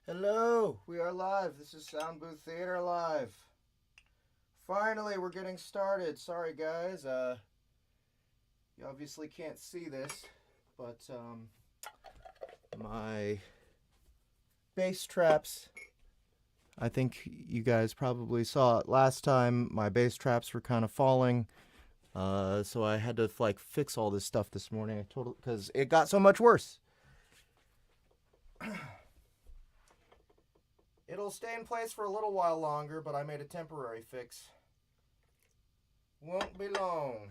Hello, we are live. This is Sound Booth Theater Live. Finally, we're getting started. Sorry, guys. You obviously can't see this, but my bass traps. I think you guys probably saw it last time. My bass traps were kind of falling, so I had to fix all this stuff this morning. Because it got so much worse. It'll stay in place for a little while longer, but I made a temporary fix. Won't be long.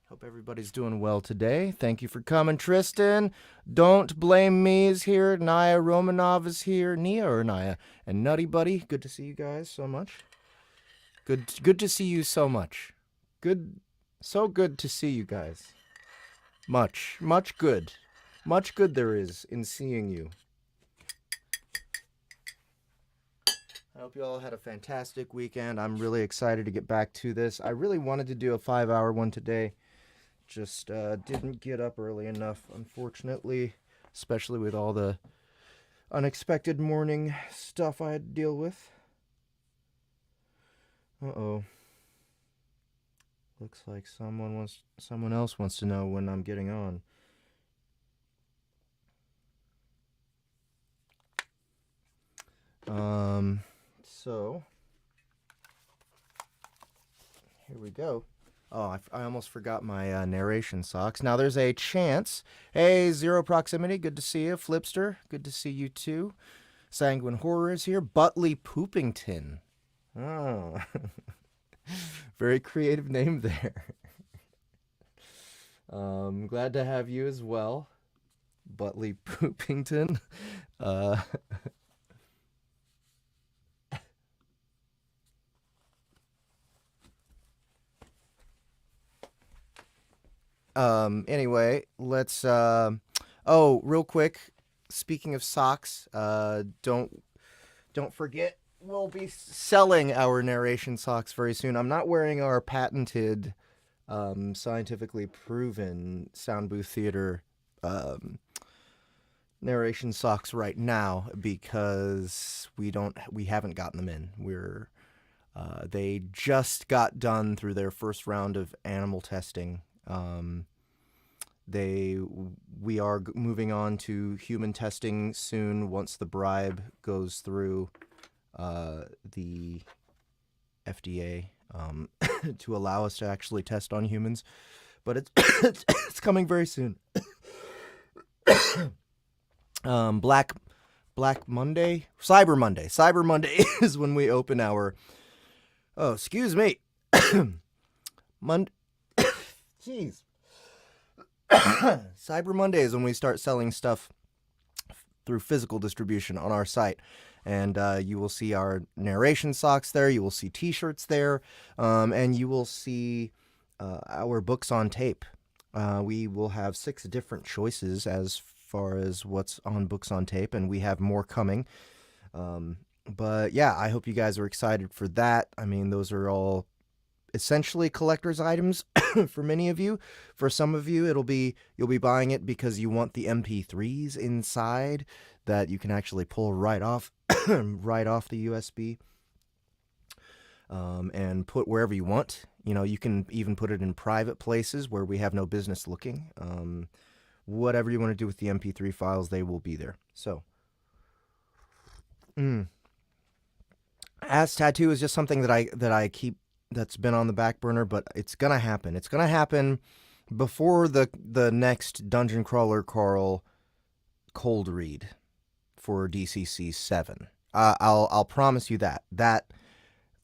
Hope everybody's doing well today. Thank you for coming, Tristan. Don't Blame Me is here. Naya Romanov is here. Nia or Naya. And Nutty Buddy. Good to see you guys so much. Good to see you so much. So good to see you guys. Much good. Much good there is in seeing you. I hope you all had a fantastic weekend. I'm really excited to get back to this. I really wanted to do a 5-hour one today. Just didn't get up early enough, unfortunately, especially with all the unexpected morning stuff I had to deal with. Uh-oh. Looks like someone else wants to know when I'm getting on. So, here we go. Oh, I almost forgot my narration socks. Now, there's a chance. Hey, Zero Proximity, good to see you. Flipster, good to see you too. Sanguine Horror is here. Butley Poopington. Oh, very creative name there. Glad to have you as well, Butley Poopington. Anyway, let's real quick, speaking of socks, don't forget we'll be selling our narration socks very soon. I'm not wearing our patented scientifically proven sound booth theater narration socks right now because we haven't gotten them in. They just got done through their first round of animal testing. We are moving on to human testing soon once the bribe goes through the FDA to allow us to actually test on humans, but it's coming very soon. Black Monday, Cyber Monday is when we open our. Oh, excuse me. Jeez. Cyber Monday is when we start selling stuff through physical distribution on our site. And you will see our narration socks there. You will see t-shirts there. And you will see our books on tape. We will have 6 different choices as far as what's on books on tape. And we have more coming. But yeah, I hope you guys are excited for that. I mean, those are all essentially collector's items for many of you. For some of you, you'll be buying it because you want the MP3s inside that you can actually pull right off the USB and put wherever you want. You know, you can even put it in private places where we have no business looking. Whatever you want to do with the MP3 files, they will be there. So, Ass Tattoo is just something that I keep, that's been on the back burner, but it's gonna happen. It's gonna happen before the next Dungeon Crawler Carl cold read for DCC 7. I'll promise you that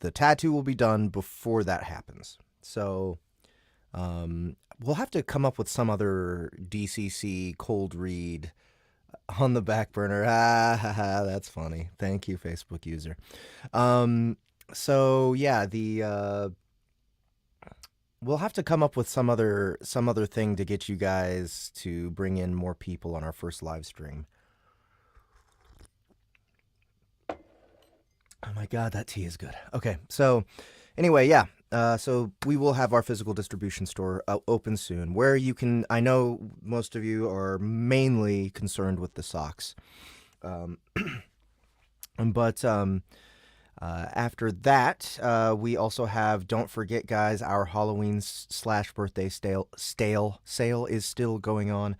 the tattoo will be done before that happens. So we'll have to come up with some other DCC cold read on the back burner. That's funny. Thank you, Facebook user. So yeah, we'll have to come up with some other thing to get you guys to bring in more people on our first live stream. Oh my god, that tea is good. Okay, so anyway, yeah. So we will have our physical distribution store open soon, where you can. I know most of you are mainly concerned with the socks. But after that, we also have, don't forget, guys, our Halloween / birthday sale is still going on.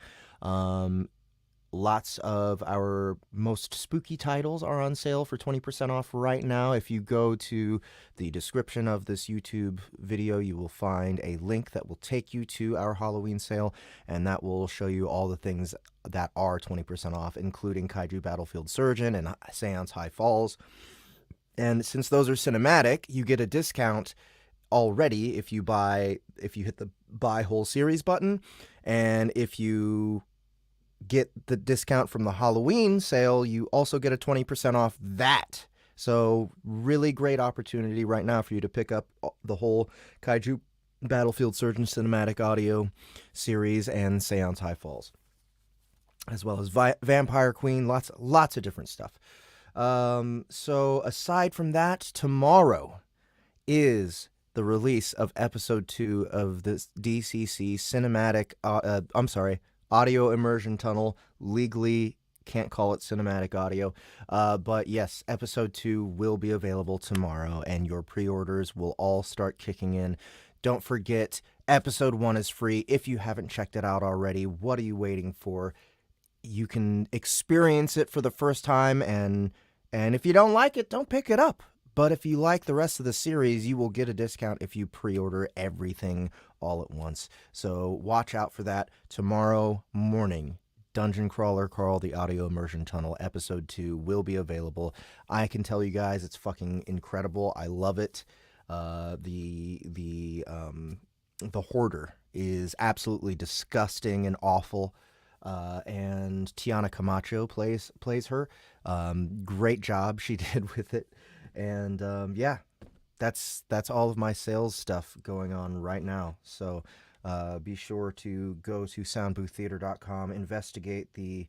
Lots of our most spooky titles are on sale for 20% off right now. If you go to the description of this YouTube video, you will find a link that will take you to our Halloween sale, and that will show you all the things that are 20% off, including Kaiju Battlefield Surgeon and Seance High Falls. And since those are cinematic, you get a discount already if you hit the buy whole series button, and if you get the discount from the Halloween sale, you also get a 20% off that. So really great opportunity right now for you to pick up the whole Kaiju Battlefield Surgeon cinematic audio series and Seance High Falls, as well as Vampire Queen, lots of different stuff. So aside from that, tomorrow is the release of episode 2 of the DCC cinematic, audio immersion tunnel. Legally can't call it cinematic audio, but yes, episode 2 will be available tomorrow, and your pre-orders will all start kicking in. Don't forget, episode 1 is free. If you haven't checked it out already, what are you waiting for? You can experience it for the first time, and if you don't like it, don't pick it up. But if you like the rest of the series, you will get a discount if you pre-order everything all at once. So watch out for that. Tomorrow morning, Dungeon Crawler Carl, the Audio Immersion Tunnel, episode 2 will be available. I can tell you guys, it's fucking incredible. I love it. The Hoarder is absolutely disgusting and awful. And Tiana Camacho plays her. Great job she did with it. And yeah, that's all of my sales stuff going on right now. So be sure to go to soundbooththeater.com, investigate the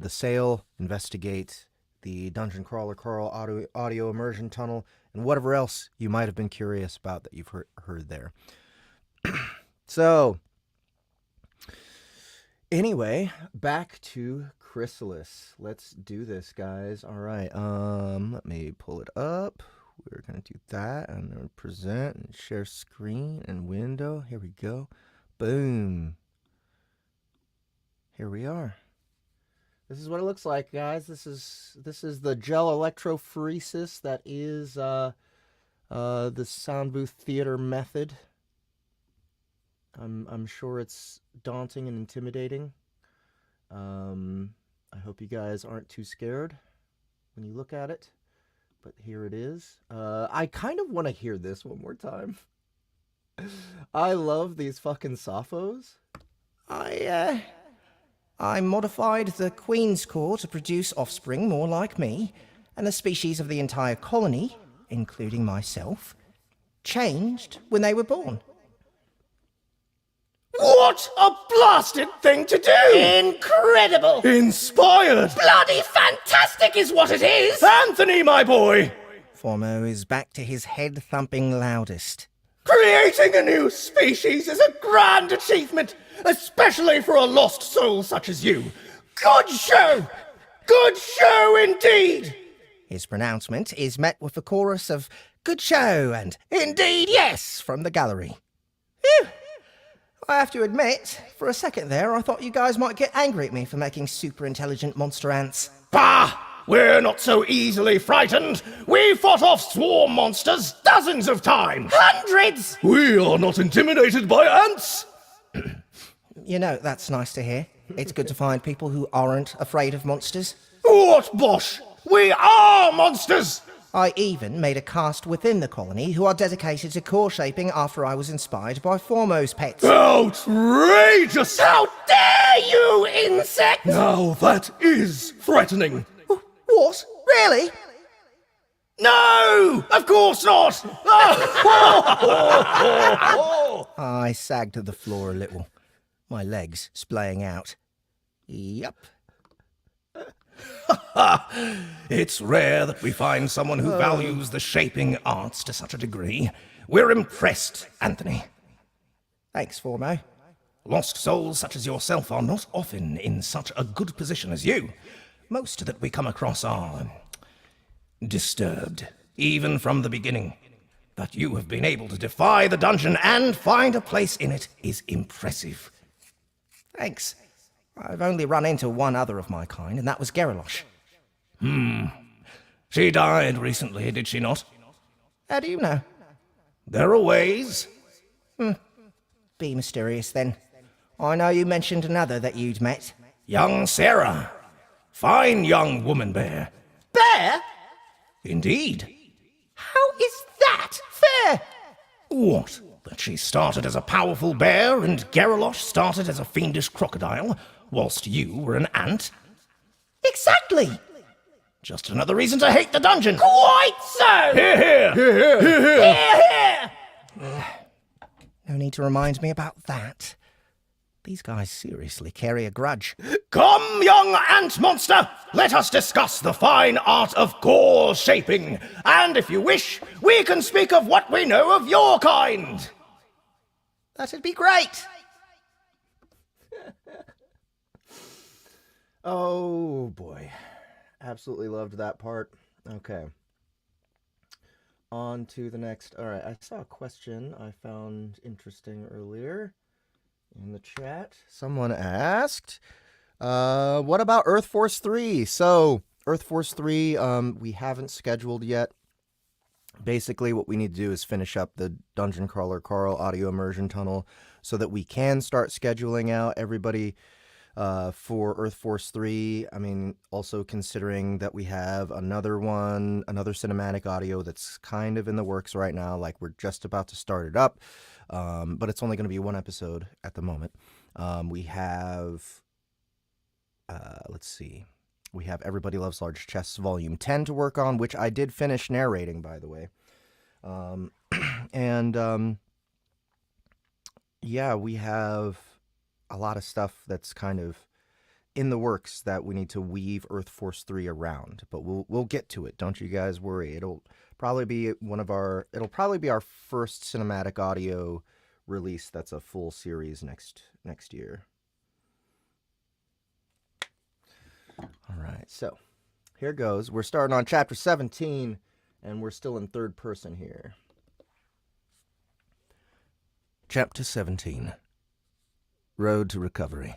sale, investigate the Dungeon Crawler Carl audio immersion tunnel, and whatever else you might have been curious about that you've heard there. So anyway, back to Chrysalis. Let's do this, guys. All right. Let me pull it up. We're going to do that. I'm going to present and share screen and window. Here we go. Boom. Here we are. This is what it looks like, guys. This is the gel electrophoresis that is the sound booth theater method. I'm sure it's daunting and intimidating. I hope you guys aren't too scared when you look at it, but here it is. I kind of want to hear this one more time. I love these fucking Sophos. I modified the Queen's core to produce offspring more like me, and the species of the entire colony, including myself, changed when they were born. What a blasted thing to do! Incredible! Inspired! Bloody fantastic is what it is! Anthony, my boy! Formo is back to his head-thumping loudest. Creating a new species is a grand achievement, especially for a lost soul such as you. Good show! Good show indeed! His pronouncement is met with a chorus of "good show" and "indeed yes" from the gallery. Phew! I have to admit, for a second there, I thought you guys might get angry at me for making super intelligent monster ants. Bah! We're not so easily frightened. We fought off swarm monsters dozens of times. Hundreds! We are not intimidated by ants. You know, that's nice to hear. It's good to find people who aren't afraid of monsters. What bosh? We are monsters! I even made a caste within the colony who are dedicated to core shaping after I was inspired by Formo's pets. Outrageous! How dare you, insect! Now that is frightening. What? Really? No! Of course not! I sagged to the floor a little, my legs splaying out. Yup. It's rare that we find someone who values the shaping arts to such a degree. We're impressed, Anthony. Thanks, Formo. Lost souls such as yourself are not often in such a good position as you. Most that we come across are disturbed, even from the beginning. That you have been able to defy the dungeon and find a place in it is impressive. Thanks. I've only run into one other of my kind, and that was Geralosh. She died recently, did she not? How do you know? There are ways. Be mysterious, then. I know you mentioned another that you'd met. Young Sarah. Fine young woman bear. Bear? Indeed. How is that fair? What? That she started as a powerful bear and Geralosh started as a fiendish crocodile, whilst you were an ant? Exactly. Just another reason to hate the dungeon. Quite so. Hear, hear. Hear, hear. No need to remind me about that. These guys seriously carry a grudge. Come, young ant monster, let us discuss the fine art of gore shaping. And if you wish, we can speak of what we know of your kind. That'd be great. Oh, boy. Absolutely loved that part. Okay. On to the next. All right, I saw a question I found interesting earlier in the chat. Someone asked, what about Earth Force 3? So, Earth Force 3, we haven't scheduled yet. Basically, what we need to do is finish up the Dungeon Crawler Carl audio immersion tunnel so that we can start scheduling out everybody for Earth Force 3. I mean, also considering that we have another cinematic audio that's kind of in the works right now, like we're just about to start it up, but it's only going to be one episode at the moment. We have, let's see, we have Everybody Loves Large Chests Volume 10 to work on, which I did finish narrating, by the way. Yeah, we have a lot of stuff that's kind of in the works that we need to weave Earth Force 3 around, but we'll get to it. Don't you guys worry. It'll probably be our first cinematic audio release that's a full series next year. All right, so here goes. We're starting on chapter 17, and we're still in third person here. Chapter 17. Road to Recovery.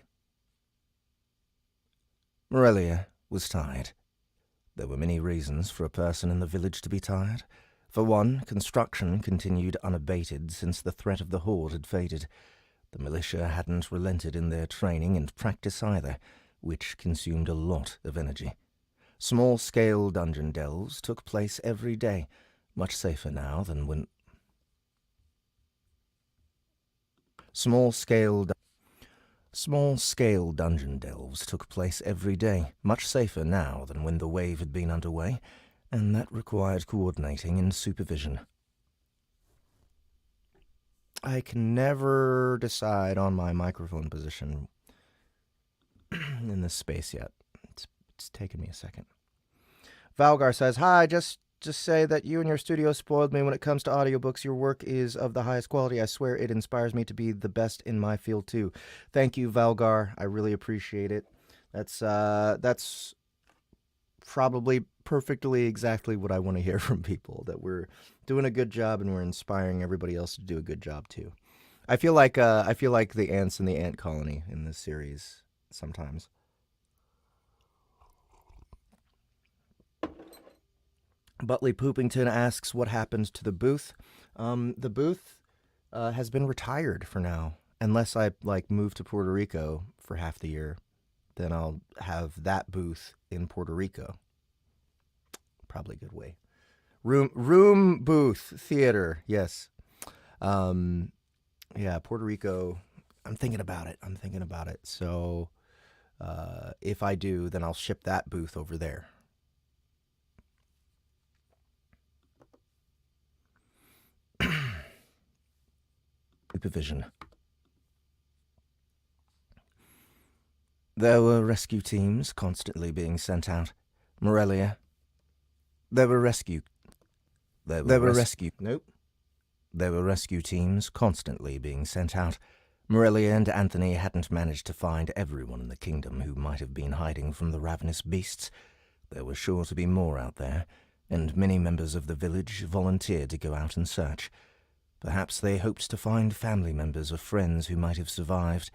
Morelia was tired. There were many reasons for a person in the village to be tired. For one, construction continued unabated since the threat of the Horde had faded. The militia hadn't relented in their training and practice either, which consumed a lot of energy. Small-scale dungeon delves took place every day, much safer now than when... Small-scale dungeon delves took place every day, much safer now than when the wave had been underway, and that required coordinating and supervision. I can never decide on my microphone position in this space yet. It's taken me a second. Valgar says, "Hi, just say that you and your studio spoiled me when it comes to audiobooks. Your work is of the highest quality. I swear it inspires me to be the best in my field too." Thank you, Valgar. I really appreciate it. That's probably perfectly exactly what I want to hear from people, that we're doing a good job and we're inspiring everybody else to do a good job too. I feel like the ants in the ant colony in this series sometimes. Butley Poopington asks what happened to the booth. The booth has been retired for now, unless I move to Puerto Rico for half the year. Then I'll have that booth in Puerto Rico. Probably a good way. Room booth theater, yes. Yeah, Puerto Rico. I'm thinking about it. So if I do, then I'll ship that booth over there. Supervision. There were rescue teams constantly being sent out. Morelia. There were rescue teams constantly being sent out. Morelia and Anthony hadn't managed to find everyone in the kingdom who might have been hiding from the ravenous beasts. There were sure to be more out there, and many members of the village volunteered to go out and search. Perhaps they hoped to find family members or friends who might have survived.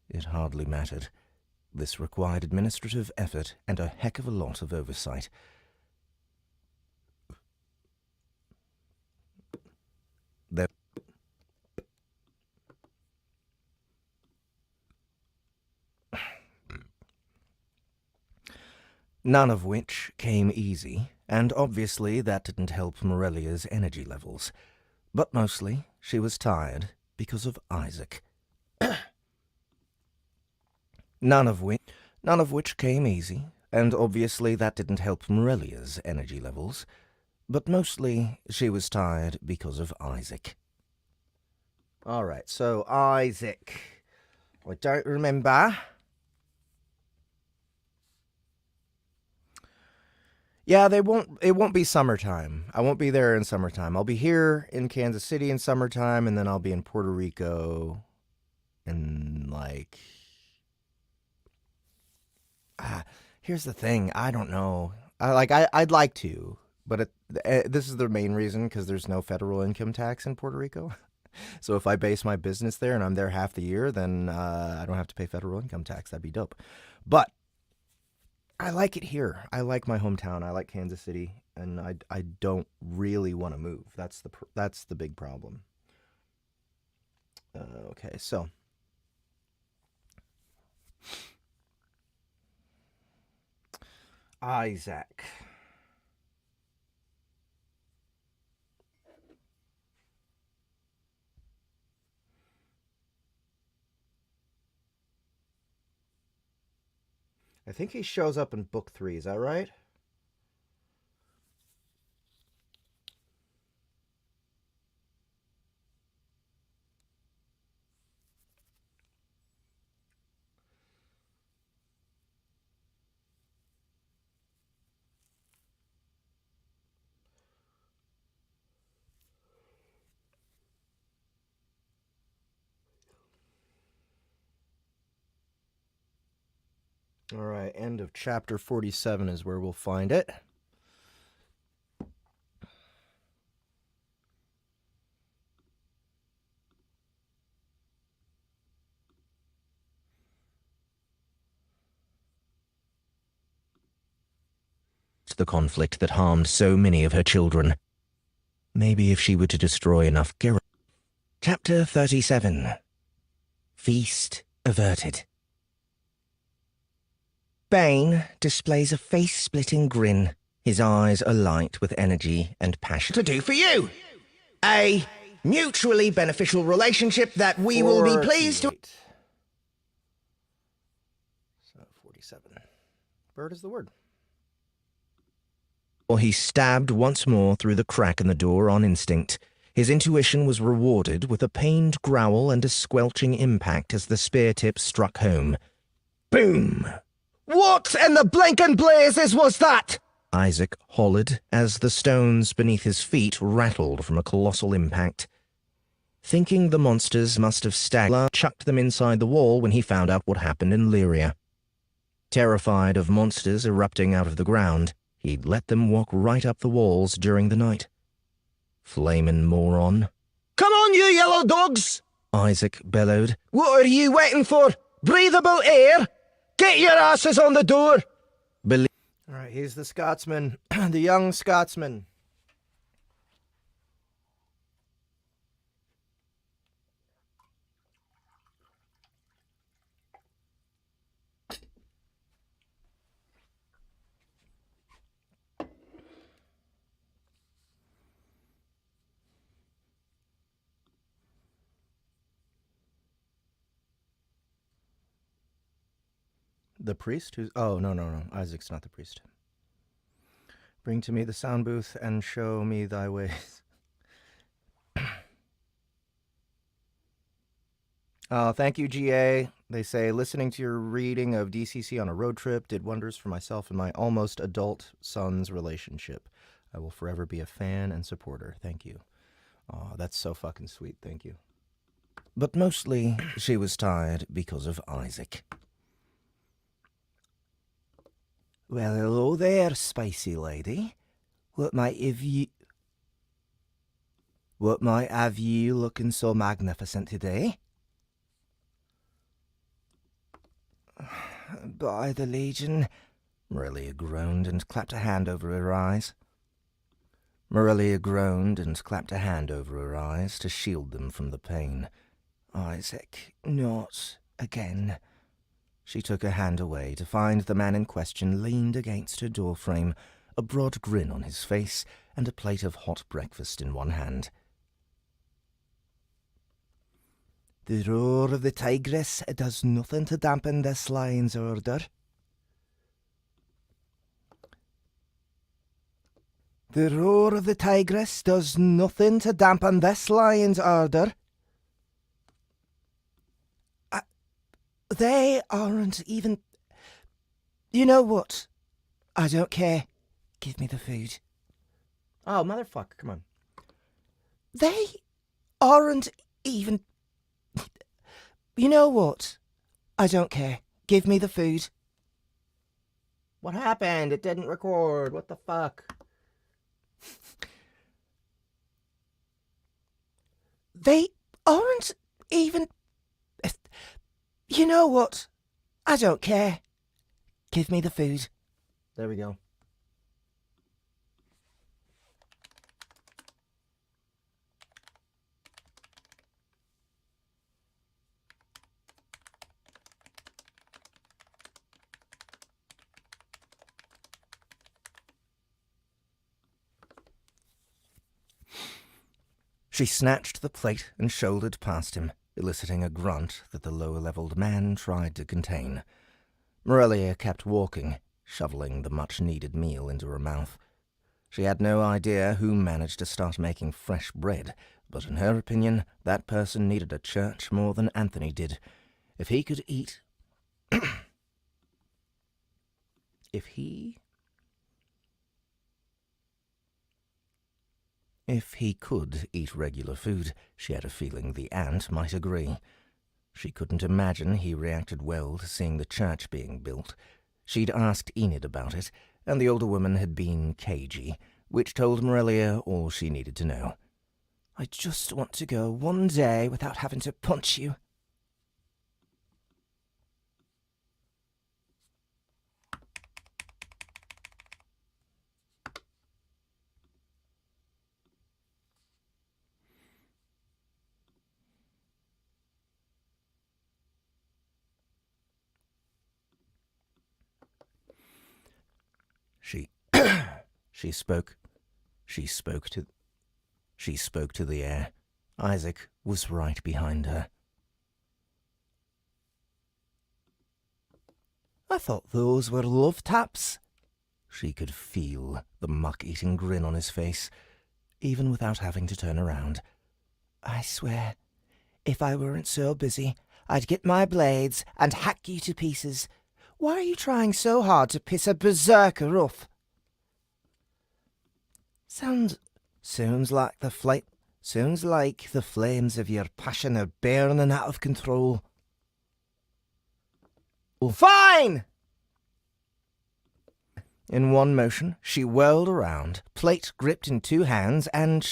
It hardly mattered. This required administrative effort and a heck of a lot of oversight. None of which came easy, and obviously that didn't help Morelia's energy levels. But mostly, she was tired because of Isaac. None of which came easy, and obviously that didn't help Morelia's energy levels. But mostly, she was tired because of Isaac. All right, so Isaac. I don't remember. Yeah, it won't be summertime. I won't be there in summertime. I'll be here in Kansas City in summertime, and then I'll be in Puerto Rico in, like... here's the thing. I don't know. I'd like to, but this is the main reason, because there's no federal income tax in Puerto Rico. So if I base my business there and I'm there half the year, then I don't have to pay federal income tax. That'd be dope. But I like it here. I like my hometown. I like Kansas City, and I don't really want to move. That's the big problem. Okay, so Isaac. I think he shows up in book 3. Is that right? All right, end of chapter 47 is where we'll find it. The conflict that harmed so many of her children. Maybe if she were to destroy enough Chapter 37. Feast averted. Bane displays a face-splitting grin, his eyes alight with energy and passion. To do for you! A mutually beneficial relationship that we will be pleased to... So, 47. Bird is the word. Or he stabbed once more through the crack in the door on instinct. His intuition was rewarded with a pained growl and a squelching impact as the spear tip struck home. Boom! What in the blinking blazes was that? Isaac hollered as the stones beneath his feet rattled from a colossal impact. Thinking the monsters must have staggered, chucked them inside the wall when he found out what happened in Lyria. Terrified of monsters erupting out of the ground, he'd let them walk right up the walls during the night. Flamin' moron. Come on, you yellow dogs! Isaac bellowed. What are you waiting for? Breathable air? Get your asses on the door! All right, he's the Scotsman, the young Scotsman. The priest? Who's... Oh, no. Isaac's not the priest. Bring to me the sound booth and show me thy ways. Thank you, GA. They say, listening to your reading of DCC on a road trip did wonders for myself and my almost adult son's relationship. I will forever be a fan and supporter. Thank you. Oh, that's so fucking sweet. Thank you. But mostly she was tired because of Isaac. Well, hello there, spicy lady. What might have you looking so magnificent today? By the Legion, Morelia groaned and clapped a hand over her eyes. Morelia groaned and clapped a hand over her eyes to shield them from the pain. Isaac, not again. She took her hand away to find the man in question leaned against her doorframe, a broad grin on his face and a plate of hot breakfast in one hand. The roar of the tigress does nothing to dampen this lion's order. The roar of the tigress does nothing to dampen this lion's order. They aren't even... You know what? I don't care. Give me the food. Oh, motherfucker, come on. They aren't even... You know what? I don't care. Give me the food. What happened? It didn't record. What the fuck? They aren't even... You know what? I don't care. Give me the food. There we go. She snatched the plate and shouldered past him, eliciting a grunt that the lower-levelled man tried to contain. Morelia kept walking, shoveling the much-needed meal into her mouth. She had no idea who managed to start making fresh bread, but in her opinion, that person needed a church more than Anthony did. If he could eat... If he could eat regular food, she had a feeling the ant might agree. She couldn't imagine he reacted well to seeing the church being built. She'd asked Enid about it, and the older woman had been cagey, which told Morelia all she needed to know. I just want to go one day without having to punch you. She spoke to the air. Isaac was right behind her. I thought those were love taps. She could feel the muck-eating grin on his face, even without having to turn around. I swear, if I weren't so busy, I'd get my blades and hack you to pieces. Why are you trying so hard to piss a berserker off? Sounds like the flames of your passion are burning out of control. Fine! In one motion, she whirled around, plate gripped in two hands, and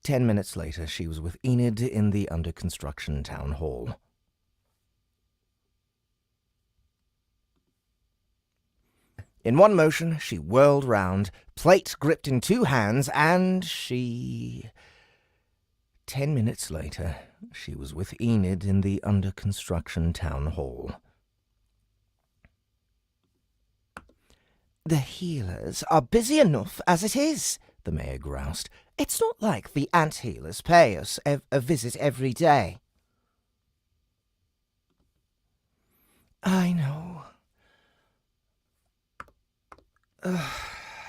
10 minutes later, she was with Enid in the under-construction town hall. In one motion, she whirled round, plate gripped in two hands, and 10 minutes later, she was with Enid in the under-construction town hall. The healers are busy enough as it is, the mayor groused. It's not like the ant healers pay us a visit every day. I know.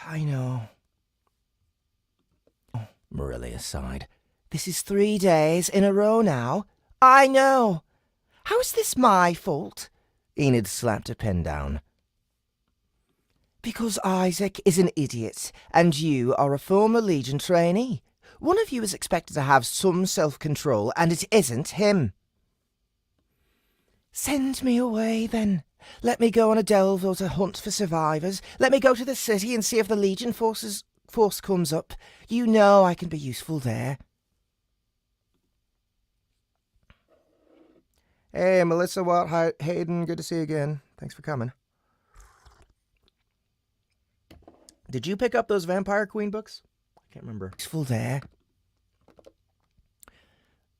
I know. Morelia sighed. This is 3 days in a row now. I know. How is this my fault? Enid slapped a pen down. Because Isaac is an idiot, and you are a former Legion trainee. One of you is expected to have some self-control, and it isn't him. Send me away, then. Let me go on a delve or to hunt for survivors. Let me go to the city and see if the Legion force comes up. You know I can be useful there. Hey, Melissa Watt Hayden, good to see you again. Thanks for coming. Did you pick up those Vampire Queen books? I can't remember. Useful there.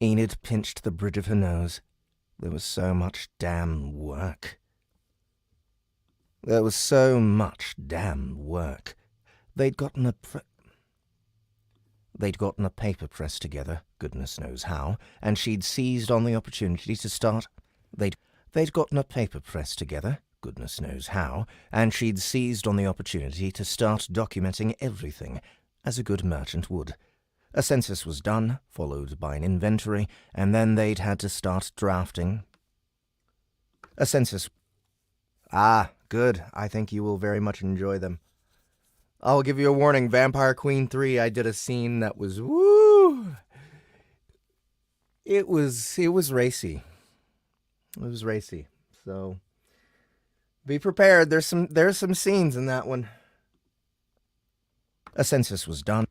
Enid pinched the bridge of her nose. There was so much damn work. There was so much damn work. They'd gotten a paper press together, goodness knows how, and she'd seized on the opportunity to start... They'd gotten a paper press together, goodness knows how, and she'd seized on the opportunity to start documenting everything, as a good merchant would. A census was done, followed by an inventory, and then they'd had to start drafting. A census... Ah, good. I think you will very much enjoy them. I'll give you a warning, Vampire Queen 3, I did a scene that was, woo! It was racy. It was racy. So, be prepared. There's some scenes in that one. A census was done.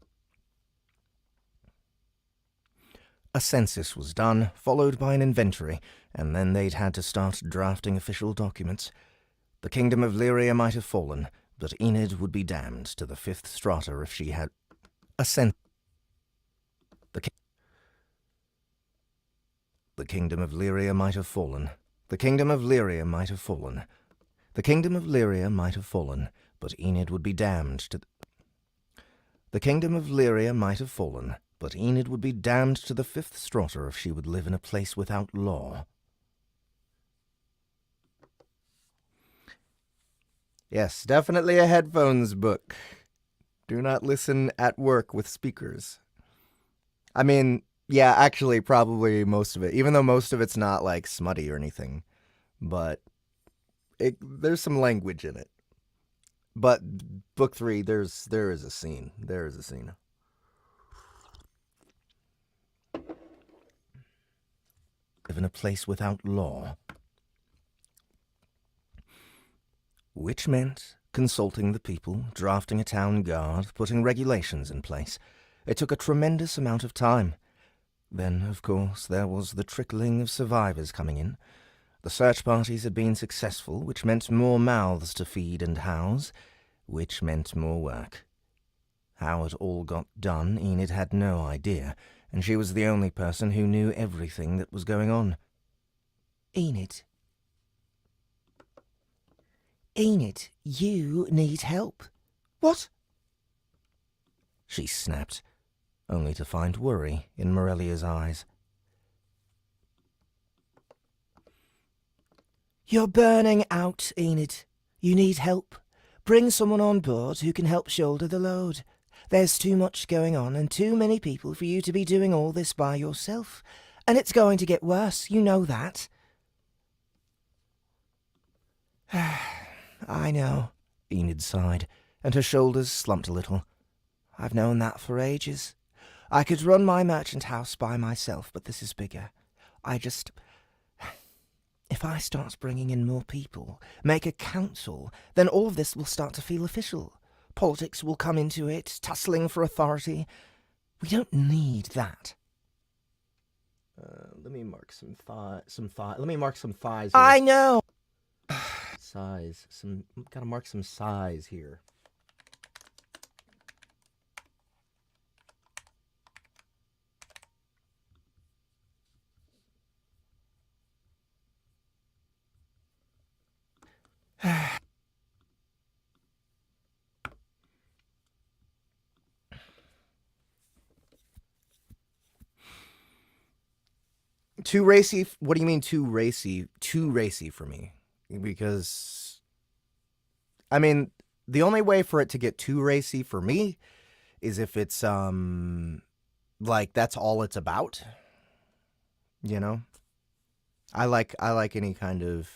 A census was done, followed by an inventory, and then they'd had to start drafting official documents. The kingdom of Lyria might have fallen, but Enid would be damned to the fifth strata if she had a The kingdom of Lyria might have fallen. The kingdom of Lyria might have fallen. The kingdom of Lyria might have fallen, but Enid would be damned to... The kingdom of Lyria might have fallen, but Enid would be damned to the fifth strata if she would live in a place without law. Yes, definitely a headphones book. Do not listen at work with speakers. I mean, yeah, actually, probably most of it, even though most of it's not, like, smutty or anything. But there's some language in it. But book 3, there is a scene. There is a scene. Live in a place without law. Which meant consulting the people, drafting a town guard, putting regulations in place. It took a tremendous amount of time. Then, of course, there was the trickling of survivors coming in. The search parties had been successful, which meant more mouths to feed and house, which meant more work. How it all got done, Enid had no idea, and she was the only person who knew everything that was going on. Enid, you need help. What? She snapped, only to find worry in Morelia's eyes. You're burning out, Enid. You need help. Bring someone on board who can help shoulder the load. There's too much going on and too many people for you to be doing all this by yourself. And it's going to get worse, you know that. I know, Enid sighed, and her shoulders slumped a little. I've known that for ages. I could run my merchant house by myself, but this is bigger. If I start bringing in more people, make a council, then all of this will start to feel official. Politics will come into it, tussling for authority. We don't need that. Let me mark some thighs. Let me mark some thighs. I know. Size. Gotta mark some size here. Too racy? What do you mean too racy? Too racy for me. Because, I mean, the only way for it to get too racy for me is if it's, like, that's all it's about. You know? I like any kind of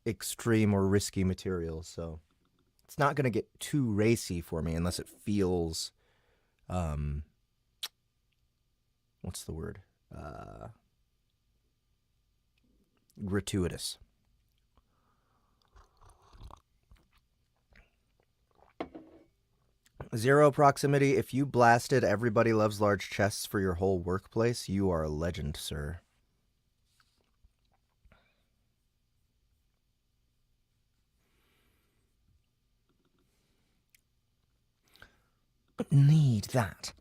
extreme or risky material, so it's not going to get too racy for me unless it feels, what's the word? Gratuitous. Zero proximity. If you blasted Everybody Loves Large Chests for your whole workplace, you are a legend, sir. Need that.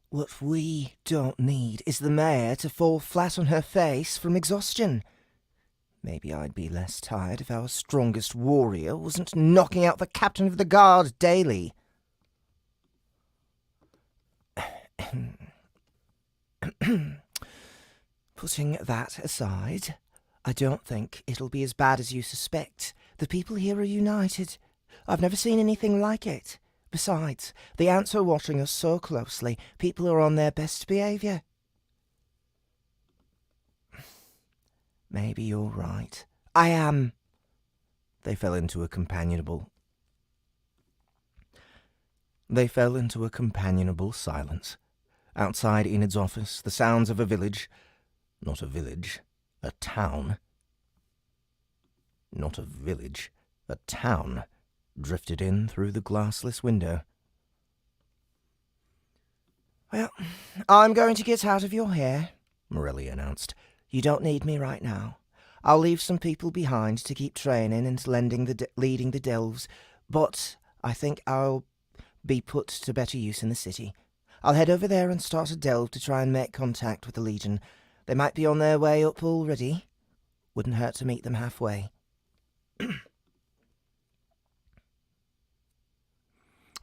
What we don't need is the mayor to fall flat on her face from exhaustion. Maybe I'd be less tired if our strongest warrior wasn't knocking out the captain of the guard daily. Putting that aside, I don't think it'll be as bad as you suspect. The people here are united. I've never seen anything like it. Besides, the ants are watching us so closely, people are on their best behaviour. Maybe you're right. I am. They fell into a companionable silence. Outside Enid's office, the sounds of a village, not a village, a town, not a village, a town, drifted in through the glassless window. Well, I'm going to get out of your hair, Morelli announced. You don't need me right now. I'll leave some people behind to keep training and leading the delves, but I think I'll be put to better use in the city. I'll head over there and start a delve to try and make contact with the Legion. They might be on their way up already. Wouldn't hurt to meet them halfway.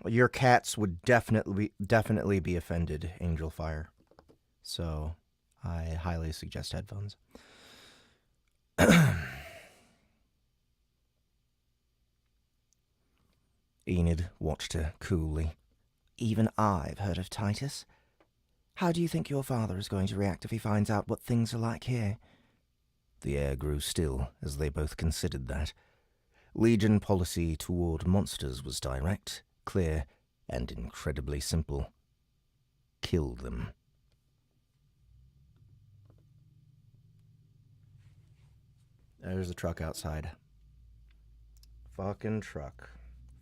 Your cats would definitely be offended, Angel Fire. So I highly suggest headphones. Enid watched her coolly. Even I've heard of Titus. How do you think your father is going to react if he finds out what things are like here? The air grew still as they both considered that. Legion policy toward monsters was direct, clear, and incredibly simple. Kill them. There's a truck outside. Fucking truck.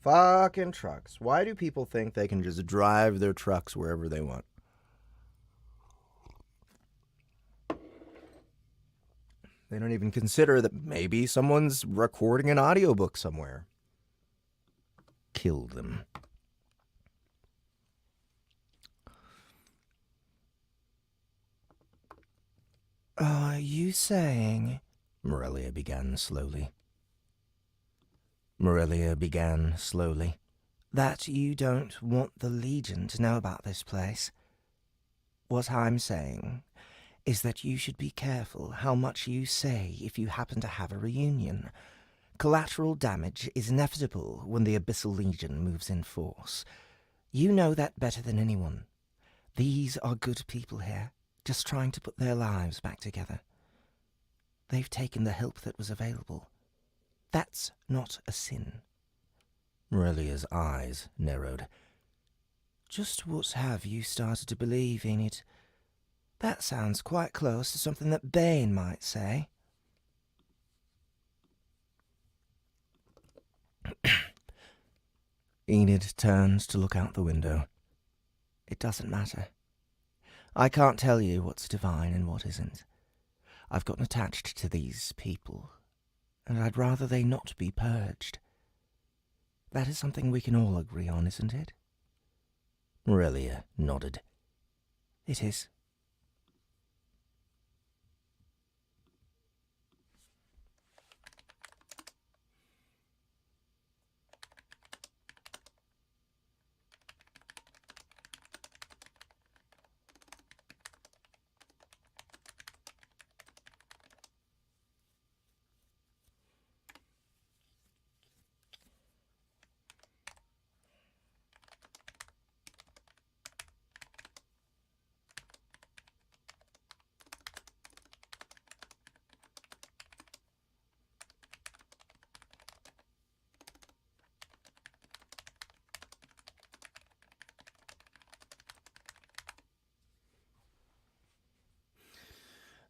Fucking trucks. Why do people think they can just drive their trucks wherever they want? They don't even consider that maybe someone's recording an audiobook somewhere. Kill them. Are you saying... Morelia began slowly. That you don't want the Legion to know about this place? What I'm saying is that you should be careful how much you say if you happen to have a reunion. Collateral damage is inevitable when the Abyssal Legion moves in force. You know that better than anyone. These are good people here, just trying to put their lives back together. They've taken the help that was available. That's not a sin. Morelia's eyes narrowed. Just what have you started to believe in it? That sounds quite close to something that Bane might say. Enid turned to look out the window. It doesn't matter. I can't tell you what's divine and what isn't. I've gotten attached to these people, and I'd rather they not be purged. That is something we can all agree on, isn't it? Morelia nodded. It is.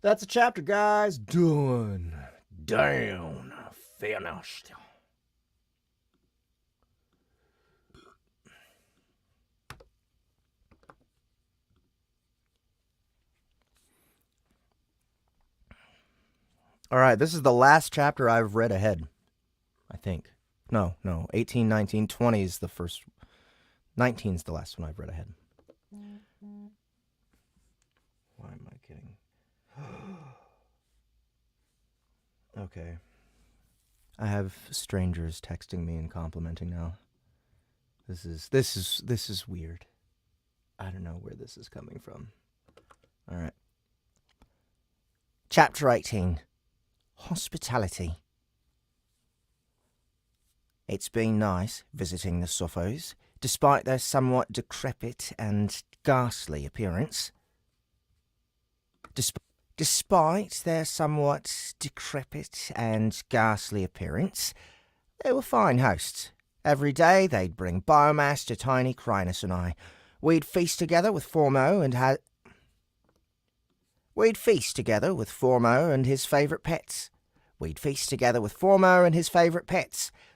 That's a chapter, guys. Done. Down. Finished. All right, this is the last chapter I've read ahead, I think. No, 18, 19, 20 is the first. 19 is the last one I've read ahead. Why am I kidding? Okay. I have strangers texting me and complimenting now. This is weird. I don't know where this is coming from. All right. Chapter 18. Hospitality. It's been nice visiting the Sophos, despite their somewhat decrepit and ghastly appearance. Despite their somewhat decrepit and ghastly appearance, they were fine hosts. Every day they'd bring biomass to tiny Crynis and I. We'd feast together with Formo and his favourite pets.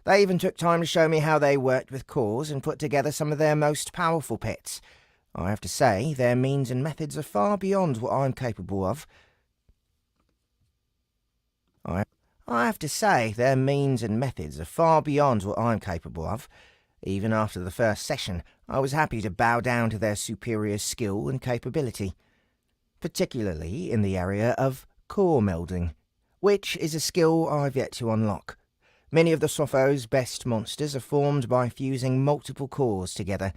They even took time to show me how they worked with cores and put together some of their most powerful pets. I have to say, their means and methods are far beyond what I'm capable of. Even after the first session, I was happy to bow down to their superior skill and capability, particularly in the area of core melding, which is a skill I've yet to unlock. Many of the Sophos' best monsters are formed by fusing multiple cores together.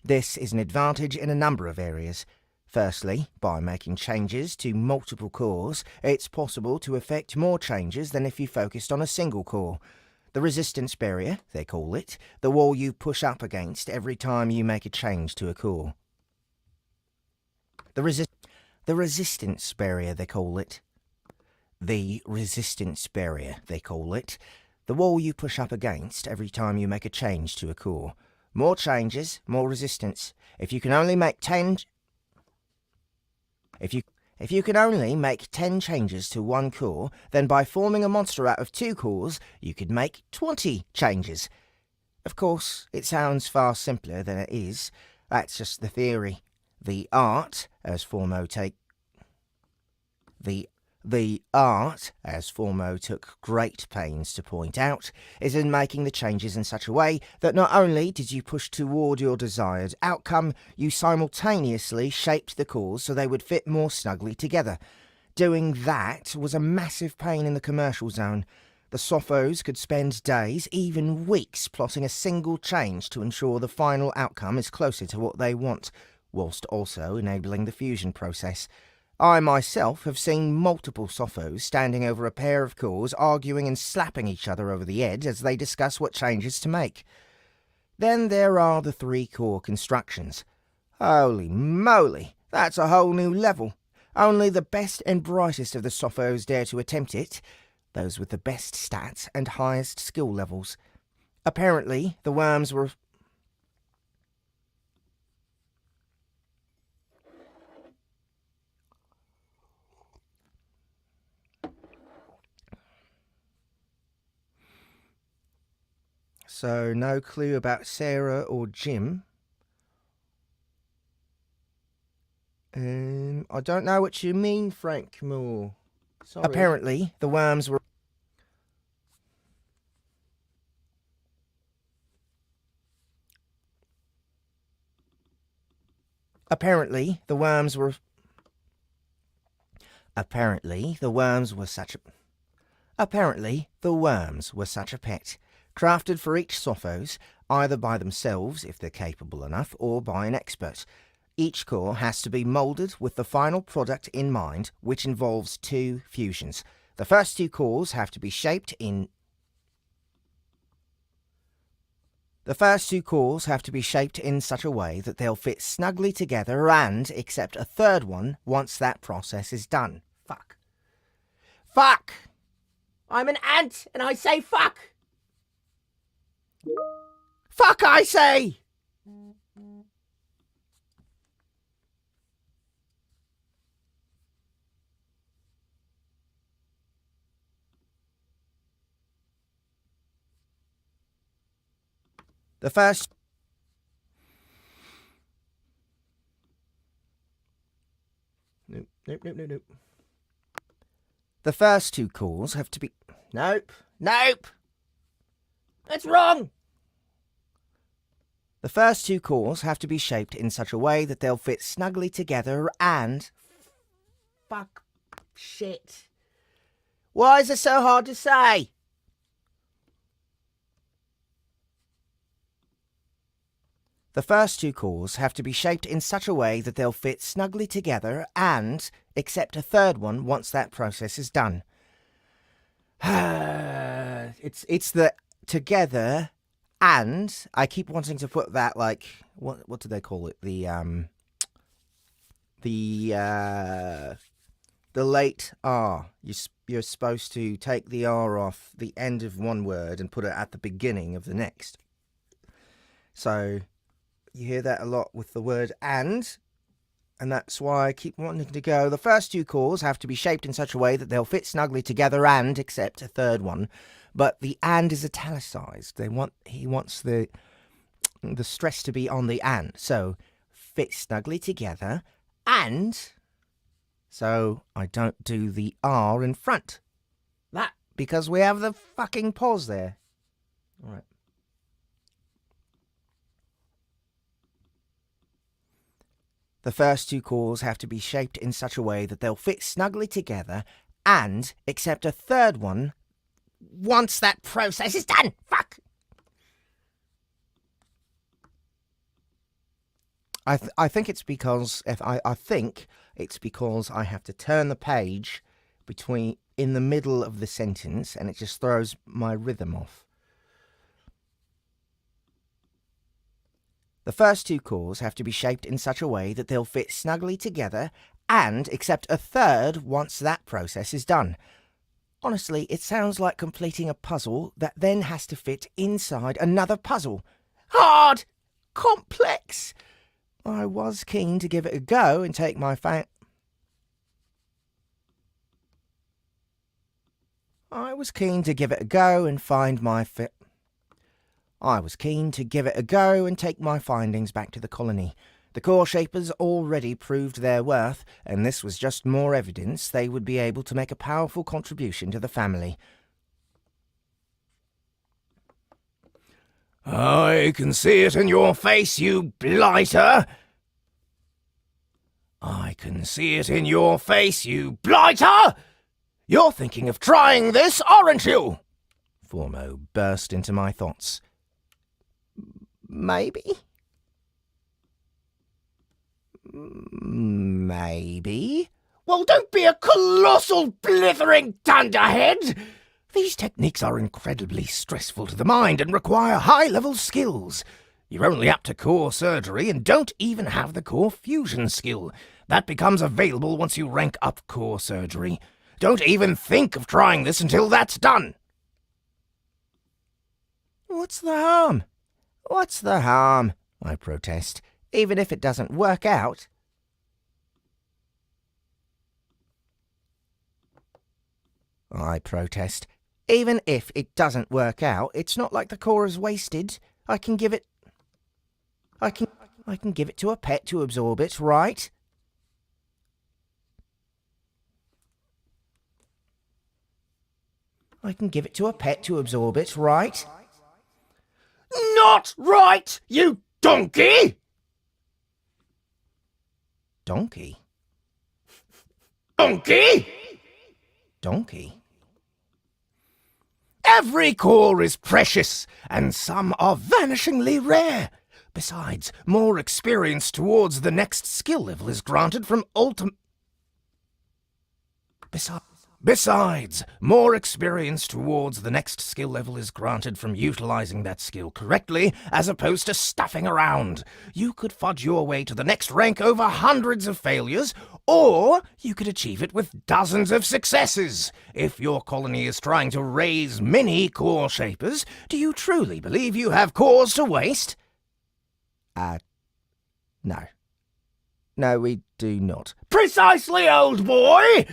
This is an advantage in a number of areas. Firstly, by making changes to multiple cores, it's possible to effect more changes than if you focused on a single core. The resistance barrier, they call it, the wall you push up against every time you make a change to a core. The resistance barrier, they call it. The wall you push up against every time you make a change to a core. More changes, more resistance. If you can only make 10 changes to one core, then by forming a monster out of 2 cores, you could make 20 changes. Of course, it sounds far simpler than it is. That's just the theory. The art, as Formo took great pains to point out, is in making the changes in such a way that not only did you push toward your desired outcome, you simultaneously shaped the cores so they would fit more snugly together. Doing that was a massive pain in the commercial zone. The Sophos could spend days, even weeks, plotting a single change to ensure the final outcome is closer to what they want, whilst also enabling the fusion process. I myself have seen multiple Sophos standing over a pair of cores, arguing and slapping each other over the head as they discuss what changes to make. Then there are the 3-core constructions. Holy moly, that's a whole new level. Only the best and brightest of the Sophos dare to attempt it, those with the best stats and highest skill levels. Apparently, the worms were... So, no clue about Sarah or Jim. I don't know what you mean, Frank Moore. Sorry. Apparently, the worms were... Apparently, the worms were such a pet, crafted for each Sophos, either by themselves, if they're capable enough, or by an expert. Each core has to be moulded with the final product in mind, which involves 2 fusions. The first 2 cores have to be shaped in such a way that they'll fit snugly together and accept a third one once that process is done. Fuck. I'm an ant, and I say fuck! Fuck, I say! The first... Nope. The first two calls have to be... Nope. That's wrong. The first two calls have to be shaped in such a way that they'll fit snugly together and... Fuck. Shit. Why is it so hard to say? The first two calls have to be shaped in such a way that they'll fit snugly together and accept a third one once that process is done. It's the together and I keep wanting to put that like what do they call it? The late R. You're supposed to take the R off the end of one word and put it at the beginning of the next. So you hear that a lot with the word and that's why I keep wanting to go. The first two calls have to be shaped in such a way that they'll fit snugly together and accept a third one. But the and is italicized. He wants the stress to be on the and. So fit snugly together and so I don't do the R in front. That. Because we have the fucking pause there. All right. The first two calls have to be shaped in such a way that they'll fit snugly together and accept a third one once that process is done. Fuck! I think it's because I think it's because I have to turn the page in the middle of the sentence and it just throws my rhythm off. The first two calls have to be shaped in such a way that they'll fit snugly together and accept a third once that process is done. Honestly, it sounds like completing a puzzle that then has to fit inside another puzzle. Hard! Complex! I was keen to give it a go and take my I was keen to give it a go and take my findings back to the colony. The core shapers already proved their worth, and this was just more evidence they would be able to make a powerful contribution to the family. I can see it in your face, you blighter! I can see it in your face, you blighter! You're thinking of trying this, aren't you? Formo burst into my thoughts. Maybe? Well, don't be a colossal blithering dunderhead! These techniques are incredibly stressful to the mind and require high-level skills. You're only up to core surgery and don't even have the core fusion skill. That becomes available once you rank up core surgery. Don't even think of trying this until that's done. What's the harm? What's the harm? I protest. Even if it doesn't work out. I protest. Even if it doesn't work out, it's not like the core is wasted. I can give it to a pet to absorb it, right? I can give it to a pet to absorb it, right? Not right, you donkey! Donkey? Donkey! Donkey? Every core is precious, and some are vanishingly rare. Besides, more experience towards the next skill level is granted from utilizing that skill correctly, as opposed to stuffing around. You could fudge your way to the next rank over hundreds of failures, or you could achieve it with dozens of successes. If your colony is trying to raise many core shapers, do you truly believe you have cores to waste? No. No, we do not. Precisely, old boy!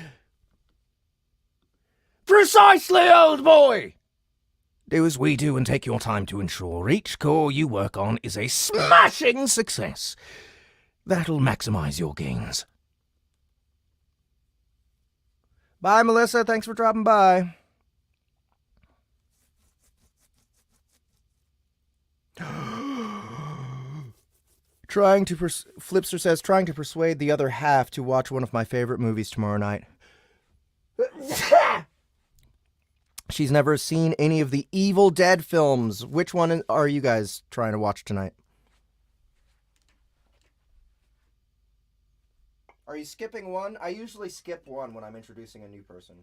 Precisely, old boy! Do as we do and take your time to ensure each core you work on is a smashing success. That'll maximize your gains. Bye, Melissa. Thanks for dropping by. Flipster says, trying to persuade the other half to watch one of my favorite movies tomorrow night. She's never seen any of the Evil Dead films. Which one are you guys trying to watch tonight? Are you skipping one? I usually skip one when I'm introducing a new person.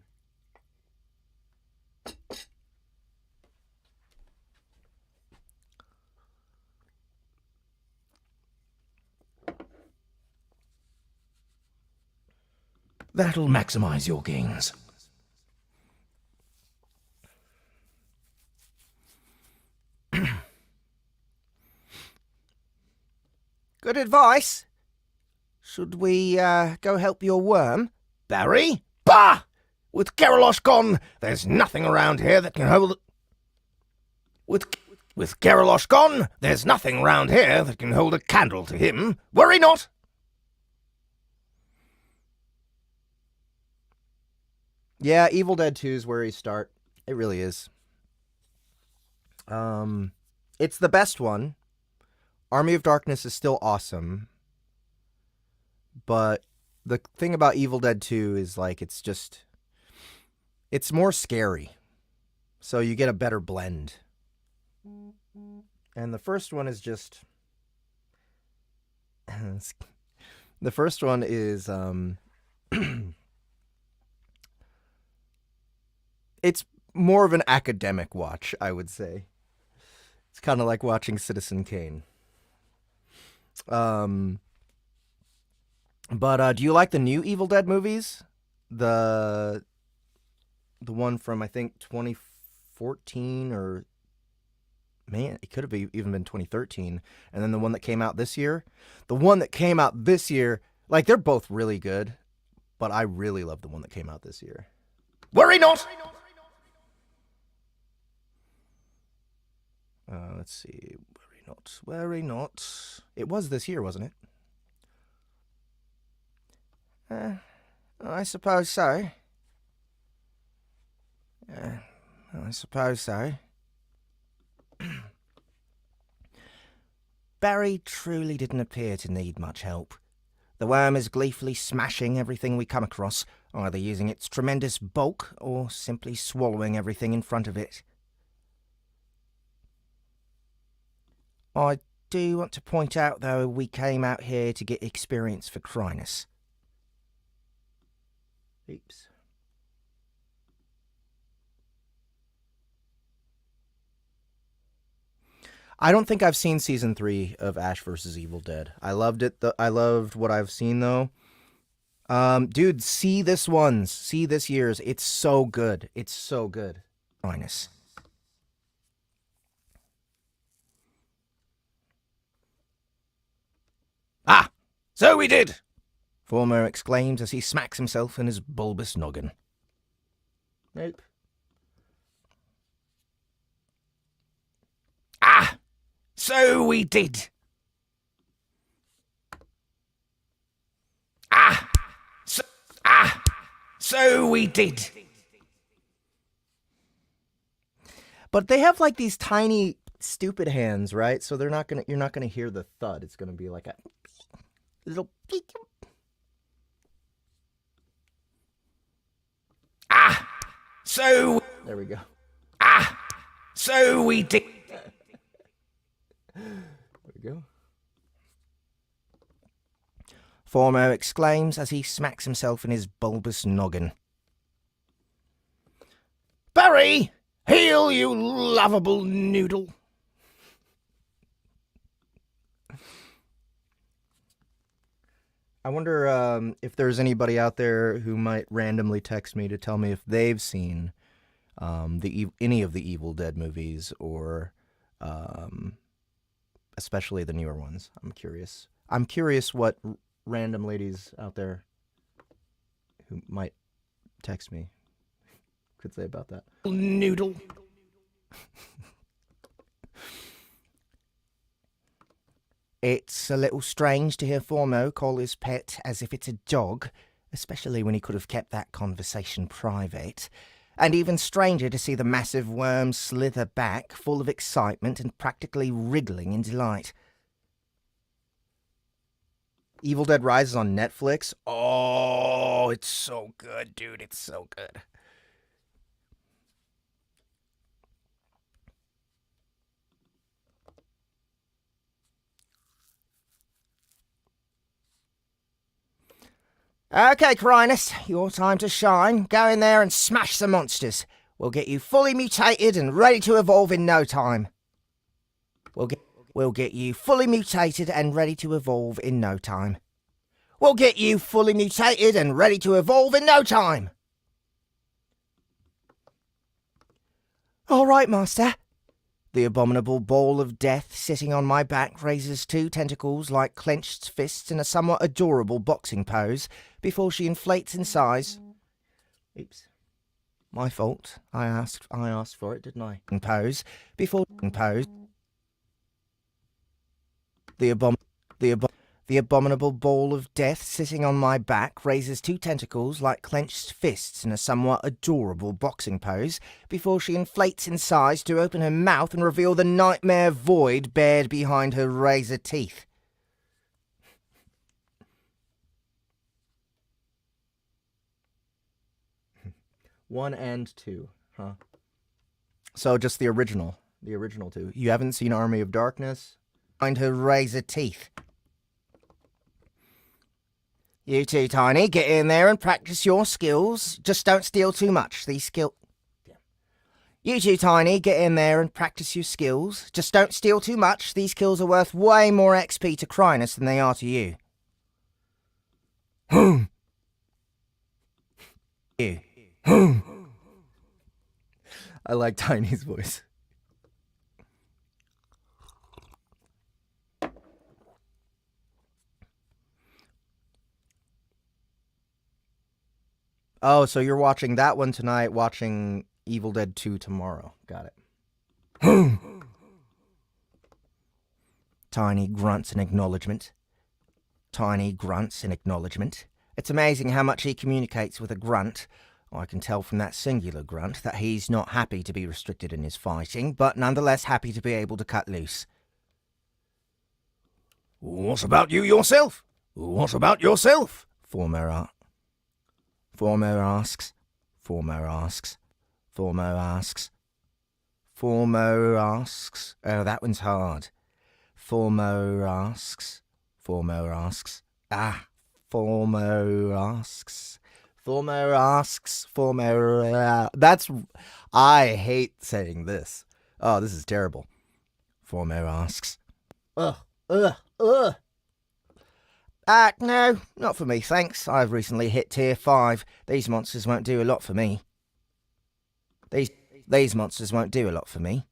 That'll maximize your gains. Good advice. Should we go help your worm? Barry? Bah! With Garalosh gone, there's nothing around here that can hold... With Garalosh gone, there's nothing round here that can hold a candle to him. Worry not! Yeah, Evil Dead 2 is where you start. It really is. It's the best one. Army of Darkness is still awesome. But the thing about Evil Dead 2 is, like, it's more scary. So you get a better blend. And the first one is just... the first one is, it's more of an academic watch, I would say. It's kind of like watching Citizen Kane. But do you like the new Evil Dead movies? The one from, I think, 2014 or... Man, it could have even been 2013. And then the one that came out this year. The one that came out this year, like, they're both really good. But I really love the one that came out this year. Worry not! Let's see. Worry not. It was this year, wasn't it? I suppose so. I suppose so. Barry truly didn't appear to need much help. The worm is gleefully smashing everything we come across, either using its tremendous bulk or simply swallowing everything in front of it. I do want to point out, though, we came out here to get experience for Crynis. Oops. I don't think I've seen season 3 of Ash vs. Evil Dead. I loved it. I loved what I've seen, though. Dude, see this one's. See this year's. It's so good. It's so good. Crynis. Ah! So we did! Former exclaims as he smacks himself in his bulbous noggin. Nope. Ah! So we did! Ah! So we did! But they have, like, these tiny, stupid hands, right? So you're not gonna hear the thud. It's gonna be like a little peek. Ah! So... There we go. Ah! So we did... There we go. Former exclaims as he smacks himself in his bulbous noggin. Barry! Heal, you lovable noodle! I wonder if there's anybody out there who might randomly text me to tell me if they've seen any of the Evil Dead movies, or especially the newer ones. I'm curious. I'm curious what random ladies out there who might text me could say about that. Noodle. It's a little strange to hear Formo call his pet as if it's a dog, especially when he could have kept that conversation private. And even stranger to see the massive worm slither back, full of excitement and practically wriggling in delight. Evil Dead Rise on Netflix. Oh, it's so good, dude. It's so good. Okay, Crinus, your time to shine. Go in there and smash the monsters. We'll get you fully mutated and ready to evolve in no time. We'll get you fully mutated and ready to evolve in no time. We'll get you fully mutated and ready to evolve in no time. All right, Master. The abominable ball of death sitting on my back raises two tentacles like clenched fists in a somewhat adorable boxing pose before she inflates in size. Oops. My fault. I asked for it, didn't I? Pose. Before pose. The abominable ball of death sitting on my back raises two tentacles like clenched fists in a somewhat adorable boxing pose before she inflates in size to open her mouth and reveal the nightmare void bared behind her razor teeth. One and two, huh? So just the original two. You haven't seen Army of Darkness? Behind her razor teeth. You too, Tiny. Get in there and practice your skills. Just don't steal too much. You too, Tiny. Get in there and practice your skills. Just don't steal too much. These kills are worth way more XP to Crinus than they are to you. You. I like Tiny's voice. Oh, so you're watching that one tonight, watching Evil Dead 2 tomorrow. Got it. Tiny grunts in acknowledgement. It's amazing how much he communicates with a grunt. I can tell from that singular grunt that he's not happy to be restricted in his fighting, but nonetheless happy to be able to cut loose. What about you yourself? What about yourself? Formo asks. Oh, that one's hard. Formo asks. That's... I hate saying this. Oh, this is terrible. Formo asks. Ugh. No, not for me, thanks. I've recently hit tier 5. These monsters won't do a lot for me. These monsters won't do a lot for me.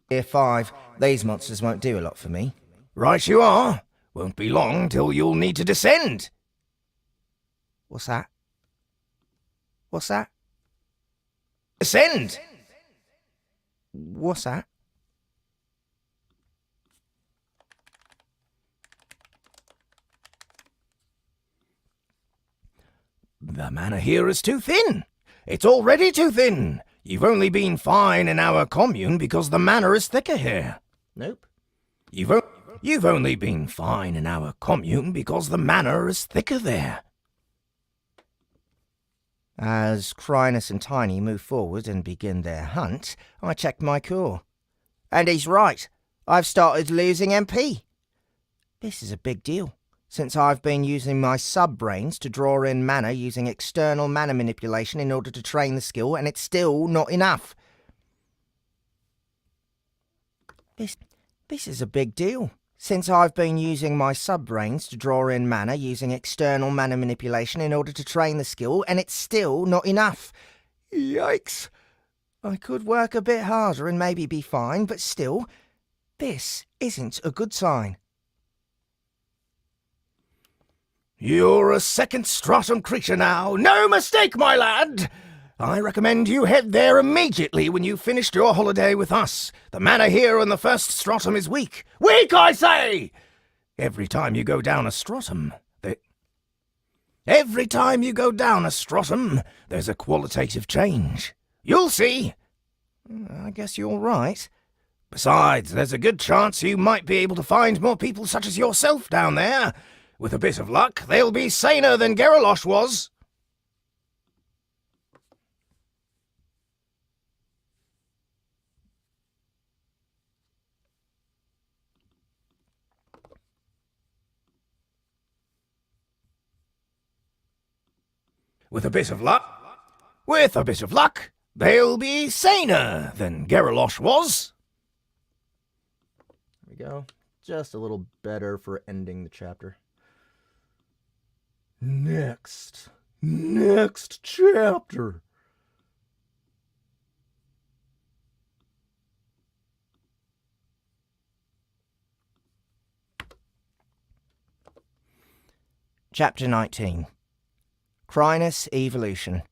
Tier 5. These monsters won't do a lot for me. Right you are. Won't be long till you'll need to descend. What's that? Descend! What's that? The mana here is too thin. It's already too thin. You've only been fine in our commune because the mana is thicker here. Nope. You've only been fine in our commune because the mana is thicker there. As Crinus and Tiny move forward and begin their hunt, I checked my core. And he's right. I've started losing MP. This is a big deal, since I've been using my sub-brains to draw in mana using external mana manipulation in order to train the skill, and it's still not enough. This is a big deal, since I've been using my sub-brains to draw in mana using external mana manipulation in order to train the skill, and it's still not enough. Yikes! I could work a bit harder and maybe be fine, but still, this isn't a good sign. You're a second stratum creature now. No mistake, my lad. I recommend you head there immediately when you've finished your holiday with us. The manor here on the first stratum is weak. Weak, I say! Every time you go down a stratum, there's a qualitative change. You'll see. I guess you're right. Besides, there's a good chance you might be able to find more people such as yourself down there. With a bit of luck, they'll be saner than Geralosh was. With a bit of luck, they'll be saner than Geralosh was. There we go. Just a little better for ending the chapter. Next chapter. Chapter 19. Chrynus Evolution.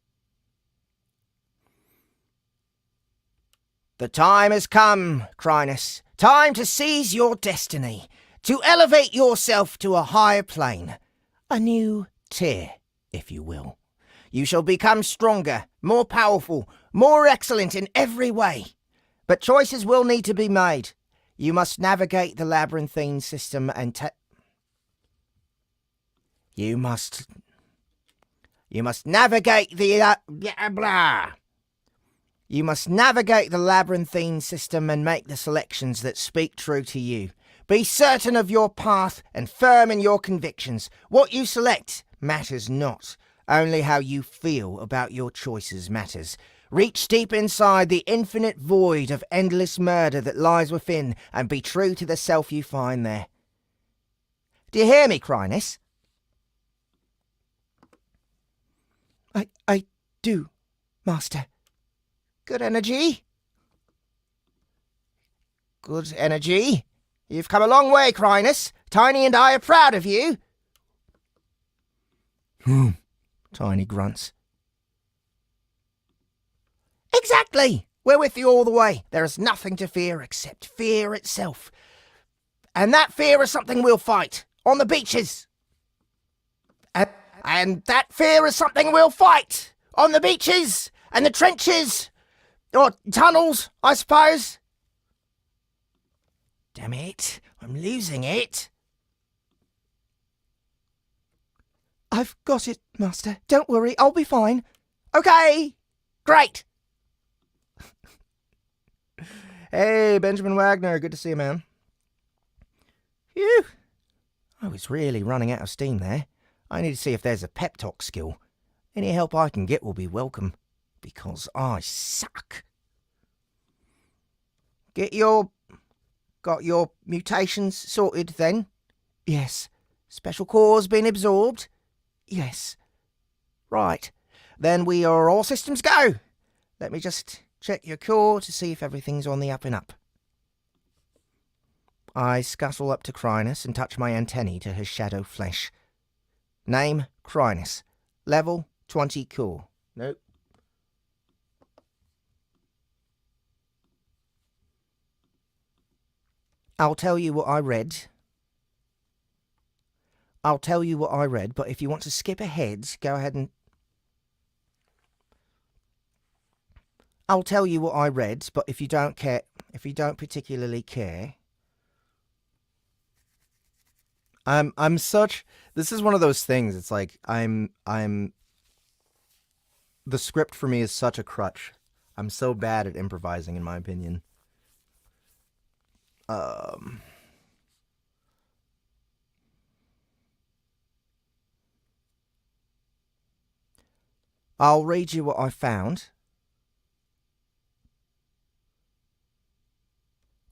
The time has come, Chrynus. Time to seize your destiny, to elevate yourself to a higher plane, a new tier, if you will. You shall become stronger, more powerful, more excellent in every way. But choices will need to be made. You must navigate the labyrinthine system and You must navigate the You must navigate the labyrinthine system and make the selections that speak true to you. Be certain of your path and firm in your convictions. What you select matters not. Only how you feel about your choices matters. Reach deep inside the infinite void of endless murder that lies within and be true to the self you find there. Do you hear me, Chrynus? I do, Master. Good energy. Good energy. You've come a long way, Chrynus. Tiny and I are proud of you. Tiny grunts. Exactly. We're with you all the way. There is nothing to fear except fear itself. And that fear is something we'll fight on the beaches. And that fear is something we'll fight on the beaches and the trenches, or tunnels, I suppose. Damn it, I'm losing it. I've got it, Master. Don't worry, I'll be fine. Okay, great. Hey, Benjamin Wagner, good to see you, man. Phew. I was really running out of steam there. I need to see if there's a pep talk skill. Any help I can get will be welcome, because I suck. Got your mutations sorted then? Yes. Special cores been absorbed? Yes. Right. Then we are all systems go. Let me just check your core to see if everything's on the up and up. I scuttle up to Chrynus and touch my antennae to his shadow flesh. Name, Chrynus. Level, 20 core. Nope. I'll tell you what I read. But if you want to skip ahead, go ahead and... I'll tell you what I read, but if you don't particularly care... This is one of those things. It's like the script for me is such a crutch. I'm so bad at improvising, in my opinion. I'll read you what I found.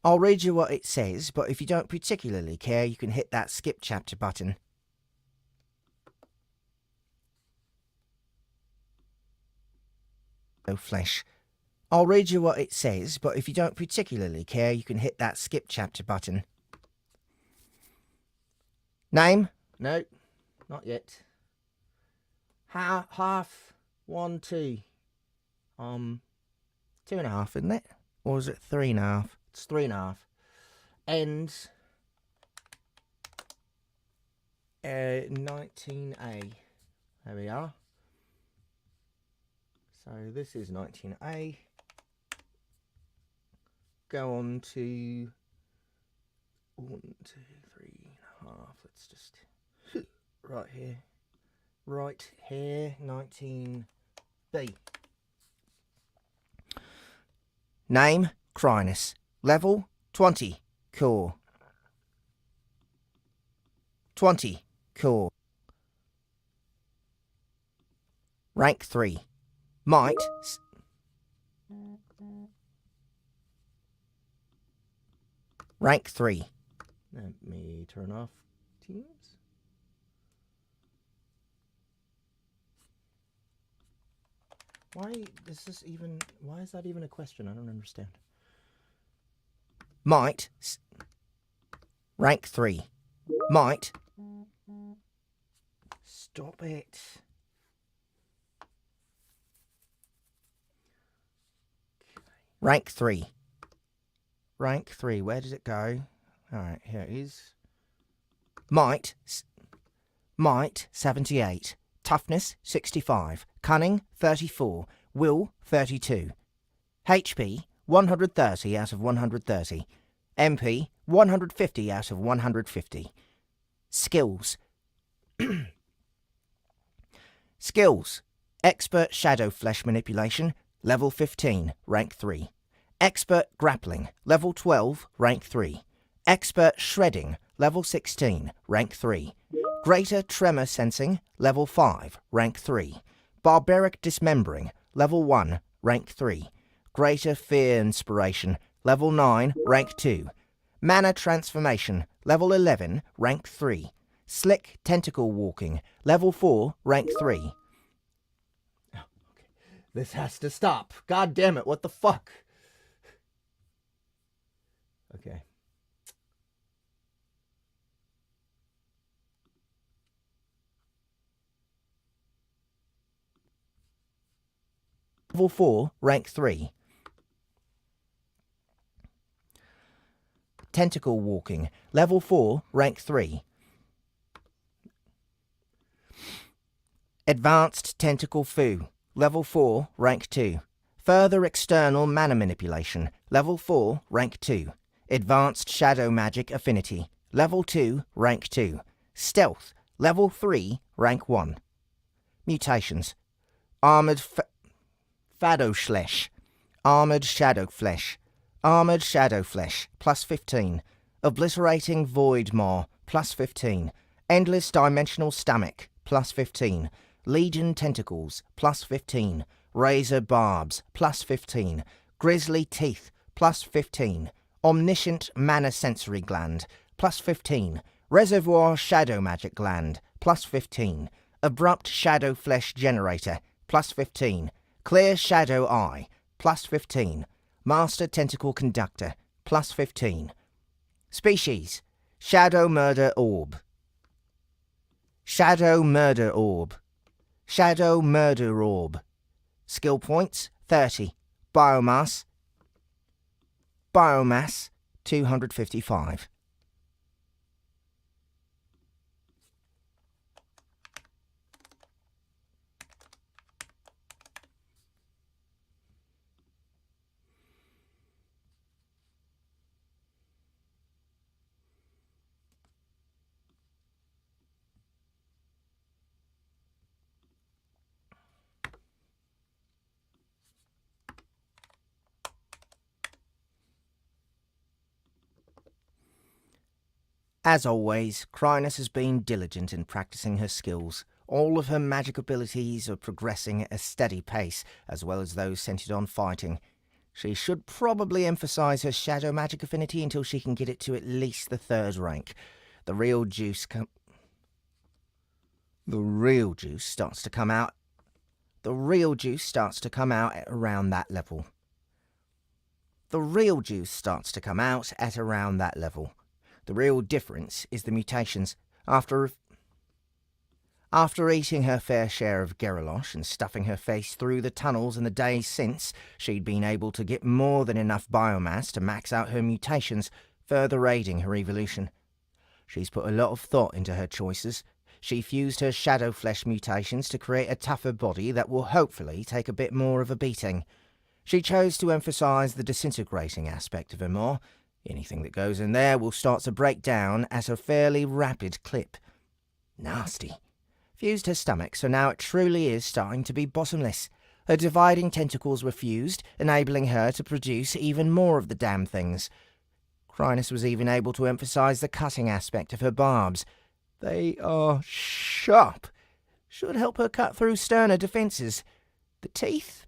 I'll read you what it says, but if you don't particularly care, you can hit that skip chapter button. No flesh. I'll read you what it says, but if you don't particularly care, you can hit that skip chapter button. Name? No, not yet. Half 1 2. 2.5, isn't it? Or is it 3.5? It's 3.5. Ends 19A. There we are. So this is 19A. Go on to 1, 2, 3.5. Let's just right here. Right here, 19B. Name, Chrysalis. Level, 20. Core. 20. Core. Rank 3. Might. Rank 3. Let me turn off Teams. Why is that even a question? I don't understand. Might. Rank 3. Might. Stop it. Rank 3. Rank 3. Where did it go? Alright, here it is. Might. Might, 78. Toughness, 65. Cunning, 34. Will, 32. HP, 130 out of 130. MP, 150 out of 150. Skills. Skills. Expert Shadow Flesh Manipulation, Level 15, Rank 3. Expert Grappling, Level 12, Rank 3. Expert Shredding, Level 16, Rank 3. Greater Tremor Sensing, Level 5, Rank 3. Barbaric Dismembering, Level 1, Rank 3. Greater Fear Inspiration, Level 9, Rank 2. Mana Transformation, Level 11, Rank 3. Slick Tentacle Walking, Level 4, Rank 3. Oh, okay. This has to stop. God damn it, what the fuck? Okay. Level 4, Rank 3. Tentacle Walking, Level 4, Rank 3. Advanced Tentacle Foo, Level 4, Rank 2. Further External Mana Manipulation, Level 4, Rank 2. Advanced Shadow Magic Affinity, Level 2, Rank 2. Stealth, Level 3, Rank 1. Mutations. Armoured Fadowflesh. Armoured Shadow Flesh. Armoured Shadow Flesh, plus 15. Obliterating Void Maw, plus 15. Endless Dimensional Stomach, plus 15. Legion Tentacles, plus 15. Razor Barbs, plus 15. Grisly Teeth, plus 15. Omniscient Mana Sensory Gland, plus 15. Reservoir Shadow Magic Gland, plus 15. Abrupt Shadow Flesh Generator, plus 15. Clear Shadow Eye, plus 15. Master Tentacle Conductor, plus 15. Species. Shadow Murder Orb. Shadow Murder Orb. Shadow Murder Orb. Skill points, 30. Biomass. Biomass, 255. As always, Crynis has been diligent in practicing her skills. All of her magic abilities are progressing at a steady pace, as well as those centered on fighting. She should probably emphasize her shadow magic affinity until she can get it to at least the 3rd rank. The real juice starts to come out. The real juice starts to come out at around that level. The real juice starts to come out at around that level. The real difference is the mutations. After After eating her fair share of Geralosh and stuffing her face through the tunnels in the days since, she'd been able to get more than enough biomass to max out her mutations, further aiding her evolution. She's put a lot of thought into her choices. She fused her shadow flesh mutations to create a tougher body that will hopefully take a bit more of a beating. She chose to emphasise the disintegrating aspect of her more. Anything that goes in there will start to break down at a fairly rapid clip. Nasty. Fused her stomach, so now it truly is starting to be bottomless. Her dividing tentacles were fused, enabling her to produce even more of the damn things. Chrynus was even able to emphasise the cutting aspect of her barbs. They are sharp. Should help her cut through sterner defences. The teeth?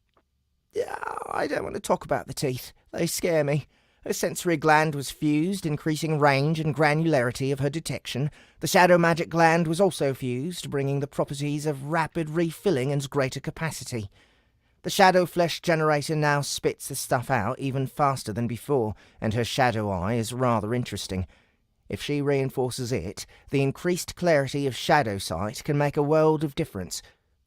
I don't want to talk about the teeth. They scare me. Her sensory gland was fused, increasing range and granularity of her detection. The shadow magic gland was also fused, bringing the properties of rapid refilling and greater capacity. The shadow flesh generator now spits the stuff out even faster than before, and her shadow eye is rather interesting. If she reinforces it, the increased clarity of shadow sight can make a world of difference,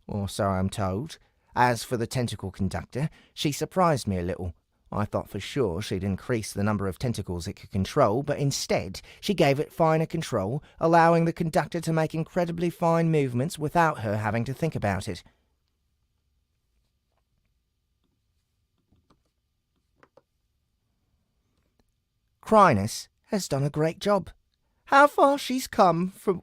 or so I'm told. As for the tentacle conductor, she surprised me a little. I thought for sure she'd increase the number of tentacles it could control, but instead she gave it finer control, allowing the conductor to make incredibly fine movements without her having to think about it. Chrynus has done a great job. How far she's come from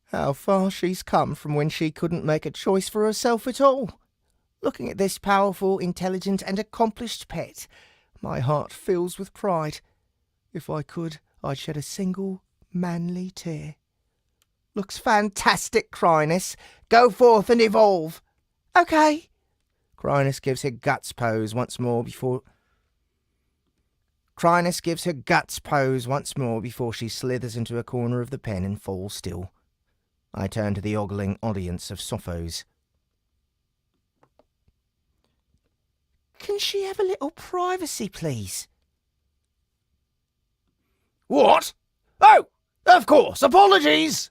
when she couldn't make a choice for herself at all. Looking at this powerful, intelligent and accomplished pet, my heart fills with pride. If I could, I'd shed a single manly tear. Looks fantastic, Chrynus. Go forth and evolve. Okay. Chrynus gives her guts pose once more before she slithers into a corner of the pen and falls still. I turn to the ogling audience of Sophos. Can she have a little privacy, please? What? Oh, of course, apologies!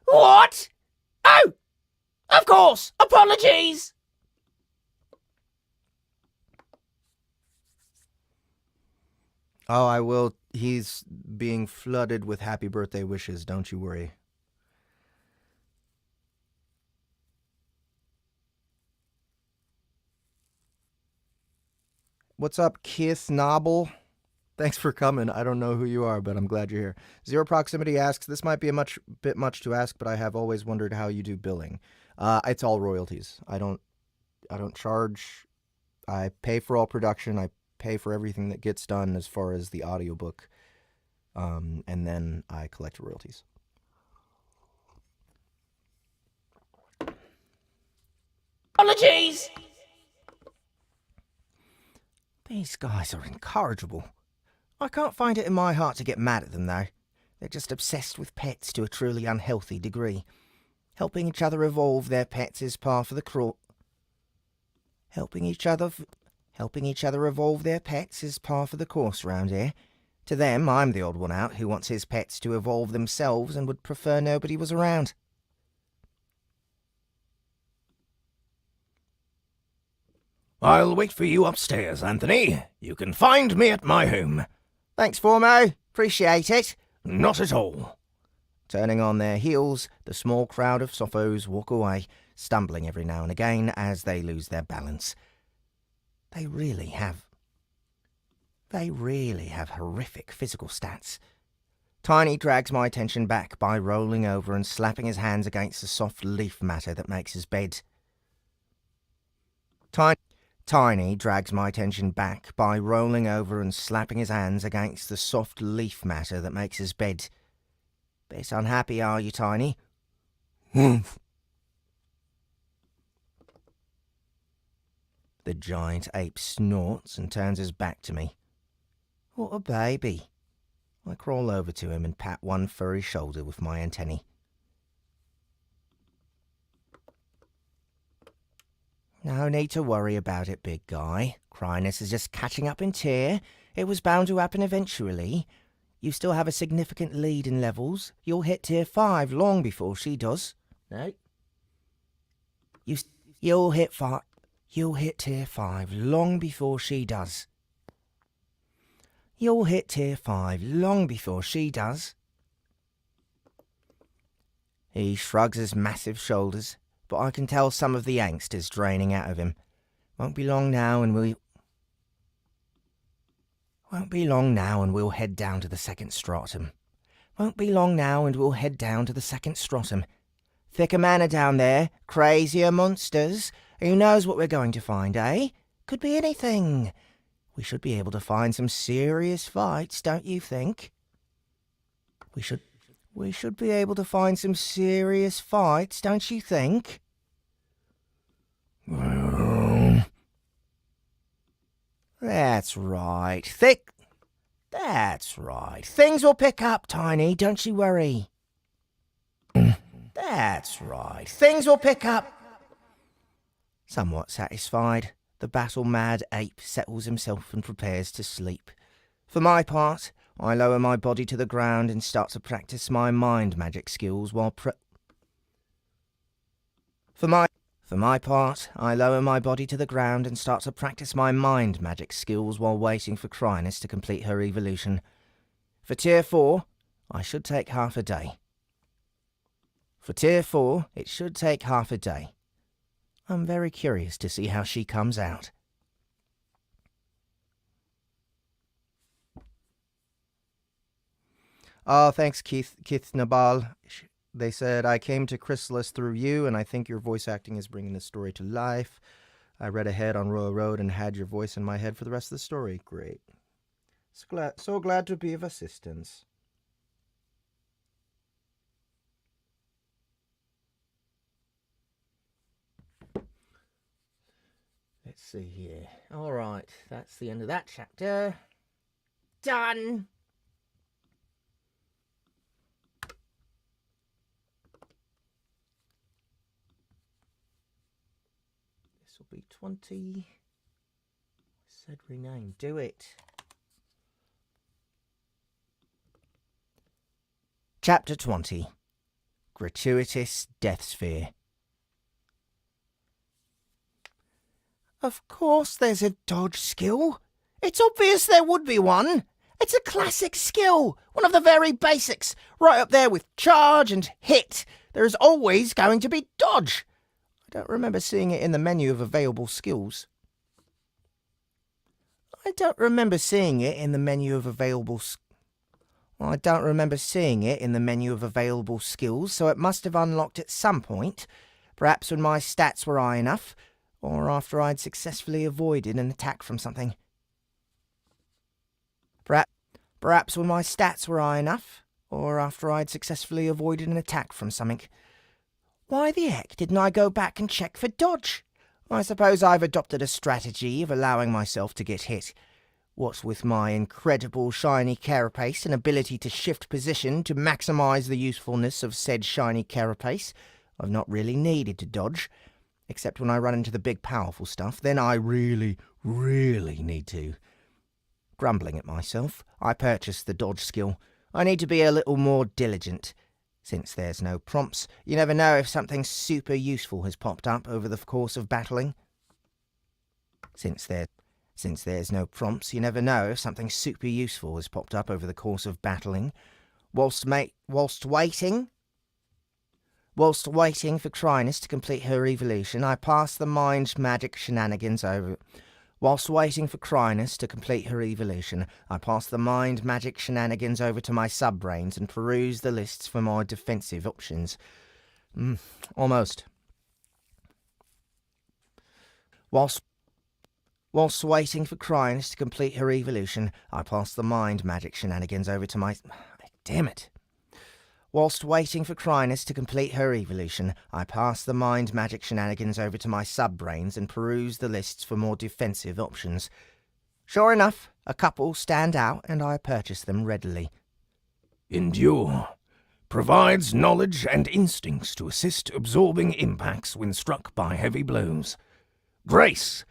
What? Oh! Of course! Apologies! Oh, I will. He's being flooded with happy birthday wishes, don't you worry. What's up, Keith Nobble? Thanks for coming. I don't know who you are, but I'm glad you're here. Zero Proximity asks, this might be a bit much to ask, but I have always wondered how you do billing. It's all royalties. I don't charge. I pay for all production. I pay for everything that gets done as far as the audiobook. And then I collect royalties. Apologies! These guys are incorrigible. I can't find it in my heart to get mad at them, though. They're just obsessed with pets to a truly unhealthy degree. Helping each other evolve their pets is par for the course. Helping each other evolve their pets is par for the course round here. To them, I'm the odd one out who wants his pets to evolve themselves and would prefer nobody was around. I'll wait for you upstairs, Anthony. You can find me at my home. Thanks, Formo. Appreciate it. Not at all. Turning on their heels, the small crowd of Sophos walk away, stumbling every now and again as they lose their balance. They really have horrific physical stats. Tiny drags my attention back by rolling over and slapping his hands against the soft leaf matter that makes his bed. Tiny drags my attention back by rolling over and slapping his hands against the soft leaf matter that makes his bed. Bit unhappy, are you, Tiny? Humph. The giant ape snorts and turns his back to me. What a baby. I crawl over to him and pat one furry shoulder with my antennae. No need to worry about it, big guy. Chrynus is just catching up in tier. It was bound to happen eventually. You still have a significant lead in levels. You'll hit tier 5 long before she does. No. You'll hit tier 5 long before she does. You'll hit tier 5 long before she does. He shrugs his massive shoulders, but I can tell some of the angst is draining out of him. Won't be long now and we'll head down to the second stratum. Thicker mana down there, crazier monsters. Who knows what we're going to find, eh? Could be anything. We should be able to find some serious fights, don't you think? We should be able to find some serious fights, don't you think? Well, That's right. That's right. Things will pick up, Tiny, don't you worry. That's right. Things will pick up. Somewhat satisfied, the battle-mad ape settles himself and prepares to sleep. For my part, I lower my body to the ground and start to practice my mind magic skills while For my part, I lower my body to the ground and start to practice my mind magic skills while waiting for Crynis to complete her evolution. For tier 4, I should take half a day. For tier 4, it should take half a day. I'm very curious to see how she comes out. Oh, thanks, Keith Nabal. They said, I came to Chrysalis through you, and I think your voice acting is bringing the story to life. I read ahead on Royal Road and had your voice in my head for the rest of the story. Great. So glad to be of assistance. Let's see here. All right, that's the end of that chapter. Done! This will be 20. I said rename. Do it. Chapter 20. Gratuitous Death Sphere. Of course there's a dodge skill. It's obvious there would be one. It's a classic skill, one of the very basics, right up there with charge and hit. There is always going to be dodge. I don't remember seeing it in the menu of available skills. I don't remember seeing it in the menu of available skills, so it must have unlocked at some point, perhaps when my stats were high enough, or after I'd successfully avoided an attack from something. Perhaps when my stats were high enough, or after I'd successfully avoided an attack from something. Why the heck didn't I go back and check for dodge? I suppose I've adopted a strategy of allowing myself to get hit. What with my incredible shiny Carapace and ability to shift position to maximise the usefulness of said shiny Carapace, I've not really needed to dodge. Except when I run into the big powerful stuff, then I really need to. Grumbling at myself, I purchased the dodge skill. I need to be a little more diligent. Since there's no prompts, you never know if something super useful has popped up over the course of battling. Since there's no prompts, you never know if something super useful has popped up over the course of battling. Whilst waiting for Crynis to complete her evolution, I pass the mind magic shenanigans over. Whilst waiting for Crynis to complete her evolution, I pass the mind magic shenanigans over to my subbrains and peruse the lists for more defensive options. Almost. Whilst waiting for Crynis to complete her evolution, I pass the mind magic shenanigans over to my... Damn it. Whilst waiting for Crynis to complete her evolution, I pass the mind magic shenanigans over to my subbrains and peruse the lists for more defensive options. Sure enough, a couple stand out and I purchase them readily. Endure. Provides knowledge and instincts to assist absorbing impacts when struck by heavy blows. Grace.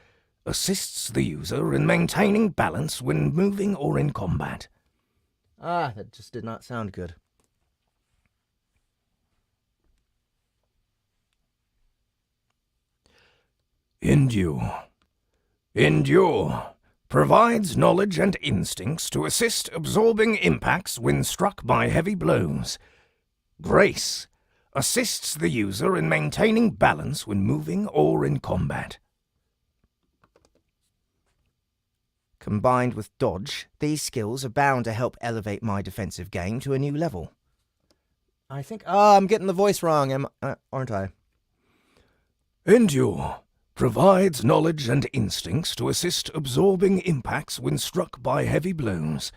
Assists the user in maintaining balance when moving or in combat. Ah, that just did not sound good. Endure. Endure. Provides knowledge and instincts to assist absorbing impacts when struck by heavy blows. Grace. Assists the user in maintaining balance when moving or in combat. Combined with dodge, these skills are bound to help elevate my defensive game to a new level. I think... Oh, I'm getting the voice wrong, aren't I? Endure. Provides knowledge and instincts to assist absorbing impacts when struck by heavy blows.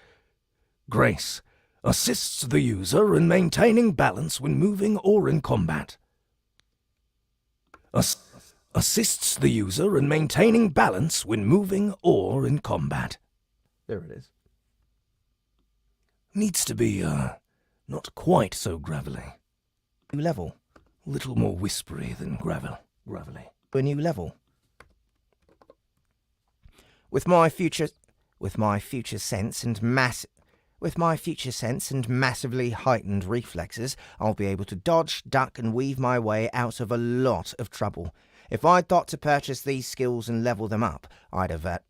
Grace. Assists the user in maintaining balance when moving or in combat. Assists the user in maintaining balance when moving or in combat. There it is. Needs to be, not quite so gravelly. New level. Little more whispery than gravelly. A new level. With my future sense and massively heightened reflexes, I'll be able to dodge, duck, and weave my way out of a lot of trouble. If I'd thought to purchase these skills and level them up, I'd have to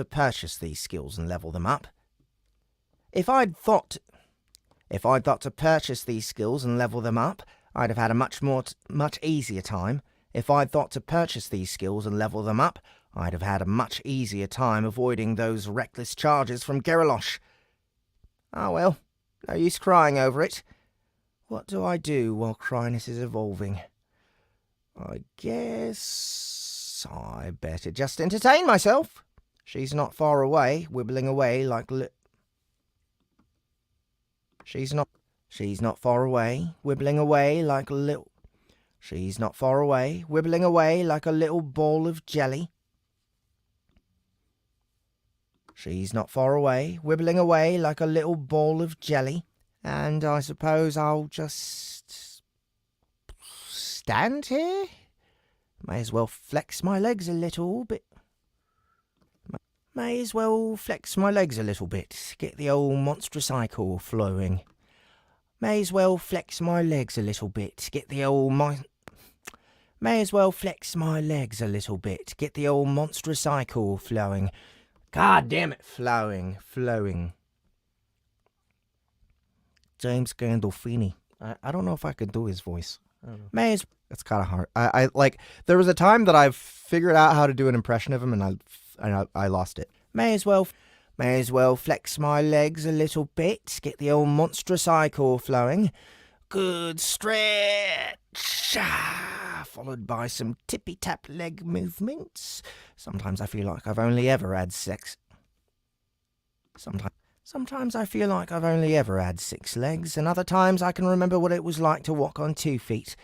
purchase these skills and level them up. If I'd thought to purchase these skills and level them up, I'd have had a much easier time. If I'd thought to purchase these skills and level them up, I'd have had a much easier time avoiding those reckless charges from Geralosh. Ah well, no use crying over it. What do I do while Crynis is evolving? I guess I better just entertain myself. She's not far away, wibbling away like She's not far away, wibbling away like a little... She's not far away, wibbling away like a little ball of jelly. She's not far away, wibbling away like a little ball of jelly. And I suppose I'll just... stand here? May as well flex my legs a little bit. May as well flex my legs a little bit, get the old monstrous cycle flowing. May as well flex my legs a little bit, get the old May as well flex my legs a little bit, get the old monstrous cycle flowing. God damn it, flowing. James Gandolfini. I don't know if I could do his voice. I don't know. It's kind of hard. I like, there was a time that I figured out how to do an impression of him, and I lost it. May as well flex my legs a little bit, get the old monstrous cycle flowing. Good stretch, followed by some tippy-tap leg movements. Sometimes I feel like I've only ever had sex. Sometimes I feel like I've only ever had 6 legs, and other times I can remember what it was like to walk on 2 feet.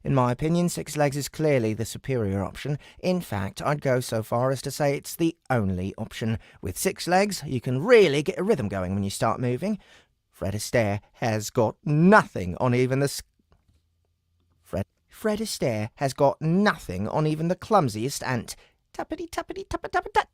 In my opinion, 6 legs is clearly the superior option. In fact, I'd go so far as to say it's the only option. With 6 legs, you can really get a rhythm going when you start moving. Fred Astaire has got nothing on even the... Fred Astaire has got nothing on even the clumsiest ant. Tappity tappity tappa tappa tap.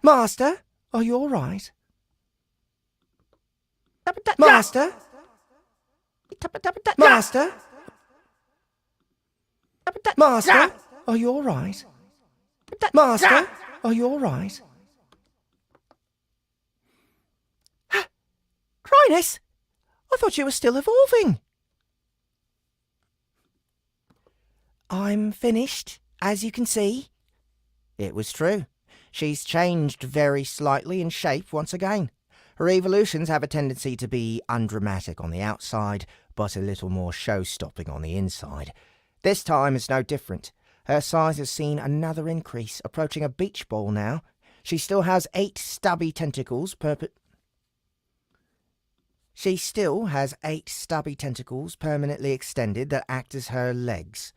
Master, are you all right? Master? Master? Master, are you all right? Master, are you all right? Crynis, I thought you were still evolving. I'm finished, as you can see. It was true. She's changed very slightly in shape once again. Her evolutions have a tendency to be undramatic on the outside, but a little more show-stopping on the inside. This time is no different. Her size has seen another increase, approaching a beach ball now. She still has 8 stubby tentacles permanently extended that act as her legs.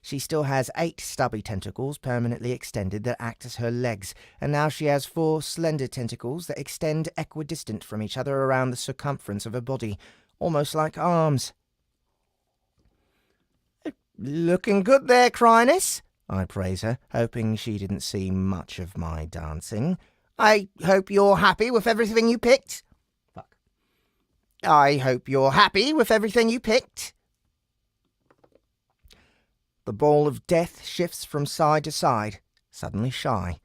She still has 8 stubby tentacles permanently extended that act as her legs, and now she has 4 slender tentacles that extend equidistant from each other around the circumference of her body, almost like arms. "Looking good there, Crynis," I praise her, hoping she didn't see much of my dancing. "I hope you're happy with everything you picked." Fuck. "I hope you're happy with everything you picked." The ball of death shifts from side to side, suddenly shy.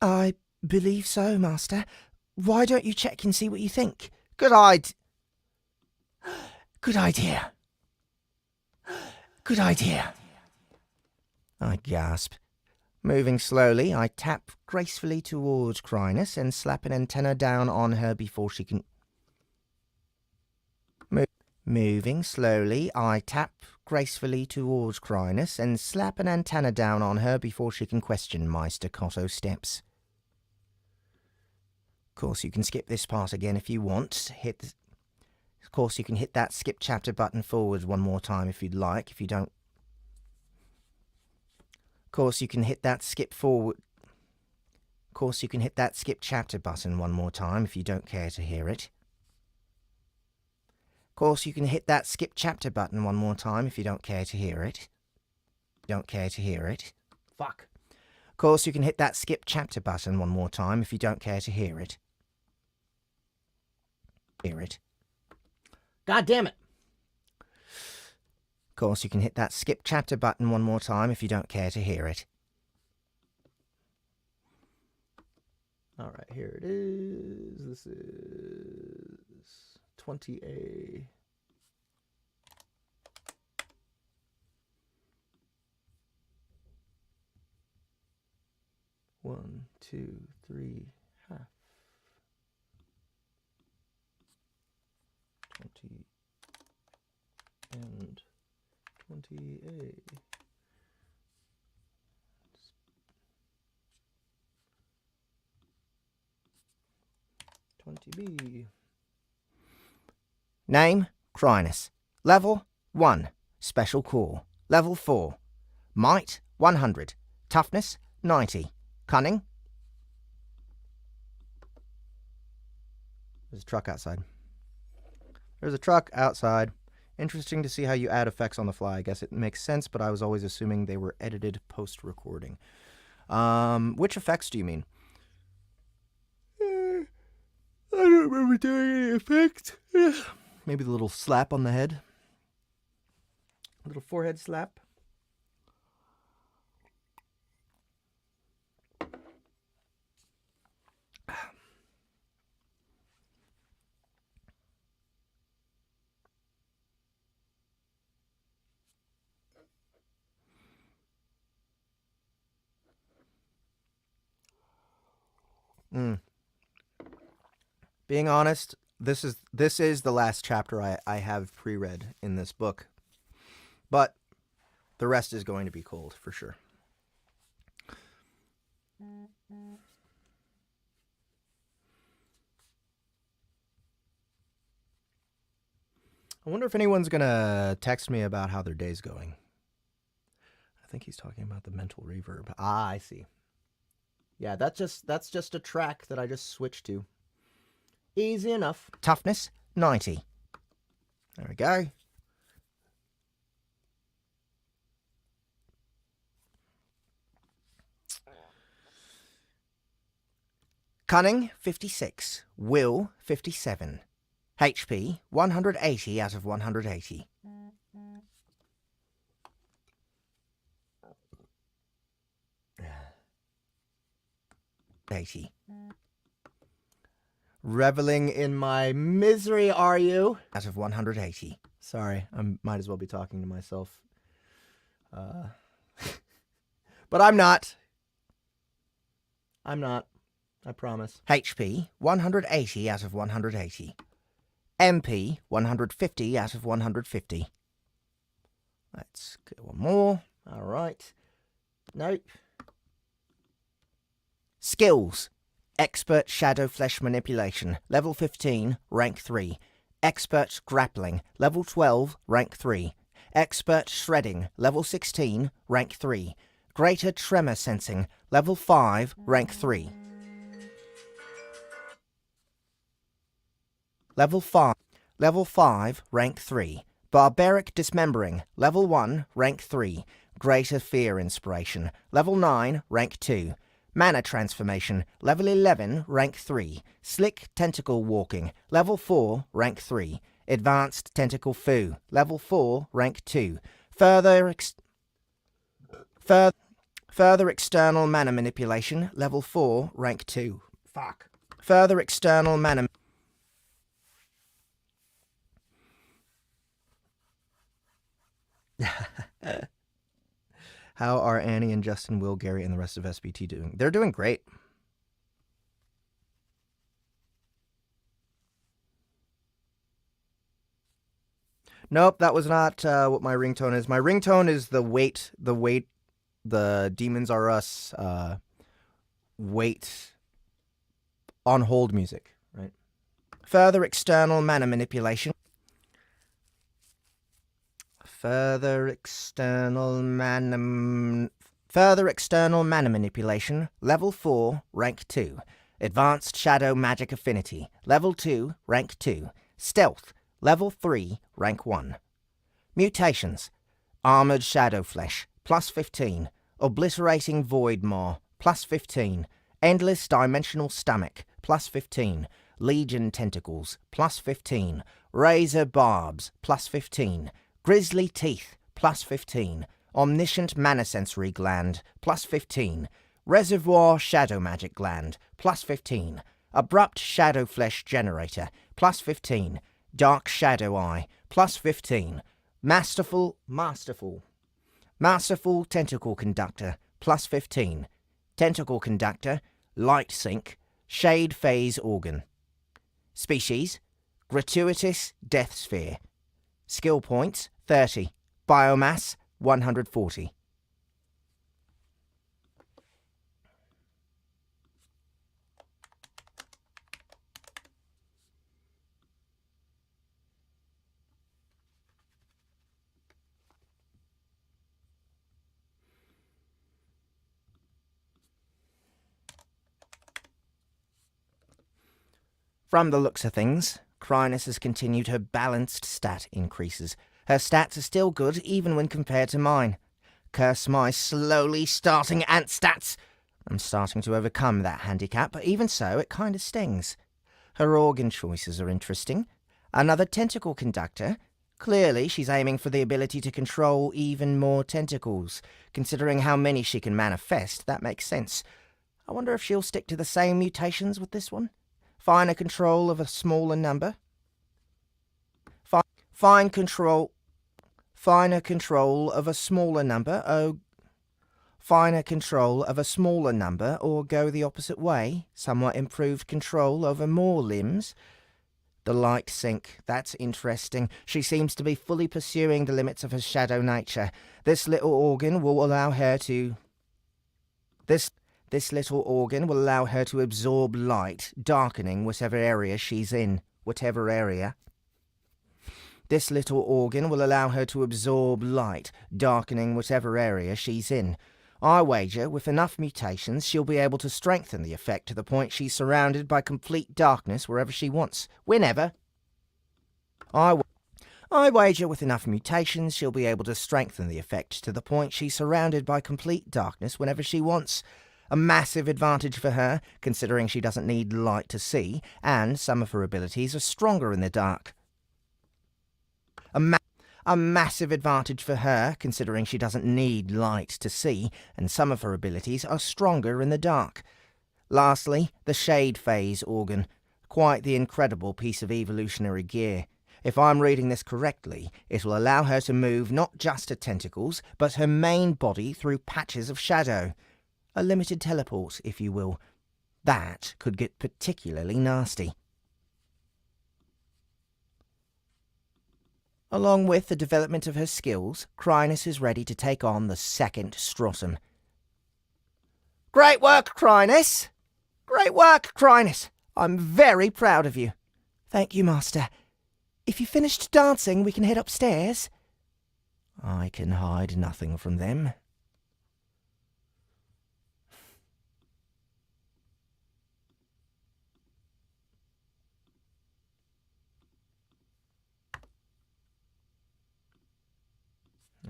I believe so, Master. Why don't you check and see what you think? Good idea. Good idea. Good idea. I gasp. Moving slowly, I tap gracefully towards Crynis and slap an antenna down on her before she can... Moving slowly, I tap gracefully towards Crynis and slap an antenna down on her before she can question my staccato steps. Of course, you can skip this part again if you want. Of course, you can hit that skip chapter button forward one more time if you'd like. If you don't... Of course, you can hit that skip forward... Of course, you can hit that skip chapter button one more time if you don't care to hear it. Of course, you can hit that skip chapter button one more time if you don't care to hear it. Don't care to hear it. Fuck. Of course, you can hit that skip chapter button one more time if you don't care to hear it. Hear it. God damn it. Of course, you can hit that skip chapter button one more time if you don't care to hear it. All right, here it is. This is 20A. One, two, three, half. 20 and 20A. 20B. Name, Crynis. Level, 1. Special Core. Level 4. Might, 100. Toughness, 90. Cunning. There's a truck outside. There's a truck outside. Interesting to see how you add effects on the fly. I guess it makes sense, but I was always assuming they were edited post-recording. Which effects do you mean? I don't remember doing any effects. Maybe the little slap on the head. A little forehead slap. Being honest, this is the last chapter I have pre-read in this book. But the rest is going to be cold, for sure. I wonder if anyone's going to text me about how their day's going. I think he's talking about the mental reverb. Ah, I see. Yeah, that's just a track that I just switched to. Easy enough. Toughness, 90. There we go. Cunning, 56. Will, 57. HP, 180 out of 180. Reveling in my misery, are you? Out of 180. Sorry, I might as well be talking to myself. But I'm not. I'm not. I promise. HP, 180 out of 180. MP, 150 out of 150. Let's get one more. All right. Nope. Skills. Expert Shadow Flesh Manipulation, Level 15, Rank 3. Expert Grappling, Level 12, Rank 3. Expert Shredding, level 16, rank 3. Greater Tremor Sensing, level 5, rank 3. Level 5, rank 3. Barbaric Dismembering, level 1, rank 3. Greater Fear Inspiration, level 9, rank 2. Mana Transformation, level 11, rank 3. Slick Tentacle Walking, level 4, rank 3. Advanced Tentacle Foo, level 4, rank 2. Further External Mana Manipulation, level 4, rank 2. Further External Mana... How are Annie and Justin, Will, Gary, and the rest of SBT doing? They're doing great. Nope, that was not what my ringtone is. My ringtone is the Demons Are Us wait on hold music, right? Further external mana manipulation. Further external mana manipulation, level 4, rank 2. Advanced Shadow Magic Affinity, level 2, rank 2. Stealth, level 3, rank 1. Mutations. Armored Shadow Flesh, plus 15. Obliterating Void Maw, plus 15. Endless Dimensional Stomach, plus 15. Legion Tentacles, plus 15. Razor Barbs, plus 15. Grisly Teeth, plus 15. Omniscient Mana Sensory Gland, plus 15. Reservoir Shadow Magic Gland, plus 15. Abrupt Shadow Flesh Generator, plus 15. Dark Shadow Eye, plus 15. Masterful Tentacle Conductor, plus 15. Tentacle Conductor, Light Sync, Shade Phase Organ. Species, Gratuitous Death Sphere. Skill points, 30. Biomass, 140. From the looks of things, Crynis has continued her balanced stat increases. Her stats are still good even when compared to mine. Curse my slowly starting ant stats! I'm starting to overcome that handicap, but even so, it kind of stings. Her organ choices are interesting. Another tentacle conductor. Clearly, she's aiming for the ability to control even more tentacles. Considering how many she can manifest, that makes sense. I wonder if she'll stick to the same mutations with this one? Finer control of a smaller number? Finer control of a smaller number, or go the opposite way, somewhat improved control over more limbs. The light sync, that's interesting. She seems to be fully pursuing the limits of her shadow nature. This little organ will allow her to... This little organ will allow her to absorb light, darkening whatever area she's in. This little organ will allow her to absorb light, darkening whatever area she's in. I wager, with enough mutations, she'll be able to strengthen the effect to the point she's surrounded by complete darkness wherever she wants. Whenever. I wager with enough mutations, she'll be able to strengthen the effect to the point she's surrounded by complete darkness whenever she wants. A massive advantage for her, considering she doesn't need light to see, and some of her abilities are stronger in the dark. A massive advantage for her, considering she doesn't need light to see, and some of her abilities are stronger in the dark. Lastly, the Shade Phase organ. Quite the incredible piece of evolutionary gear. If I'm reading this correctly, it will allow her to move not just her tentacles, but her main body through patches of shadow. A limited teleport, if you will. That could get particularly nasty. Along with the development of her skills, Crynis is ready to take on the second Stratum. Great work, Crynis! Great work, Crynis! I'm very proud of you. Thank you, Master. If you finished dancing, we can head upstairs. I can hide nothing from them.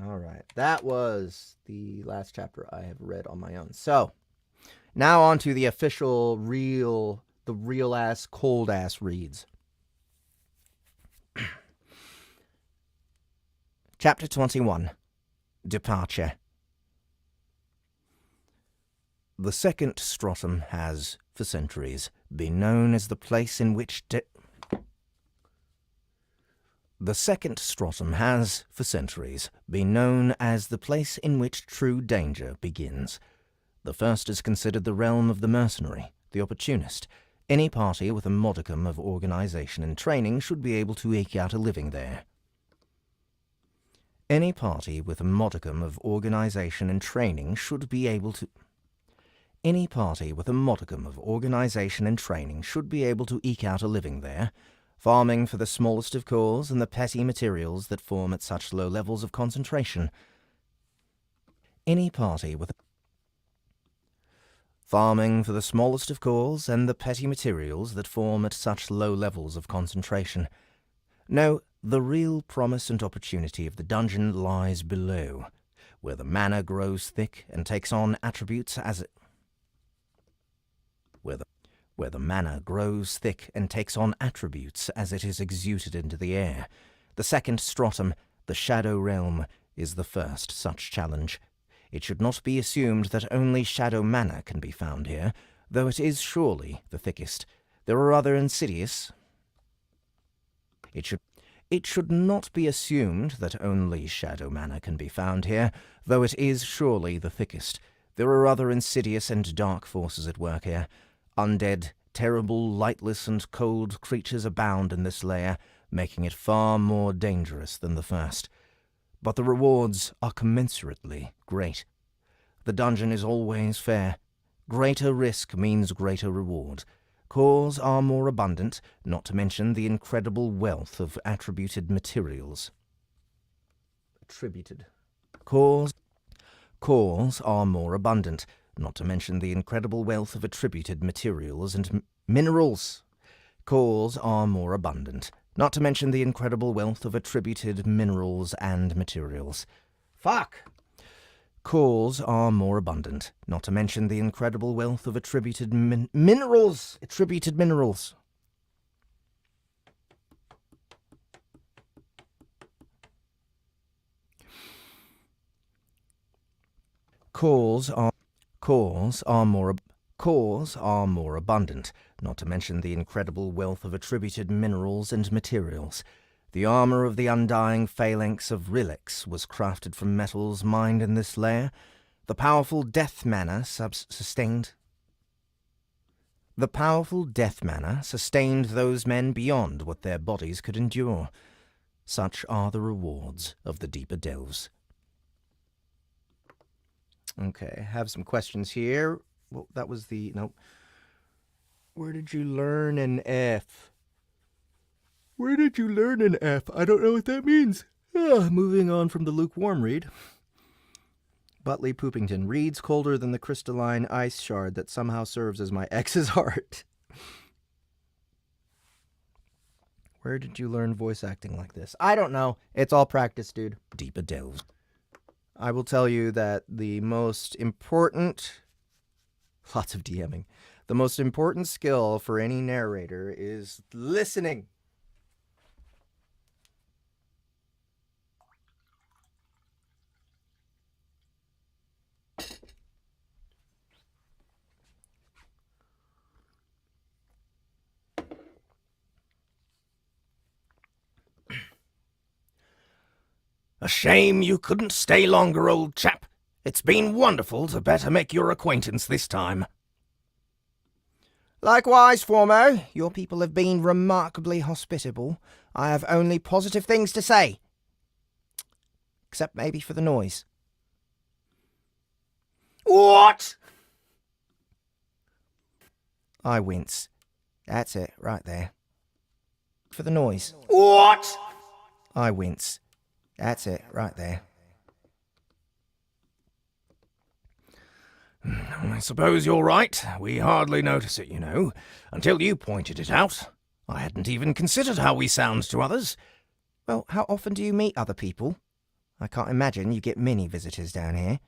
All right. That was the last chapter I have read on my own. So, now on to the official, the real-ass, cold-ass reads. Chapter 21. Departure. The second stratum has, for centuries, been known as the place in which The second stratum has, for centuries, been known as the place in which true danger begins. The first is considered the realm of the mercenary, the opportunist. Any party with a modicum of organization and training should be able to eke out a living there. Any party with a modicum of organization and training should be able to... Any party with a modicum of organization and training should be able to eke out a living there, farming for the smallest of cores and the petty materials that form at such low levels of concentration. Any party with farming for the smallest of cores and the petty materials that form at such low levels of concentration. No, the real promise and opportunity of the dungeon lies below, where the mana grows thick and takes on attributes as it... Where the mana grows thick and takes on attributes as it is exuded into the air. The second stratum, the Shadow Realm, is the first such challenge. It should not be assumed that only shadow mana can be found here, though it is surely the thickest. There are other insidious... It should not be assumed that only shadow mana can be found here, though it is surely the thickest. There are other insidious and dark forces at work here. Undead, terrible, lightless, and cold creatures abound in this lair, making it far more dangerous than the first. But the rewards are commensurately great. The dungeon is always fair. Greater risk means greater reward. Cores are more abundant, not to mention the incredible wealth of attributed materials. Cores are more abundant, not to mention the incredible wealth of attributed materials and minerals. Cores are more abundant, not to mention the incredible wealth of attributed minerals and materials. Fuck! Cores are more abundant, not to mention the incredible wealth of attributed minerals. Attributed minerals. Cores are more abundant, not to mention the incredible wealth of attributed minerals and materials. The armor of the undying phalanx of Rilix was crafted from metals mined in this lair. The powerful death mana sustained those men beyond what their bodies could endure. Such are the rewards of the deeper delves. Okay, I have some questions here. Well, that was the... Nope. Where did you learn an F? Where did you learn an F? I don't know what that means. Moving on from the lukewarm read. Butley Poopington. Reads colder than the crystalline ice shard that somehow serves as my ex's heart. Where did you learn voice acting like this? I don't know. It's all practice, dude. Deeper delves. I will tell you that the most important... Lots of DMing. The most important skill for any narrator is listening. A shame you couldn't stay longer, old chap. It's been wonderful to better make your acquaintance this time. Likewise, Formo. Your people have been remarkably hospitable. I have only positive things to say. Except maybe for the noise. What? I wince. That's it, right there. For the noise. What? I wince. That's it, right there. I suppose you're right. We hardly notice it, you know, until you pointed it out. I hadn't even considered how we sound to others. Well, how often do you meet other people? I can't imagine you get many visitors down here.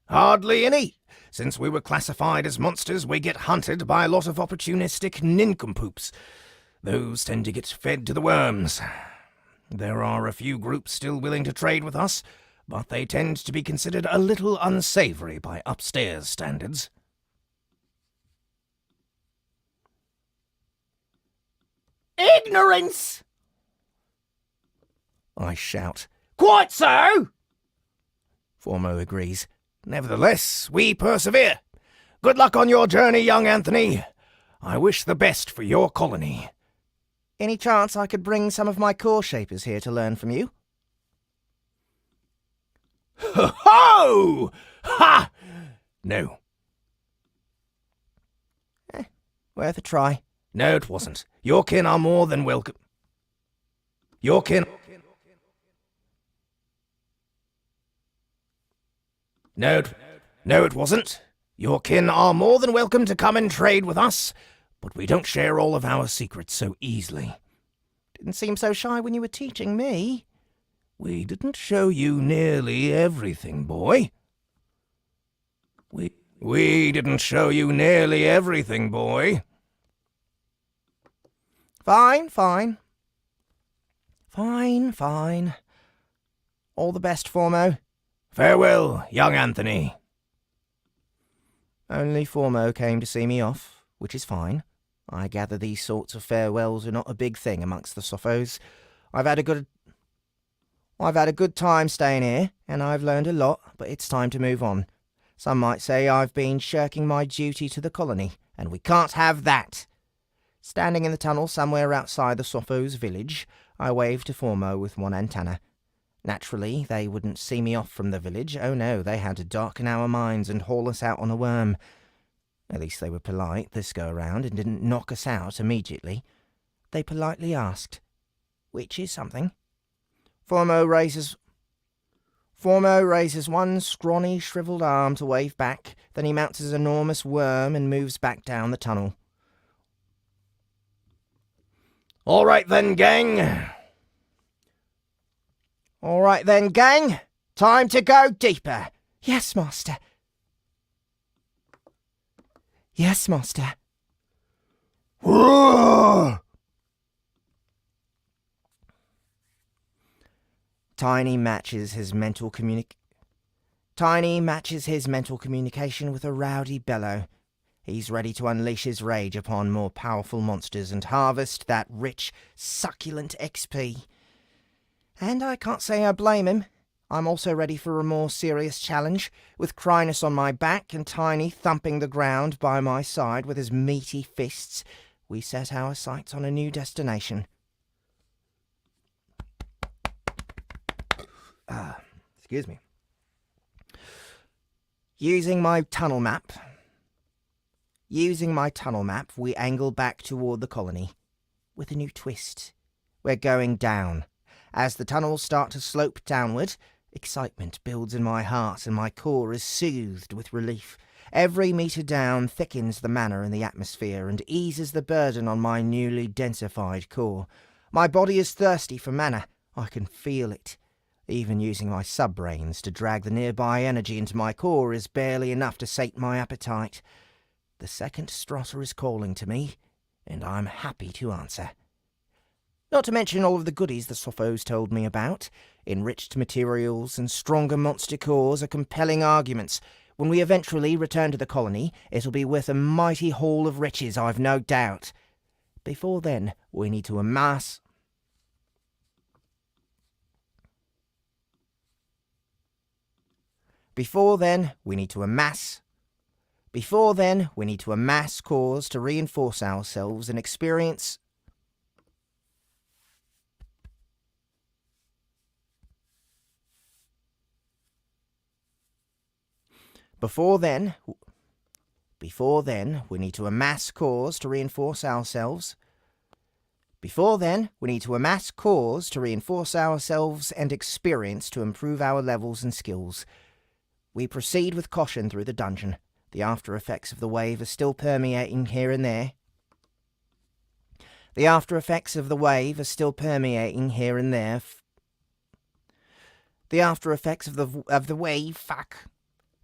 Hardly any. Since we were classified as monsters, we get hunted by a lot of opportunistic nincompoops. Those tend to get fed to the worms. There are a few groups still willing to trade with us, but they tend to be considered a little unsavory by upstairs standards. Ignorance! I shout. Quite so! Formo agrees. Nevertheless, we persevere. Good luck on your journey, young Anthony. I wish the best for your colony. Any chance I could bring some of my core shapers here to learn from you? Ho! Ha! No. Worth a try. No, it wasn't. Your kin are more than welcome. Your kin... No, it wasn't. Your kin are more than welcome to come and trade with us, but we don't share all of our secrets so easily. Didn't seem so shy when you were teaching me. We didn't show you nearly everything, boy. We didn't show you nearly everything, boy. Fine. All the best, Formo. Farewell, young Anthony. Only Formo came to see me off, which is fine. I gather these sorts of farewells are not a big thing amongst the Sophos. I've had a good time staying here, and I've learned a lot, but it's time to move on. Some might say I've been shirking my duty to the colony, and we can't have that. Standing in the tunnel somewhere outside the Sophos village, I waved to Formo with one antenna. Naturally, they wouldn't see me off from the village. Oh no, they had to darken our minds and haul us out on a worm. At least they were polite this go-around and didn't knock us out immediately. They politely asked, "Which is something?" Formo raises one scrawny, shriveled arm to wave back, then he mounts his enormous worm and moves back down the tunnel. All right then, gang. Time to go deeper. Yes, Master. Tiny matches his mental communication with a rowdy bellow. He's ready to unleash his rage upon more powerful monsters and harvest that rich, succulent XP. And I can't say I blame him. I'm also ready for a more serious challenge, with Crynis on my back and Tiny thumping the ground by my side with his meaty fists. We set our sights on a new destination. Excuse me. Using my tunnel map, we angle back toward the colony. With a new twist. We're going down. As the tunnels start to slope downward, excitement builds in my heart and my core is soothed with relief. Every meter down thickens the mana in the atmosphere and eases the burden on my newly densified core. My body is thirsty for mana. I can feel it. Even using my sub-brains to drag the nearby energy into my core is barely enough to sate my appetite. The second Strata is calling to me, and I'm happy to answer. Not to mention all of the goodies the Sophos told me about. Enriched materials and stronger monster cores are compelling arguments. When we eventually return to the colony, it'll be worth a mighty haul of riches, I've no doubt. Before then, we need to amass... Before then, we need to amass cores to reinforce ourselves and experience... Before then, we need to amass cores to reinforce ourselves. And experience to improve our levels and skills. We proceed with caution through the dungeon. The after effects of the wave are still permeating here and there. The after effects of the wave are still permeating here and there. The after effects of the wave, fuck.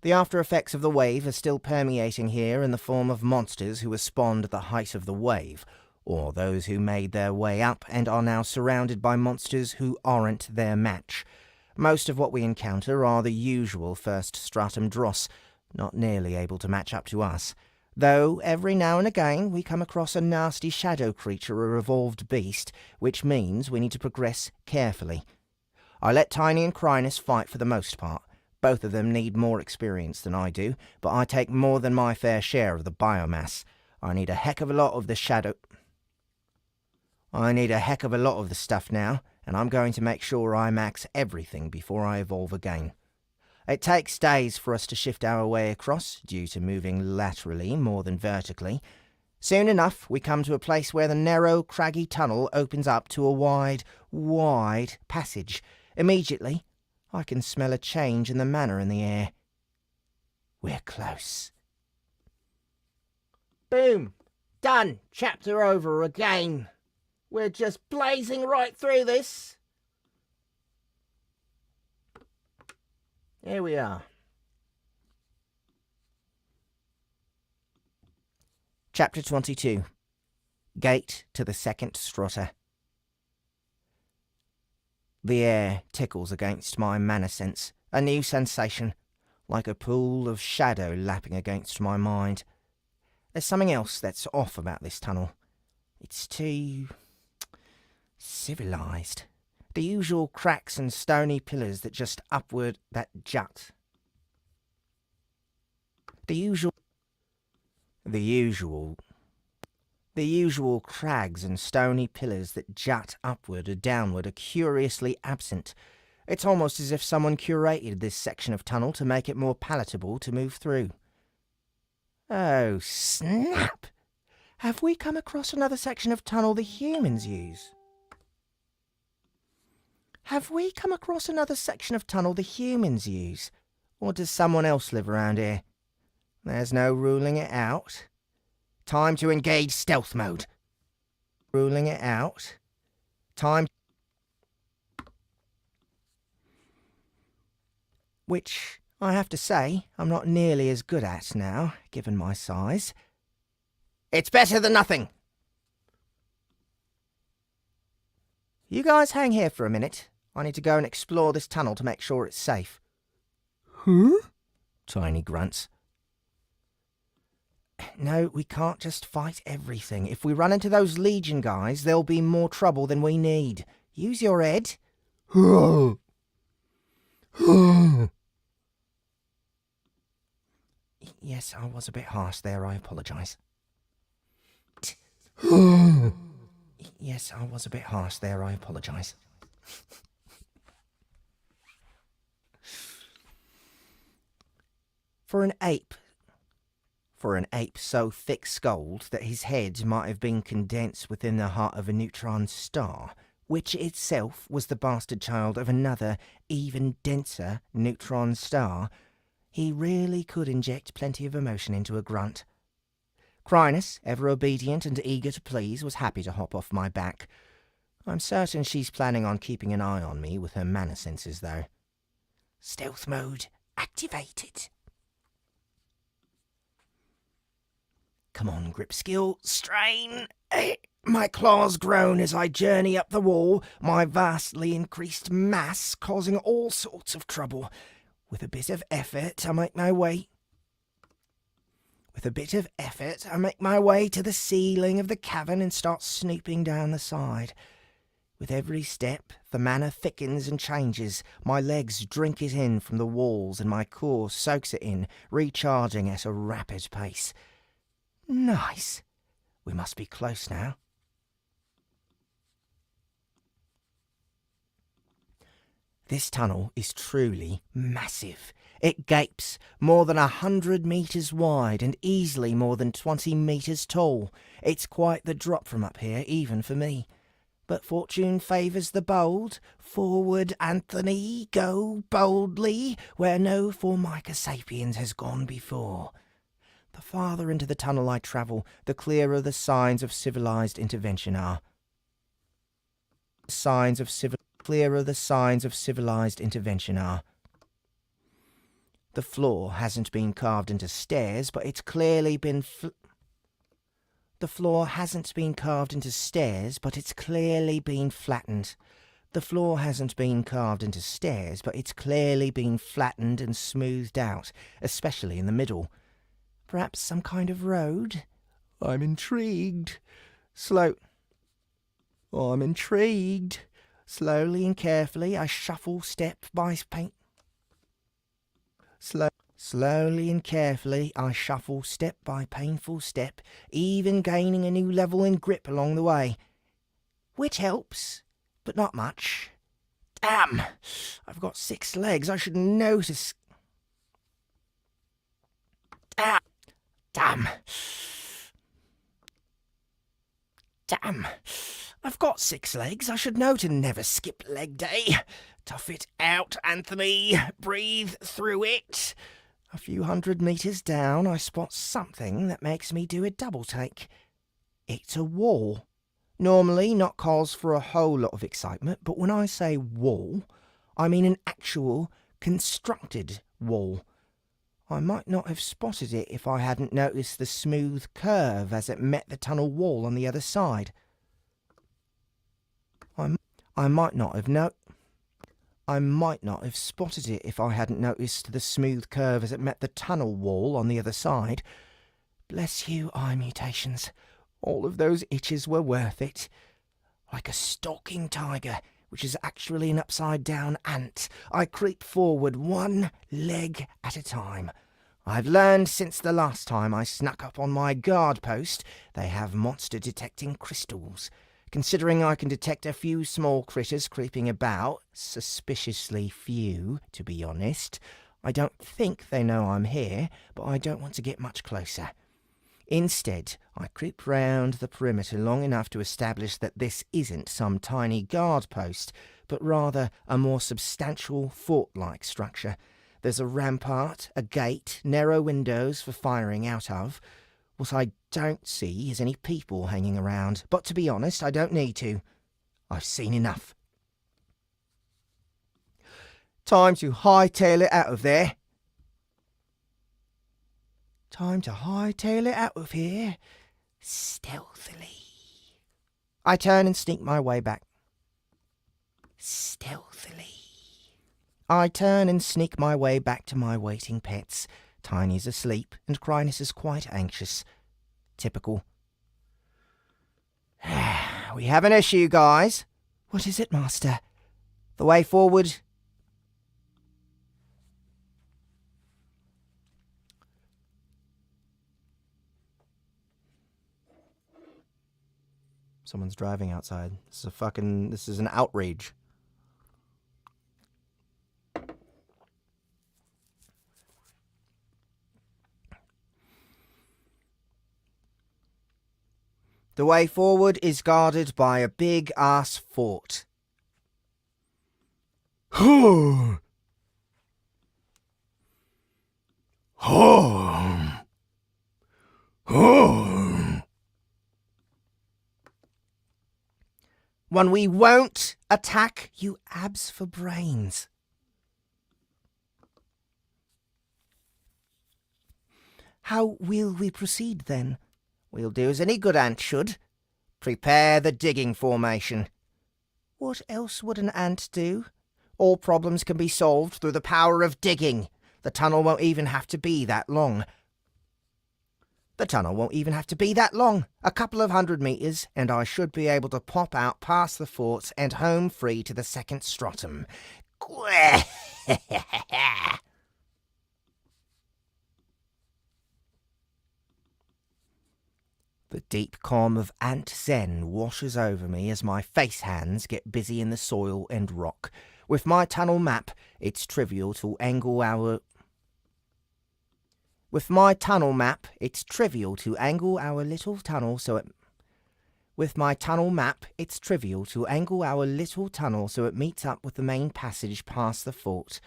The after effects of the wave are still permeating here in the form of monsters who were spawned at the height of the wave, or those who made their way up and are now surrounded by monsters who aren't their match. Most of what we encounter are the usual first stratum dross, not nearly able to match up to us, though every now and again we come across a nasty shadow creature or evolved beast, which means we need to progress carefully. I let Tiny and Crynis fight for the most part. Both of them need more experience than I do, but I take more than my fair share of the biomass. I need a heck of a lot of the stuff now, and I'm going to make sure I max everything before I evolve again. It takes days for us to shift our way across, due to moving laterally more than vertically. Soon enough, we come to a place where the narrow, craggy tunnel opens up to a wide, wide passage. Immediately, I can smell a change in the manner in the air. We're close. Boom. Done. Chapter over again. We're just blazing right through this. Here we are. Chapter 22. Gate to the Second Strata. The air tickles against my mana sense, a new sensation, like a pool of shadow lapping against my mind. There's something else that's off about this tunnel. It's too civilized. The usual cracks and stony pillars that jut. The usual crags and stony pillars that jut upward or downward are curiously absent. It's almost as if someone curated this section of tunnel to make it more palatable to move through. Oh, snap! Have we come across another section of tunnel the humans use? Or does someone else live around here? There's no ruling it out. Time to engage stealth mode. Which, I have to say, I'm not nearly as good at now, given my size. It's better than nothing! You guys hang here for a minute. I need to go and explore this tunnel to make sure it's safe. Huh? Tiny grunts. No, we can't just fight everything. If we run into those Legion guys, there'll be more trouble than we need. Use your head. Yes, I was a bit harsh there. I apologise. For an ape so thick-skulled that his head might have been condensed within the heart of a neutron star, which itself was the bastard child of another, even denser neutron star, he really could inject plenty of emotion into a grunt. Crynis, ever obedient and eager to please, was happy to hop off my back. I'm certain she's planning on keeping an eye on me with her mana senses, though. Stealth mode activated. Come on, grip skill, strain. My claws groan as I journey up the wall, my vastly increased mass causing all sorts of trouble. With a bit of effort, I make my way to the ceiling of the cavern and start snooping down the side. With every step, the mana thickens and changes. My legs drink it in from the walls and my core soaks it in, recharging at a rapid pace. Nice. We must be close now. This tunnel is truly massive. It gapes, more than 100 metres wide and easily more than 20 metres tall. It's quite the drop from up here, even for me. But fortune favours the bold. Forward, Anthony, go boldly, where no Formica sapiens has gone before. The farther into the tunnel I travel, the clearer the signs of civilized intervention are. Clearer the signs of civilized intervention are. The floor hasn't been carved into stairs, but it's clearly been The floor hasn't been carved into stairs, but it's clearly been flattened. The floor hasn't been carved into stairs, but it's clearly been flattened and smoothed out, especially in the middle. Perhaps some kind of road? I'm intrigued. I'm intrigued. Slowly and carefully, I shuffle step by paint. Slowly and carefully, I shuffle step by painful step, even gaining a new level in grip along the way. Which helps, but not much. Damn! I've got 6 legs, I should notice. Damn! I've got 6 legs, I should know to never skip leg day. Tough it out, Anthony. Breathe through it. A few 100 meters down, I spot something that makes me do a double take. It's a wall. Normally not cause for a whole lot of excitement, but when I say wall, I mean an actual constructed wall. I might not have spotted it if I hadn't noticed the smooth curve as it met the tunnel wall on the other side. I might not have spotted it if I hadn't noticed the smooth curve as it met the tunnel wall on the other side. Bless you, eye mutations. All of those itches were worth it. Like a stalking tiger, which is actually an upside-down ant, I creep forward 1 leg at a time. I've learned since the last time I snuck up on my guard post, they have monster-detecting crystals. Considering I can detect a few small critters creeping about, suspiciously few, to be honest, I don't think they know I'm here, but I don't want to get much closer. Instead, I creep round the perimeter long enough to establish that this isn't some tiny guard post, but rather a more substantial fort-like structure. There's a rampart, a gate, narrow windows for firing out of. What I don't see is any people hanging around, but to be honest, I don't need to. I've seen enough. Time to hightail it out of there. Time to hightail it out of here, stealthily. I turn and sneak my way back. Stealthily. I turn and sneak my way back to my waiting pets. Tiny's asleep, and Crinus is quite anxious. Typical. We have an issue, guys. What is it, Master? The way forward. Someone's driving outside. This is an outrage. The way forward is guarded by a big-ass fort. One we won't attack, you abs for brains. How will we proceed, then? We'll do as any good ant should. Prepare the digging formation. What else would an ant do? All problems can be solved through the power of digging. The tunnel won't even have to be that long. A couple of 100 meters, and I should be able to pop out past the forts and home free to the second stratum. The deep calm of Ant Zen washes over me as my face hands get busy in the soil and rock. With my tunnel map, it's trivial to angle our little tunnel so it meets up with the main passage past the fort.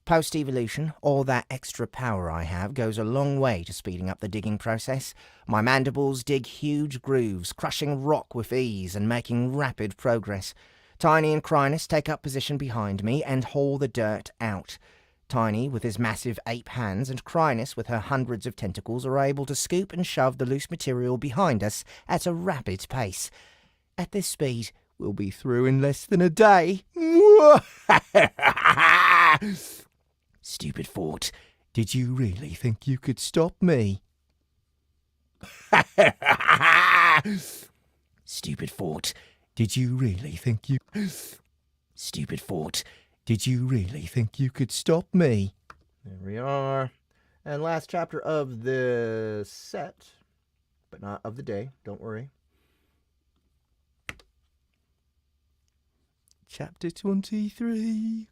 Post-evolution, all that extra power I have goes a long way to speeding up the digging process. My mandibles dig huge grooves, crushing rock with ease and making rapid progress. Tiny and Crynis take up position behind me and haul the dirt out. Tiny, with his massive ape hands, and Crynis, with her hundreds of tentacles, are able to scoop and shove the loose material behind us at a rapid pace. At this speed, we'll be through in less than a day. Stupid fort. Did you really think you could stop me? Stupid fort. Did you really think you... Stupid fort. Did you really think you could stop me? There we are. And last chapter of the set, but not of the day, don't worry. Chapter 23.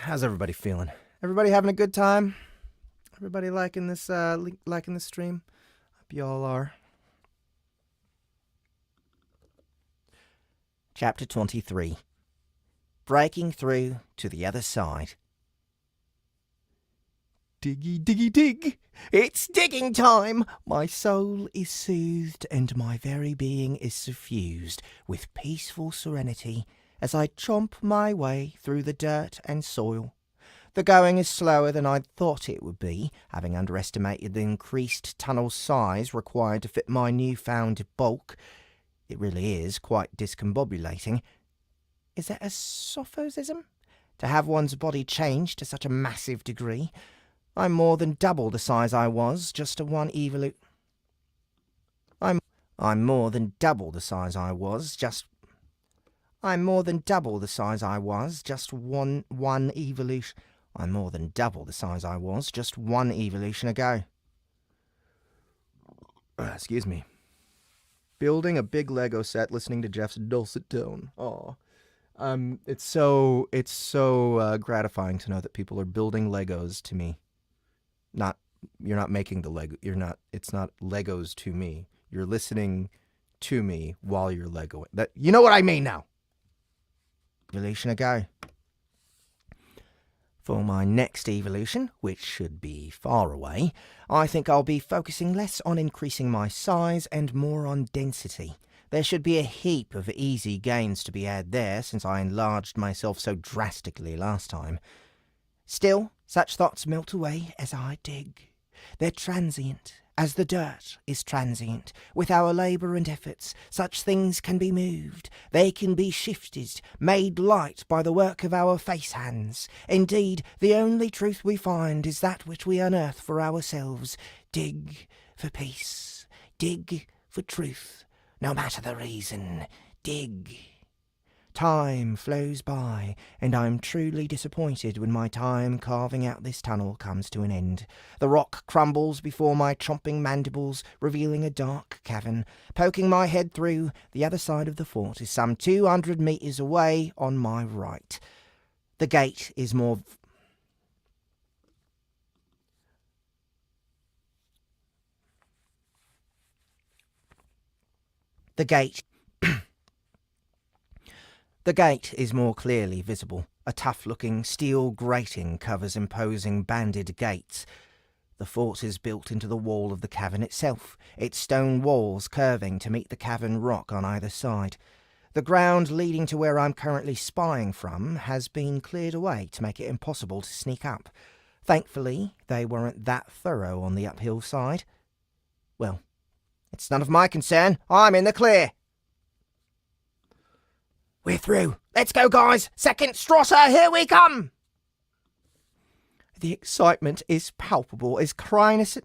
How's everybody feeling? Everybody having a good time? Everybody liking this stream? Hope you all are. Chapter 23. Breaking through to the other side. Diggy, diggy, dig! It's digging time! My soul is soothed and my very being is suffused with peaceful serenity as I chomp my way through the dirt and soil. The going is slower than I'd thought it would be, having underestimated the increased tunnel size required to fit my newfound bulk. It really is quite discombobulating. Is that a Sophosism? To have one's body changed to such a massive degree? I'm more than double the size I was just one evolution. I'm more than double the size I was just one evolution. I'm more than double the size I was just one evolution ago. Excuse me. Building a big Lego set, listening to Jeff's dulcet tone. Aw. It's so gratifying to know that people are building Legos to me. You're not making the Lego. It's not Legos to me. You're listening to me while you're Legoing. You know what I mean now. Evolution ago. For my next evolution, which should be far away, I think I'll be focusing less on increasing my size and more on density. There should be a heap of easy gains to be had there since I enlarged myself so drastically last time. Still, such thoughts melt away as I dig. They're transient, as the dirt is transient. With our labour and efforts, such things can be moved. They can be shifted, made light by the work of our face hands. Indeed, the only truth we find is that which we unearth for ourselves. Dig for peace. Dig for truth. No matter the reason. Dig. Time flows by, and I'm truly disappointed when my time carving out this tunnel comes to an end. The rock crumbles before my chomping mandibles, revealing a dark cavern. Poking my head through, the other side of the fort is some 200 metres away on my right. The gate is more... The gate is more clearly visible. A tough-looking steel grating covers imposing banded gates. The fort is built into the wall of the cavern itself, its stone walls curving to meet the cavern rock on either side. The ground leading to where I'm currently spying from has been cleared away to make it impossible to sneak up. Thankfully, they weren't that thorough on the uphill side. Well, it's none of my concern. I'm in the clear. We're through. Let's go, guys. Second Strosser, here we come. The excitement is palpable as Crynis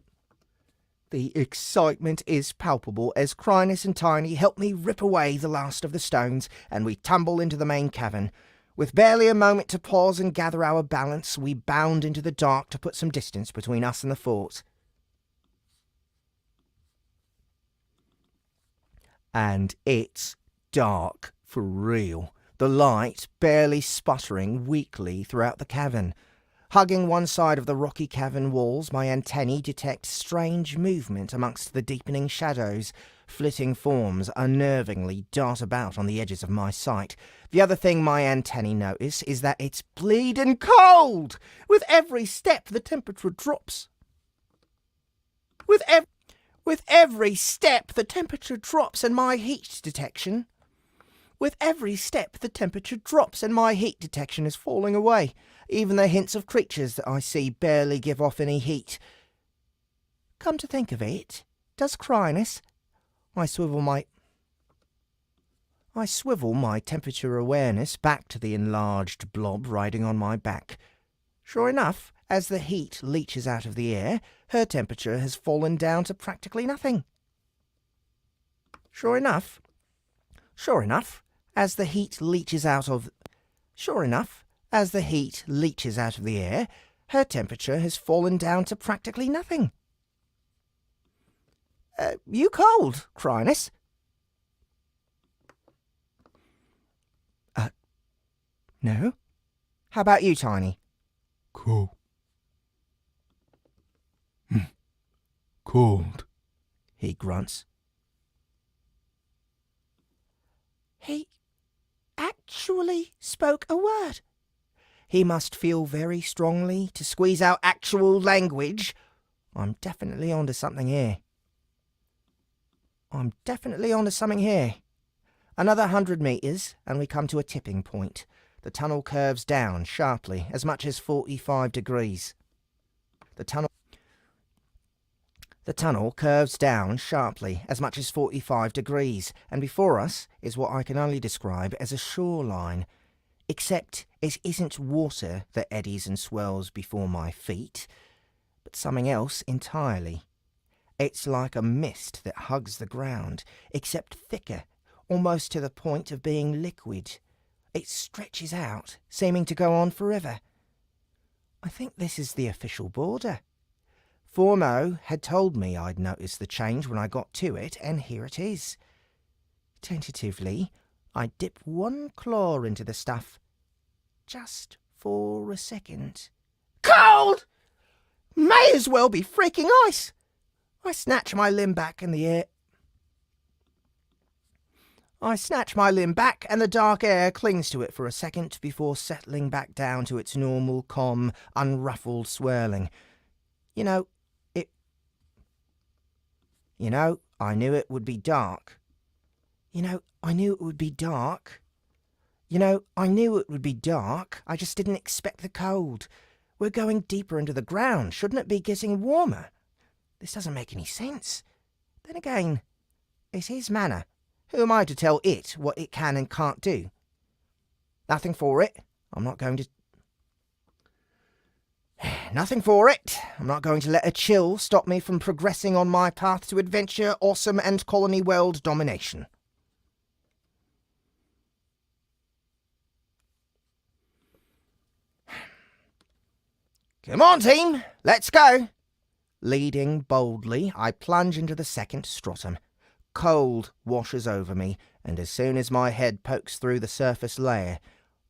and Tiny help me rip away the last of the stones, and we tumble into the main cavern. With barely a moment to pause and gather our balance, we bound into the dark to put some distance between us and the fort. And it's dark. For real, the light barely sputtering weakly throughout the cavern. Hugging one side of the rocky cavern walls, my antennae detect strange movement amongst the deepening shadows. Flitting forms unnervingly dart about on the edges of my sight. The other thing my antennae notice is that it's bleeding cold! With every step, the temperature drops. With every step, the temperature drops and my heat detection... With every step, the temperature drops and my heat detection is falling away. Even the hints of creatures that I see barely give off any heat. Come to think of it, does Crynis... I swivel my temperature awareness back to the enlarged blob riding on my back. Sure enough, as the heat leaches out of the air, her temperature has fallen down to practically nothing. Sure enough, as the heat leaches out of the air, her temperature has fallen down to practically nothing. You cold, Crynis? No. How about you, Tiny? Cool. Cold. He grunts. He actually spoke a word. He must feel very strongly to squeeze out actual language. I'm definitely onto something here. Another 100 metres, and we come to a tipping point. The tunnel curves down sharply, as much as 45 degrees. The tunnel curves down sharply, as much as 45 degrees, and before us is what I can only describe as a shoreline. Except it isn't water that eddies and swirls before my feet, but something else entirely. It's like a mist that hugs the ground, except thicker, almost to the point of being liquid. It stretches out, seeming to go on forever. I think this is the official border. Formo had told me I'd notice the change when I got to it, and here it is. Tentatively, I dip one claw into the stuff. Just for a second. Cold! May as well be freaking ice! I snatch my limb back in the air. I snatch my limb back, and the dark air clings to it for a second before settling back down to its normal, calm, unruffled swirling. I knew it would be dark. I just didn't expect the cold. We're going deeper into the ground. Shouldn't it be getting warmer? This doesn't make any sense. Then again, it's his manor. Who am I to tell it what it can and can't do? Nothing for it. I'm not going to let a chill stop me from progressing on my path to adventure, awesome, and colony world domination. Come on, team. Let's go. Leading boldly, I plunge into the second stratum. Cold washes over me, and as soon as my head pokes through the surface layer,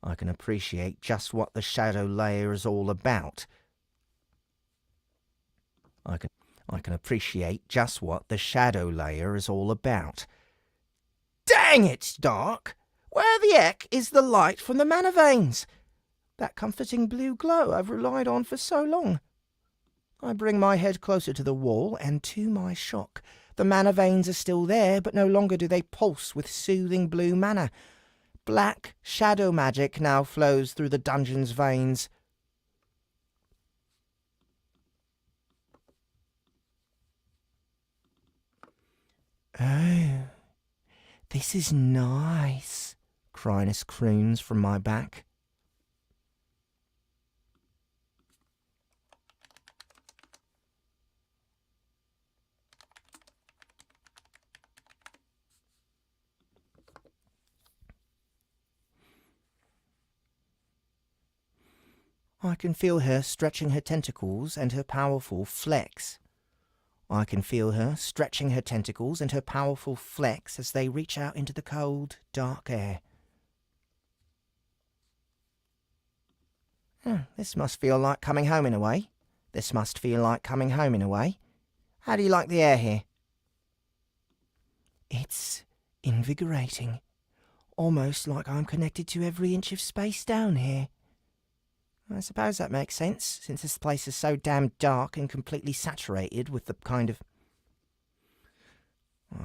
I can appreciate just what the shadow layer is all about. Dang, it's dark! Where the heck is the light from the mana veins? That comforting blue glow I've relied on for so long. I bring my head closer to the wall, and to my shock, the mana veins are still there, but no longer do they pulse with soothing blue mana. Black shadow magic now flows through the dungeon's veins. Oh, this is nice, Crynis croons from my back. I can feel her stretching her tentacles and her powerful flex. I can feel her stretching her tentacles and her powerful flex as they reach out into the cold, dark air. This must feel like coming home in a way. How do you like the air here? It's invigorating. Almost like I'm connected to every inch of space down here. I suppose that makes sense, since this place is so damn dark and completely saturated with the kind of...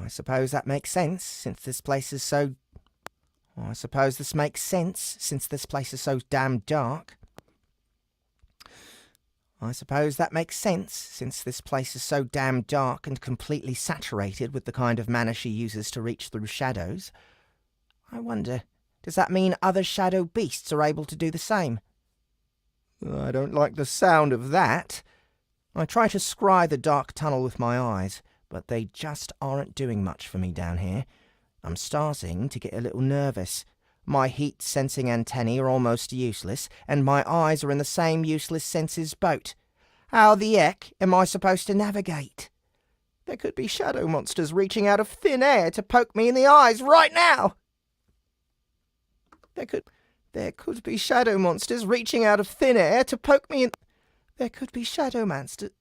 I suppose that makes sense, since this place is so... I suppose this makes sense, since this place is so damn dark. I suppose that makes sense, since this place is so damn dark and completely saturated with the kind of mana she uses to reach through shadows. I wonder, does that mean other shadow beasts are able to do the same? I don't like the sound of that. I try to scry the dark tunnel with my eyes, but they just aren't doing much for me down here. I'm starting to get a little nervous. My heat-sensing antennae are almost useless, and my eyes are in the same useless senses boat. How the heck am I supposed to navigate? There could be shadow monsters reaching out of thin air to poke me in the eyes right now. There could be shadow monsters reaching out of thin air to poke me in... There could be shadow monsters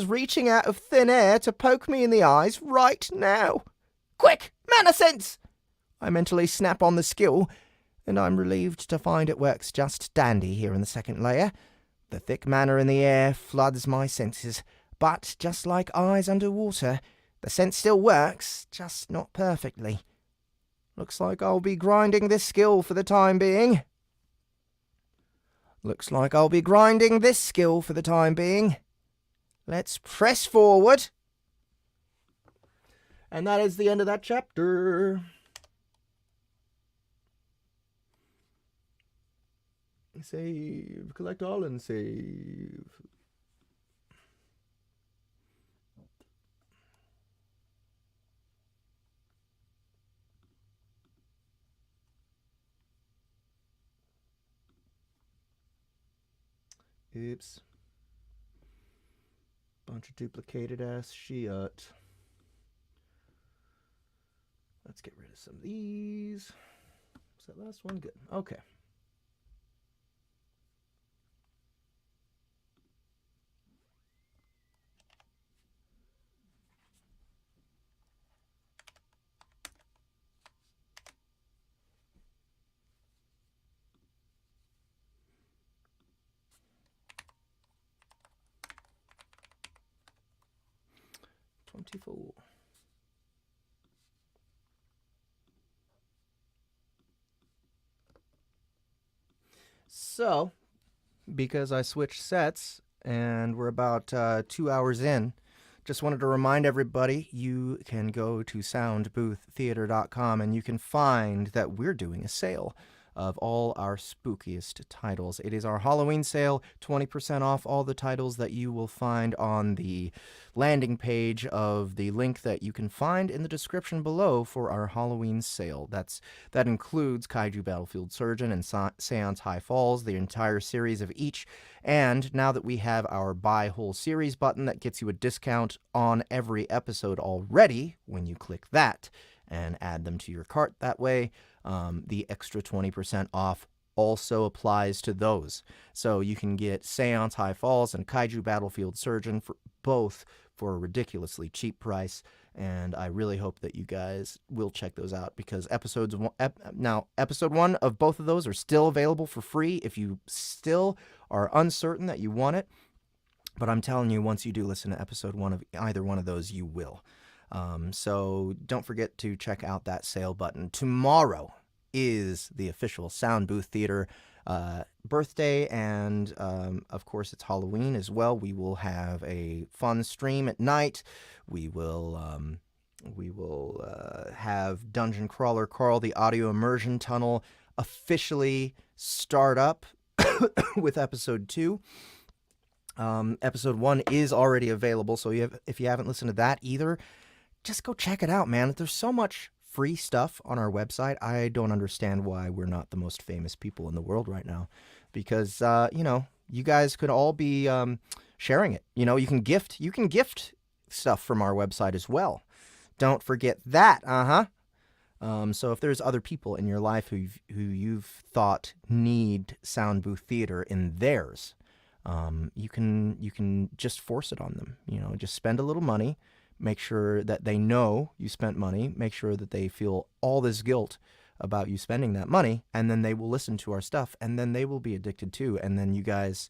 reaching out of thin air to poke me in the eyes right now. Quick, mana sense! I mentally snap on the skill, and I'm relieved to find it works just dandy here in the second layer. The thick mana in the air floods my senses, but just like eyes underwater, the sense still works, just not perfectly. Looks like I'll be grinding this skill for the time being. Let's press forward. And that is the end of that chapter. Save. Collect all and save. Oops. Bunch of duplicated ass shit. Let's get rid of some of these. Was that last one? Good. Okay. So, because I switched sets and we're about 2 hours in, just wanted to remind everybody you can go to soundbooththeater.com and you can find that we're doing a sale of all our spookiest titles. It is our Halloween sale, 20% off all the titles that you will find on the landing page of the link that you can find in the description below for our Halloween sale. That includes Kaiju Battlefield Surgeon and Seance High Falls, the entire series of each, and now that we have our buy whole series button that gets you a discount on every episode already when you click that and add them to your cart that way, the extra 20% off also applies to those. So you can get Seance High Falls and Kaiju Battlefield Surgeon for both for a ridiculously cheap price, and I really hope that you guys will check those out because episode one of both of those are still available for free if you still are uncertain that you want it. But I'm telling you, once you do listen to episode one of either one of those, you will. So don't forget to check out that sale button. Tomorrow is the official Sound Booth Theater birthday, and of course it's Halloween as well. We will have a fun stream at night. We will have Dungeon Crawler Carl, the audio immersion tunnel, officially start up with episode 2. Episode 1 is already available, so if you haven't listened to that either, just go check it out, man. There's so much free stuff on our website. I don't understand why we're not the most famous people in the world right now, because you guys could all be sharing it. You can gift stuff from our website as well. Don't forget that. So if there's other people in your life who you've thought need Sound Booth Theater in theirs, you can just force it on them. Just spend a little money, make sure that they know you spent money, make sure that they feel all this guilt about you spending that money, and then they will listen to our stuff, and then they will be addicted too, and then you guys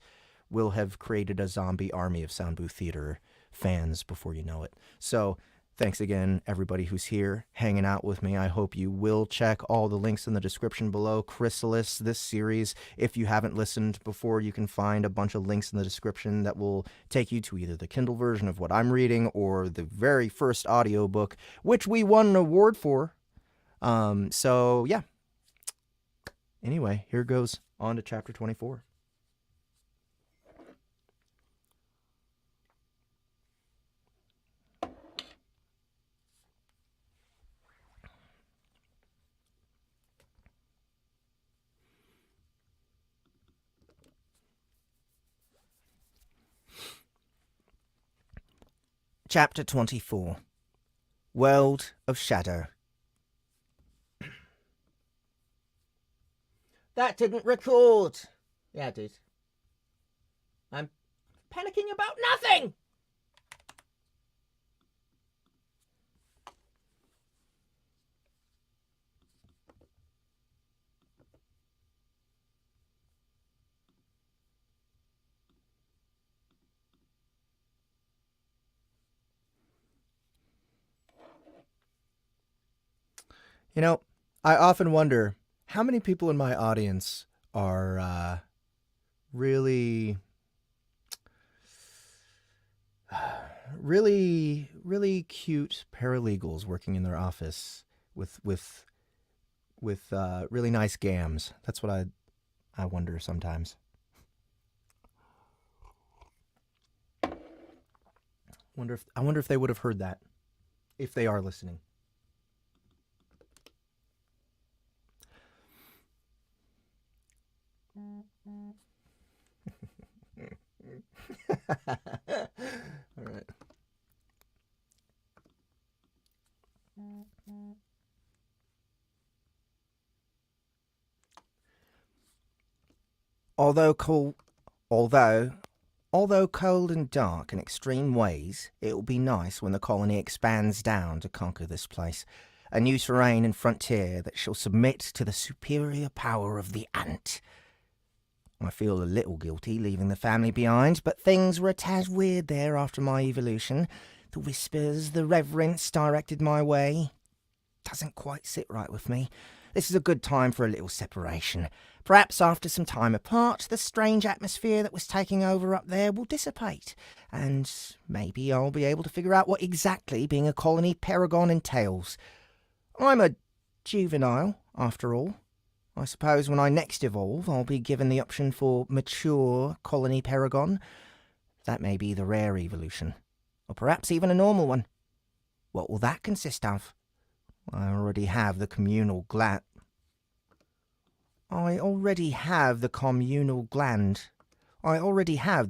will have created a zombie army of Sound Booth Theater fans before you know it. So thanks again, everybody who's here hanging out with me. I hope you will check all the links in the description below. Chrysalis, this series, if you haven't listened before, you can find a bunch of links in the description that will take you to either the Kindle version of what I'm reading or the very first audiobook, which we won an award for. So yeah. Anyway, here goes on to chapter 24. Chapter 24. World of Shadow. That didn't record. Yeah, it did. I'm panicking about nothing. You know, I often wonder how many people in my audience are really cute paralegals working in their office with really nice gams. That's what I wonder sometimes. I wonder if they would have heard that, if they are listening. All right. Although cold and dark in extreme ways, it will be nice when the colony expands down to conquer this place. A new terrain and frontier that shall submit to the superior power of the ant. I feel a little guilty leaving the family behind, but things were a tad weird there after my evolution. The whispers, the reverence directed my way. Doesn't quite sit right with me. This is a good time for a little separation. Perhaps after some time apart, the strange atmosphere that was taking over up there will dissipate, and maybe I'll be able to figure out what exactly being a colony paragon entails. I'm a juvenile, after all. I suppose when I next evolve, I'll be given the option for mature colony paragon. That may be the rare evolution, or perhaps even a normal one. What will that consist of? I already have the communal gland. I already have the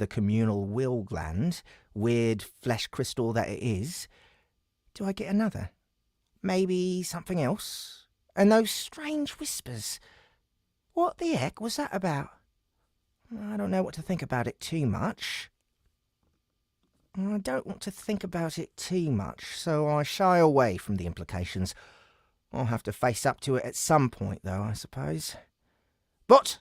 communal will gland, weird flesh crystal that it is. Do I get another? Maybe something else? And those strange whispers. What the heck was that about? I don't know what to think about it too much. I don't want to think about it too much, so I shy away from the implications. I'll have to face up to it at some point, though, I suppose. But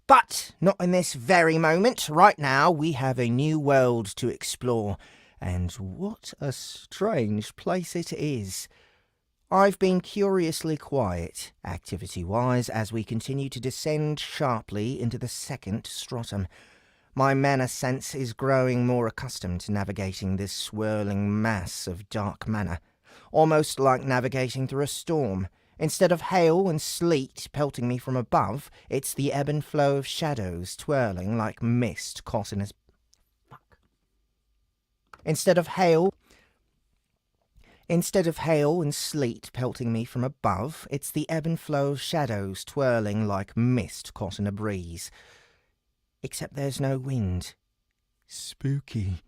not in this very moment. Right now, we have a new world to explore, and what a strange place it is. I've been curiously quiet, activity-wise, as we continue to descend sharply into the second stratum. My mana sense is growing more accustomed to navigating this swirling mass of dark mana, almost like navigating through a storm. Instead of hail and sleet pelting me from above, it's the ebb and flow of shadows twirling like mist caught in a... Instead of hail and sleet pelting me from above, it's the ebb and flow of shadows twirling like mist caught in a breeze. Except there's no wind. Spooky.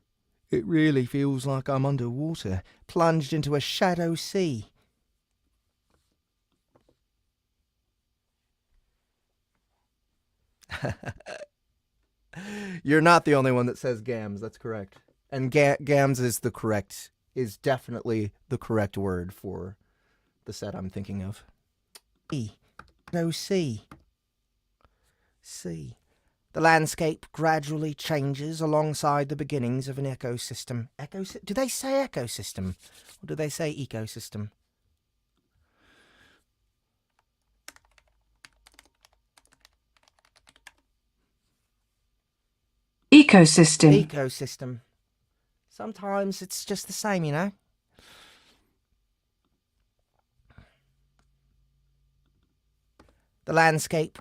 It really feels like I'm underwater, plunged into a shadow sea. You're not the only one that says gams, that's correct. And gams is definitely the correct word for the set I'm thinking of. No, C. The landscape gradually changes alongside the beginnings of an ecosystem. Do they say ecosystem? Or do they say ecosystem? Ecosystem. Sometimes it's just the same, you know? The landscape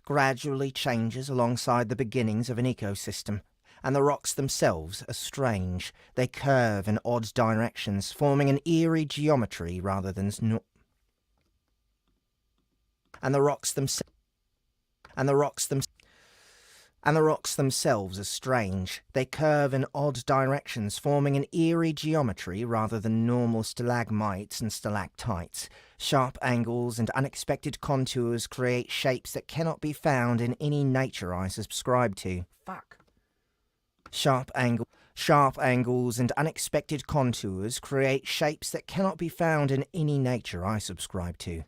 gradually changes alongside the beginnings of an ecosystem, and the rocks themselves are strange. They curve in odd directions, forming an eerie geometry rather than and the rocks themselves are strange. They curve in odd directions, forming an eerie geometry rather than normal stalagmites and stalactites. Sharp angles and unexpected contours create shapes that cannot be found in any nature I subscribe to. Fuck. Sharp angles and unexpected contours create shapes that cannot be found in any nature I subscribe to.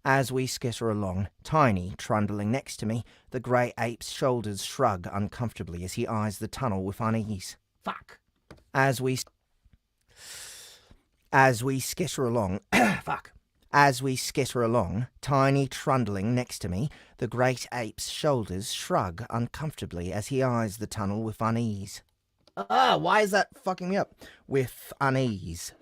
As we skitter along, Tiny trundling next to me, the grey ape's shoulders shrug uncomfortably as he eyes the tunnel with unease. Fuck. As we skitter along, Tiny trundling next to me, the great ape's shoulders shrug uncomfortably as he eyes the tunnel with unease. Why is that fucking me up? With unease.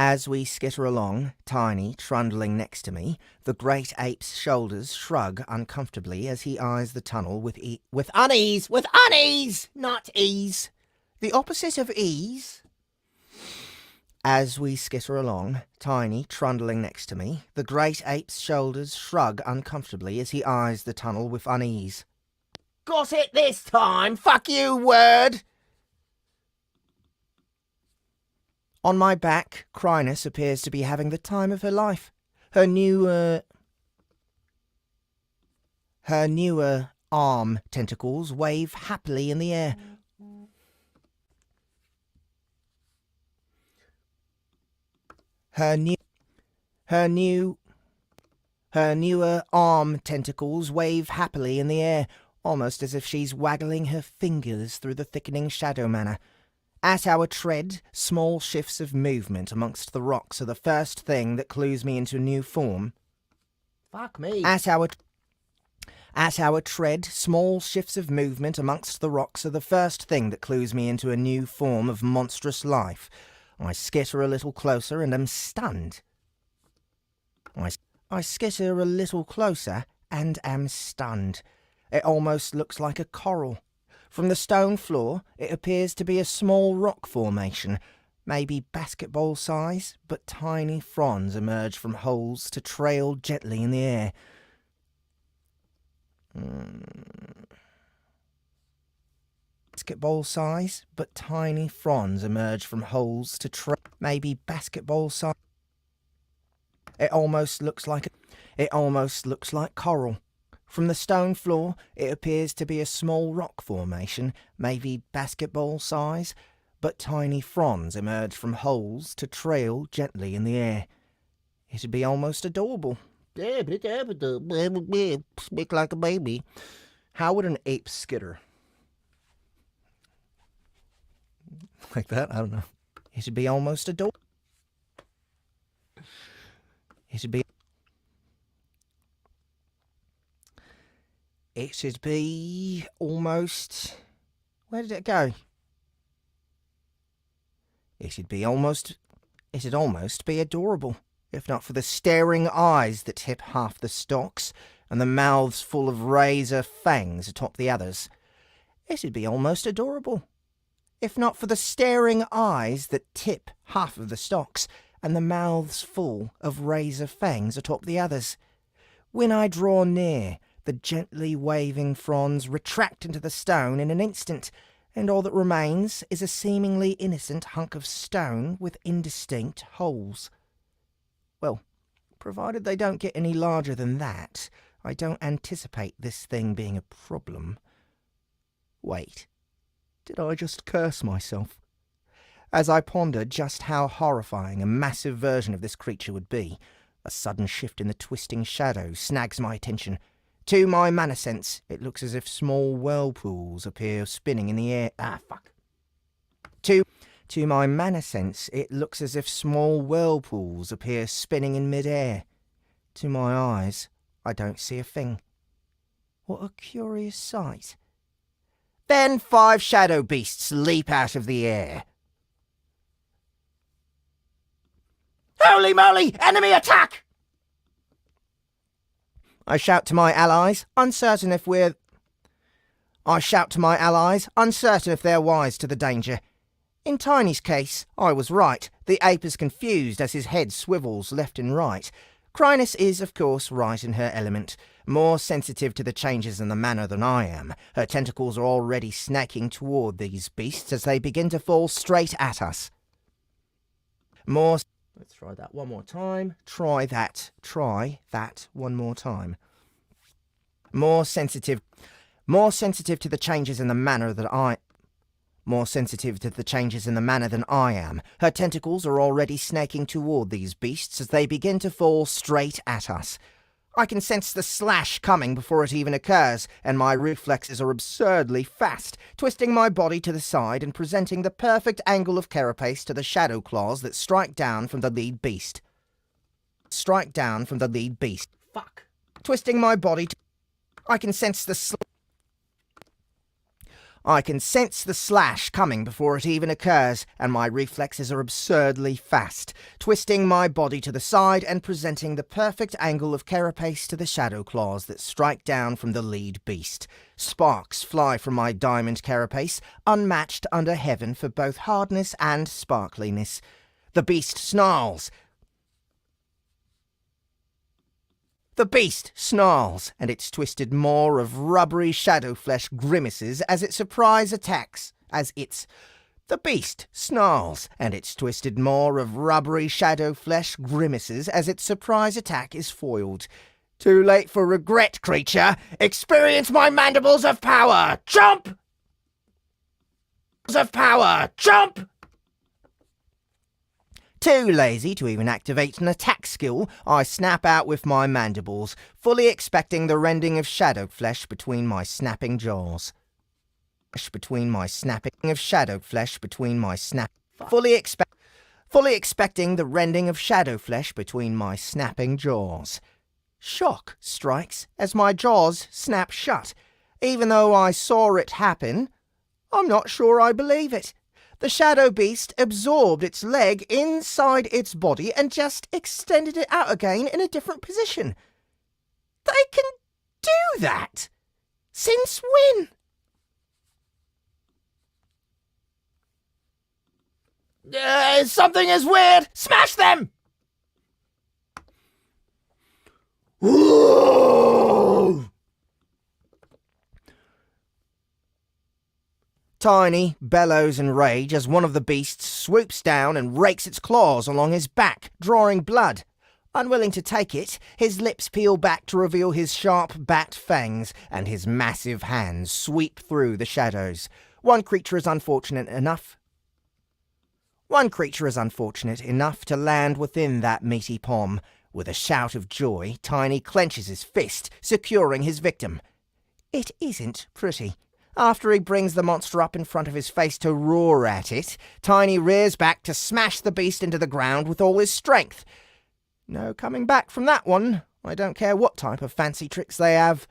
As we skitter along, Tiny trundling next to me, the great ape's shoulders shrug uncomfortably as he eyes the tunnel with unease, not ease. The opposite of ease. As we skitter along, Tiny trundling next to me, the great ape's shoulders shrug uncomfortably as he eyes the tunnel with unease. Got it this time! Fuck you, word! On my back, Chrynus appears to be having the time of her life. Her newer arm tentacles wave happily in the air. Her newer arm tentacles wave happily in the air, almost as if she's waggling her fingers through the thickening shadow manor. At our tread, small shifts of movement amongst the rocks are the first thing that clues me into a new form. Fuck me. At our tread, small shifts of movement amongst the rocks are the first thing that clues me into a new form of monstrous life. I skitter a little closer and am stunned. I skitter a little closer and am stunned. It almost looks like a coral. From the stone floor, it appears to be a small rock formation, maybe basketball size, but tiny fronds emerge from holes to trail gently in the air. Basketball size, but tiny fronds emerge from holes to maybe basketball size. It almost looks like coral. From the stone floor, it appears to be a small rock formation, maybe basketball size, but tiny fronds emerge from holes to trail gently in the air. It'd be almost adorable. Speak like a baby. How would an ape skitter? Like that? I don't know. It'd be almost adorable. It'd be almost... Where did it go? It'd almost be adorable, if not for the staring eyes that tip half the stalks, and the mouths full of razor fangs atop the others. It'd be almost adorable, if not for the staring eyes that tip half of the stalks, and the mouths full of razor fangs atop the others. When I draw near, the gently waving fronds retract into the stone in an instant, and all that remains is a seemingly innocent hunk of stone with indistinct holes. Well, Provided they don't get any larger than that, I don't anticipate this thing being a problem. Wait, did I just curse myself? As I pondered just how horrifying a massive version of this creature would be, a sudden shift in the twisting shadows snags my attention. To my mana sense, it looks as if small whirlpools appear spinning in the air. To my mana sense, it looks as if small whirlpools appear spinning in mid-air. To my eyes, I don't see a thing. What a curious sight. Then 5 shadow beasts leap out of the air. Holy moly! Enemy attack! I shout to my allies, uncertain if they're wise to the danger. In Tiny's case, I was right. The ape is confused as his head swivels left and right. Chrynus is, of course, right in her element, more sensitive to the changes in the manner than I am. Her tentacles are already snaking toward these beasts as they begin to fall straight at us. Let's try that one more time. Try that one more time. More sensitive to the changes in the manner than I am. Her tentacles are already snaking toward these beasts as they begin to fall straight at us. I can sense the slash coming before it even occurs, and my reflexes are absurdly fast, twisting my body to the side and presenting the perfect angle of carapace to the shadow claws that strike down from the lead beast. Fuck. Twisting my body I can sense the slash coming before it even occurs, and my reflexes are absurdly fast, twisting my body to the side and presenting the perfect angle of carapace to the shadow claws that strike down from the lead beast. Sparks fly from my diamond carapace, unmatched under heaven for both hardness and sparkliness. The beast snarls. And its twisted maw of rubbery shadow flesh grimaces as it surprise attacks. The beast snarls, and its twisted maw of rubbery shadow flesh grimaces as its surprise attack is foiled. Too late for regret, creature! Experience my mandibles of power! Jump! Jump! Too lazy to even activate an attack skill, I snap out with my mandibles, fully expecting the rending of shadow flesh between my snapping jaws. Fully expecting the rending of shadow flesh between my snapping jaws. Shock strikes as my jaws snap shut. Even though I saw it happen, I'm not sure I believe it. The shadow beast absorbed its leg inside its body and just extended it out again in a different position. They can do that? Since when? Something is weird! Smash them! Whoa! Tiny bellows in rage as one of the beasts swoops down and rakes its claws along his back, drawing blood. Unwilling to take it, his lips peel back to reveal his sharp bat fangs, and his massive hands sweep through the shadows. One creature is unfortunate enough to land within that meaty palm. With a shout of joy, Tiny clenches his fist, securing his victim. It isn't pretty. After he brings the monster up in front of his face to roar at it, Tiny rears back to smash the beast into the ground with all his strength. No coming back from that one. I don't care what type of fancy tricks they have.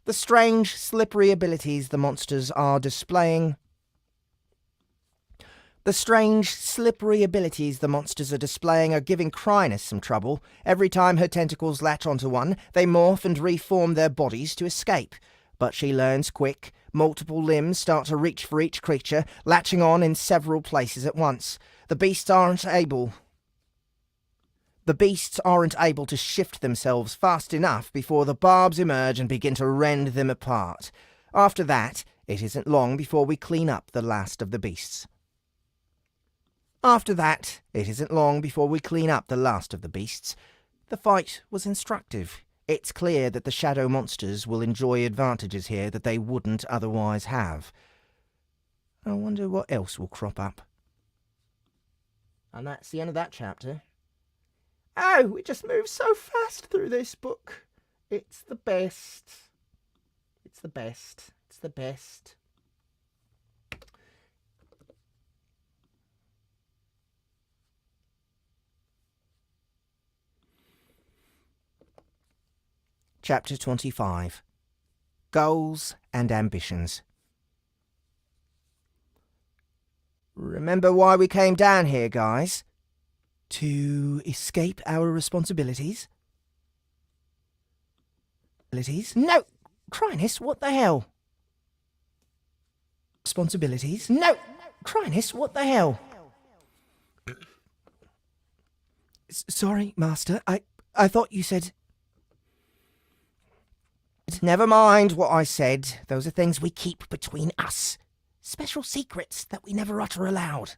The strange, slippery abilities the monsters are displaying are giving Chrynus some trouble. Every time her tentacles latch onto one, they morph and reform their bodies to escape. But she learns quick. Multiple limbs start to reach for each creature, latching on in several places at once. The beasts aren't able to shift themselves fast enough before the barbs emerge and begin to rend them apart. After that, it isn't long before we clean up the last of the beasts. The fight was instructive. It's clear that the shadow monsters will enjoy advantages here that they wouldn't otherwise have. I wonder what else will crop up. And that's the end of that chapter. Oh, we just move so fast through this book. It's the best. It's the best. It's the best. Chapter 25. Goals and Ambitions. Remember why we came down here, guys? To escape our responsibilities? No! Crinus, what the hell? Responsibilities? No! Crinus, what the hell? Sorry, Master. I thought you said... Never mind what I said. Those are things we keep between us. Special secrets that we never utter aloud.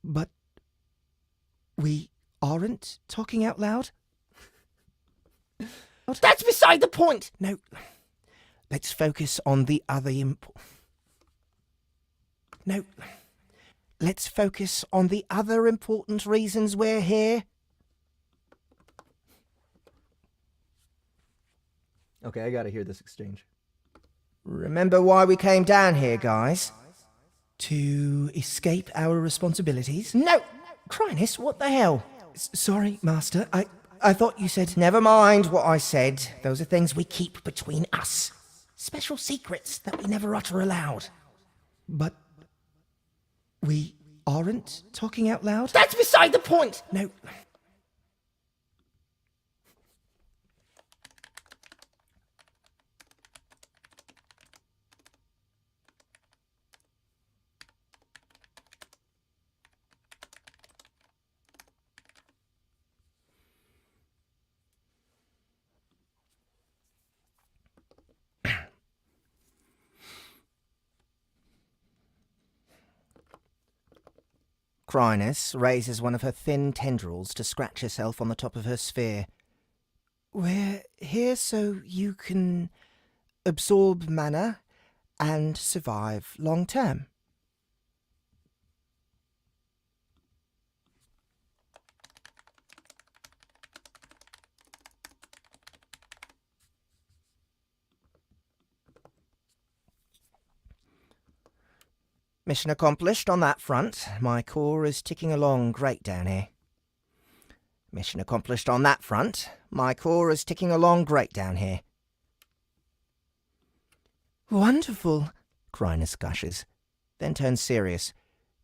But we aren't talking out loud? That's beside the point! No. Let's focus on the other No. Let's focus on the other important reasons we're here. Okay, I gotta hear this exchange. Remember why we came down here, guys? To escape our responsibilities? No! Crinus, what the hell? Sorry, Master. I thought you said... Never mind what I said. Those are things we keep between us. Special secrets that we never utter aloud. But we aren't talking out loud? That's beside the point! No. Crinus raises one of her thin tendrils to scratch herself on the top of her sphere. We're here so you can absorb mana and survive long term. Mission accomplished on that front. My core is ticking along great down here. Mission accomplished on that front. My core is ticking along great down here. Wonderful, Crinus gushes, then turns serious.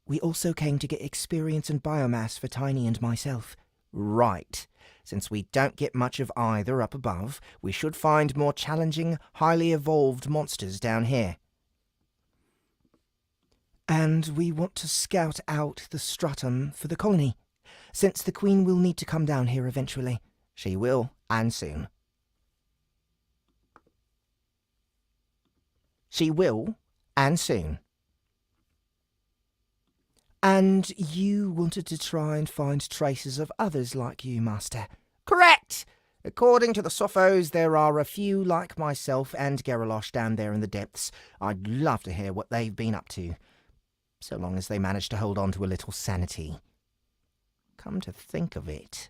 We also came to get experience and biomass for Tiny and myself. Right. Since we don't get much of either up above, we should find more challenging, highly evolved monsters down here. And we want to scout out the stratum for the colony, since the Queen will need to come down here eventually. She will, and soon. She will, and soon. And you wanted to try and find traces of others like you, Master. Correct! According to the Sophos, there are a few like myself and Geralosh down there in the depths. I'd love to hear what they've been up to. So long as they manage to hold on to a little sanity. Come to think of it.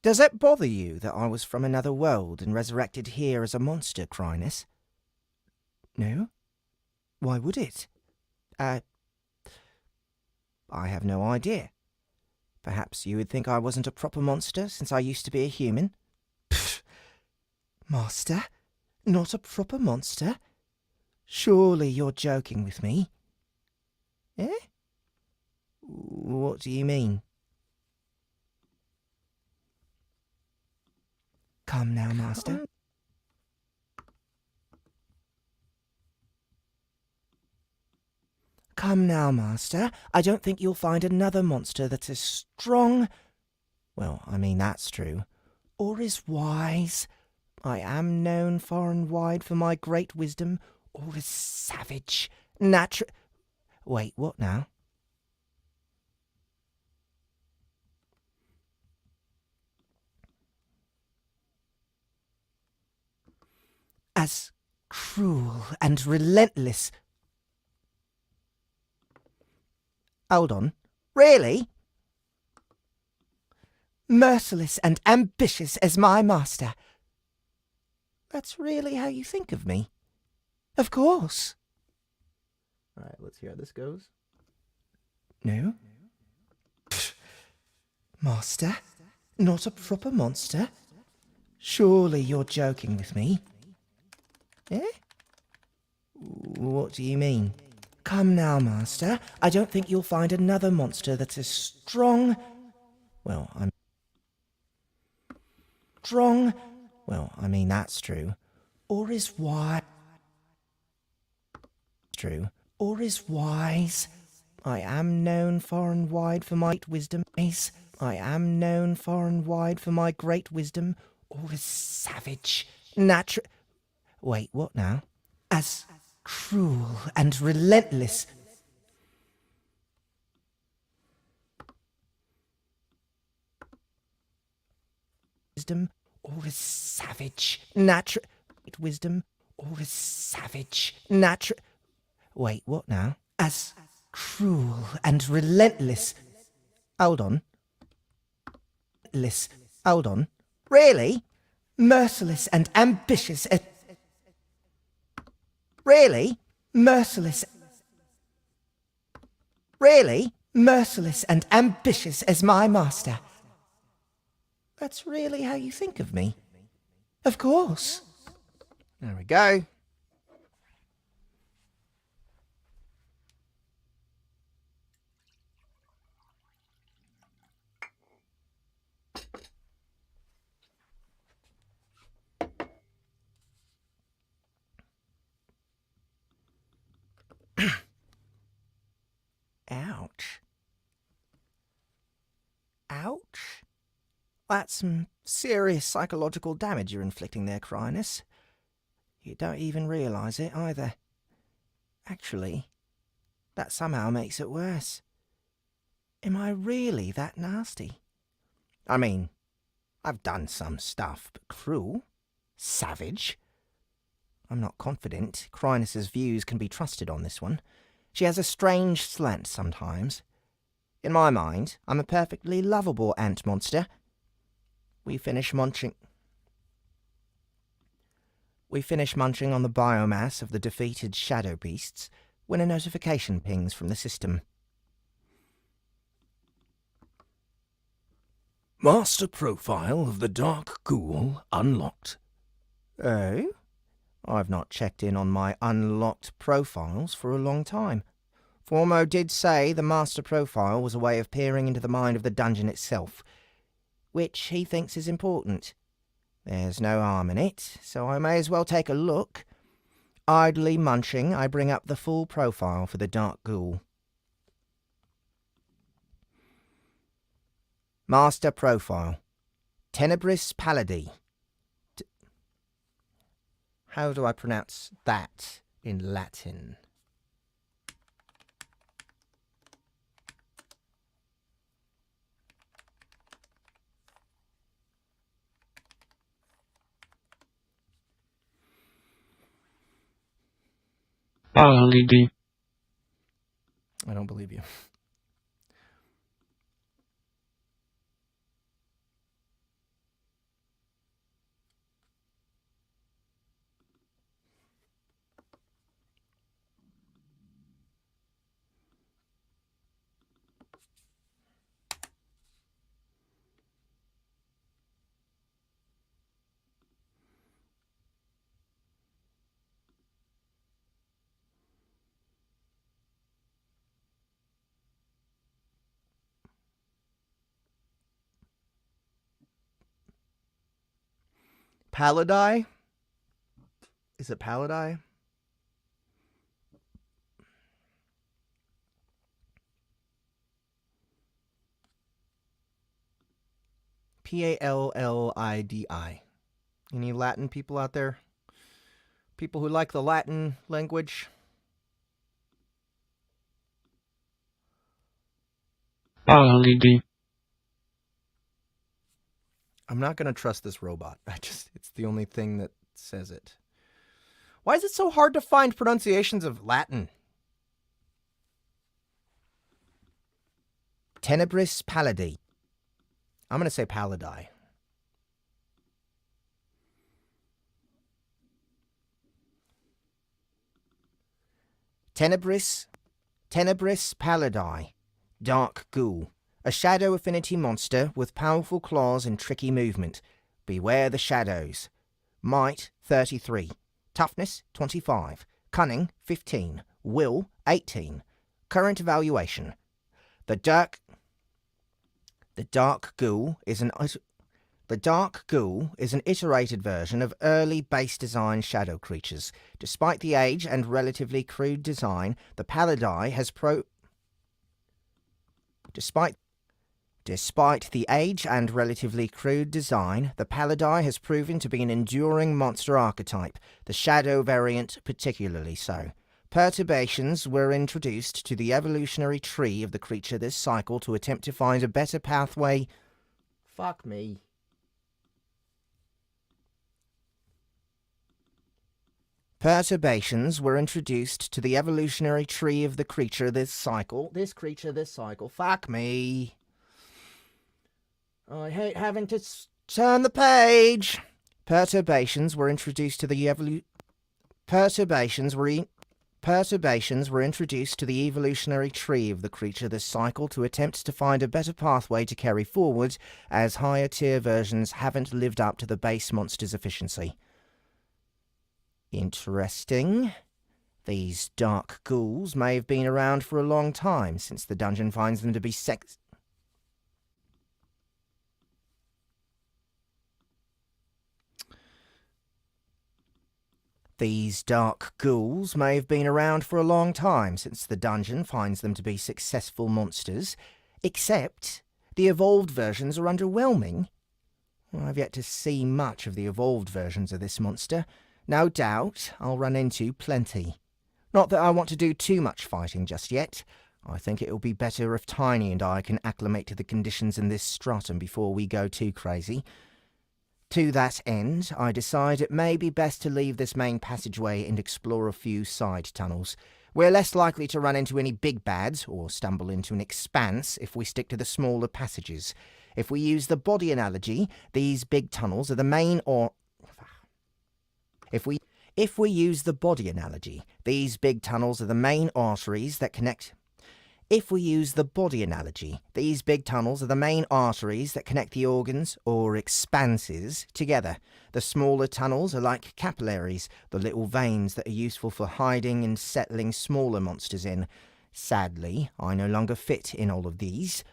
Does it bother you that I was from another world and resurrected here as a monster, Crinus? No? Why would it? I have no idea. Perhaps you would think I wasn't a proper monster since I used to be a human. Pfft. Master? Not a proper monster? Surely you're joking with me. Eh? What do you mean? Come now, Master. Come now, Master. I don't think you'll find another monster that's as strong... Well, I mean, that's true. Or as wise, I am known far and wide for my great wisdom, or as savage, natural. Wait, what now? As cruel and relentless. Hold on. Really? Merciless and ambitious as my master. That's really how you think of me? Of course. All right, let's hear how this goes. No? Master? Not a proper monster? Surely you're joking with me. Eh? What do you mean? Come now, Master. I don't think you'll find another monster that's as strong... Well, I'm... Strong... Well, I mean, that's true. Or is wise... True. Or is wise... I am known far and wide for my wisdom. I am known far and wide for my great wisdom. Or as savage... Natural... Wait, what now? As cruel and relentless... Wisdom, or as savage... Natural... Wisdom, or as savage... Natural... Wait, what now? As cruel and relentless... Hold on. Hold on. Really? Merciless and ambitious... Really? Merciless... Really? Merciless and ambitious as my master. That's really how you think of me? Of course. There we go. Ouch. Ouch? That's some serious psychological damage you're inflicting there, Crynis. You don't even realise it either. Actually, that somehow makes it worse. Am I really that nasty? I mean, I've done some stuff, but cruel? Savage? I'm not confident Crynis's views can be trusted on this one. She has a strange slant sometimes. In my mind, I'm a perfectly lovable ant monster. We finish munching on the biomass of the defeated shadow beasts when a notification pings from the system. Master profile of the Dark Ghoul unlocked. Oh? I've not checked in on my unlocked profiles for a long time. Formo did say the master profile was a way of peering into the mind of the dungeon itself, which he thinks is important. There's no harm in it, so I may as well take a look. Idly munching, I bring up the full profile for the Dark Ghoul. Master profile. Tenebris Pallidi. How do I pronounce that in Latin? Pallidi. I don't believe you. Pallidi? Is it Pallidi? Pallidi. Any Latin people out there? People who like the Latin language? Parli di. I'm not going to trust this robot. It's the only thing that says it. Why is it so hard to find pronunciations of Latin? Tenebris pallidi. I'm going to say pallidi. Tenebris pallidi. Dark ghoul. A shadow affinity monster with powerful claws and tricky movement. Beware the shadows. Might 33. Toughness 25. Cunning 15. Will 18. Current evaluation. The dark ghoul is an iterated version of early base design shadow creatures. Despite the age and relatively crude design, the pallidi has Despite the age and relatively crude design, the pallidi has proven to be an enduring monster archetype, the shadow variant particularly so. Perturbations were introduced to the evolutionary tree of the creature this cycle to attempt to find a better pathway. Fuck me. Perturbations were introduced to the evolutionary tree of the creature this cycle. Fuck me. I hate having to Turn the page. Perturbations were introduced to the evolutionary tree of the creature this cycle to attempt to find a better pathway to carry forward, as higher tier versions haven't lived up to the base monster's efficiency. Interesting. These dark ghouls may have been around for a long time, since the dungeon finds them to be These dark ghouls may have been around for a long time, since the dungeon finds them to be successful monsters, except the evolved versions are underwhelming. I've yet to see much of the evolved versions of this monster. No doubt I'll run into plenty. Not that I want to do too much fighting just yet. I think it'll be better if Tiny and I can acclimate to the conditions in this stratum before we go too crazy. To that end, I decide it may be best to leave this main passageway and explore a few side tunnels. We're less likely to run into any big bads or stumble into an expanse if we stick to the smaller passages. If we use the body analogy, these big tunnels are the main arteries that connect the organs, or expanses, together. The smaller tunnels are like capillaries, the little veins that are useful for hiding and settling smaller monsters in. Sadly, I no longer fit in all of these.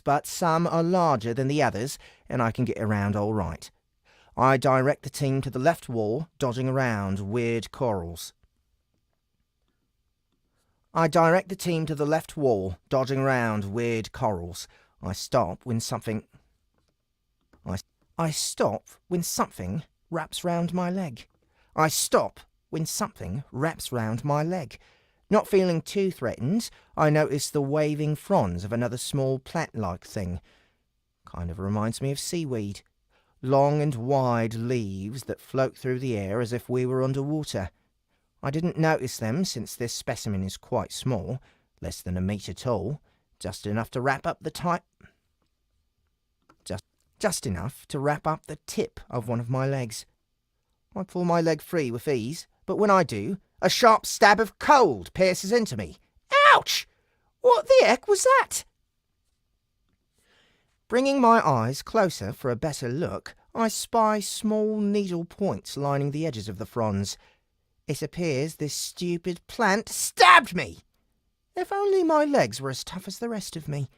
But some are larger than the others, and I can get around all right. I direct the team to the left wall, dodging around weird corals. I stop when something wraps round my leg. Not feeling too threatened, I notice the waving fronds of another small plant-like thing. Kind of reminds me of seaweed. Long and wide leaves that float through the air as if we were underwater. I didn't notice them since this specimen is quite small, less than a metre tall, just enough to wrap up the tip of one of my legs. I pull my leg free with ease, but when I do, a sharp stab of cold pierces into me. Ouch! What the heck was that? Bringing my eyes closer for a better look, I spy small needle points lining the edges of the fronds. It appears this stupid plant stabbed me. If only my legs were as tough as the rest of me.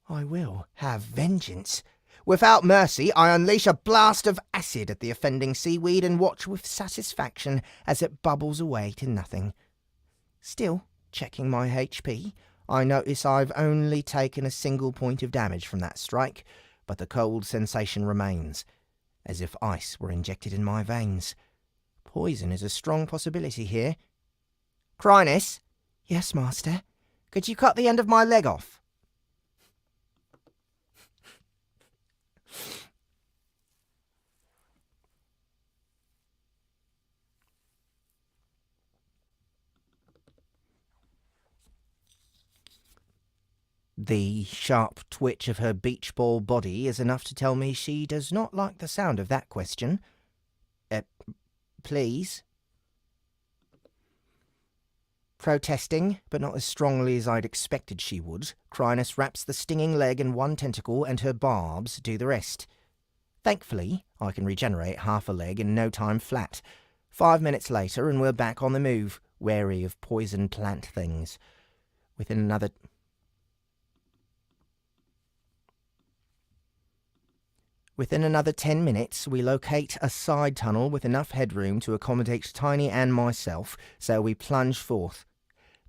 I will have vengeance. Without mercy, I unleash a blast of acid at the offending seaweed and watch with satisfaction as it bubbles away to nothing. Still checking my HP, I notice I've only taken a single point of damage from that strike, but the cold sensation remains, as if ice were injected in my veins. Poison is a strong possibility here. Chrynus? Yes, master. Could you cut the end of my leg off? The sharp twitch of her beach ball body is enough to tell me she does not like the sound of that question. Please? Protesting, but not as strongly as I'd expected she would, Chrynus wraps the stinging leg in one tentacle and her barbs do the rest. Thankfully, I can regenerate half a leg in no time flat. 5 minutes later and we're back on the move, wary of poison plant things. Within another 10 minutes, we locate a side tunnel with enough headroom to accommodate Tiny and myself, so we plunge forth.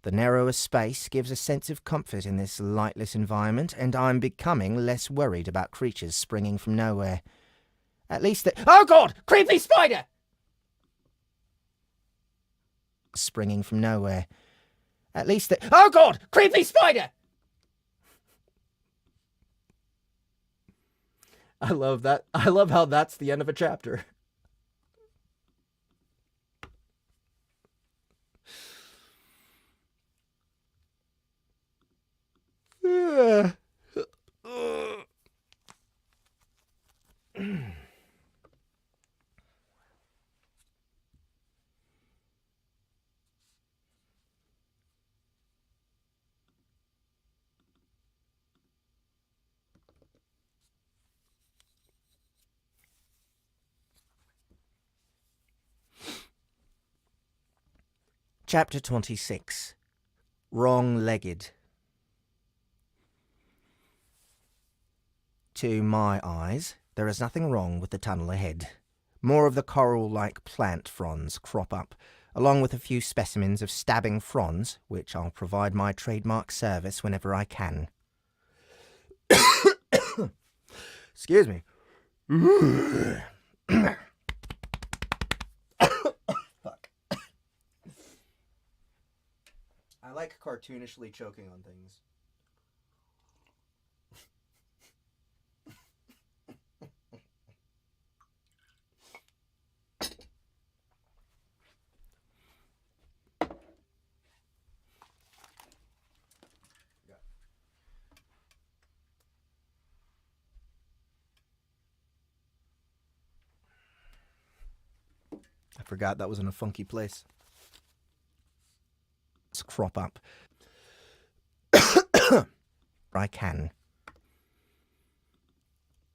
The narrower space gives a sense of comfort in this lightless environment, and I'm becoming less worried about creatures springing from nowhere. At least Oh God! Creepy spider! Springing from nowhere. At least Oh God! Creepy spider! I love that. I love how that's the end of a chapter. Chapter 26. Wrong-legged. To my eyes, there is nothing wrong with the tunnel ahead. More of the coral-like plant fronds crop up, along with a few specimens of stabbing fronds, which I'll provide my trademark service whenever I can. Excuse me. I like cartoonishly choking on things. I forgot that was in a funky place. Let's crop up. I can.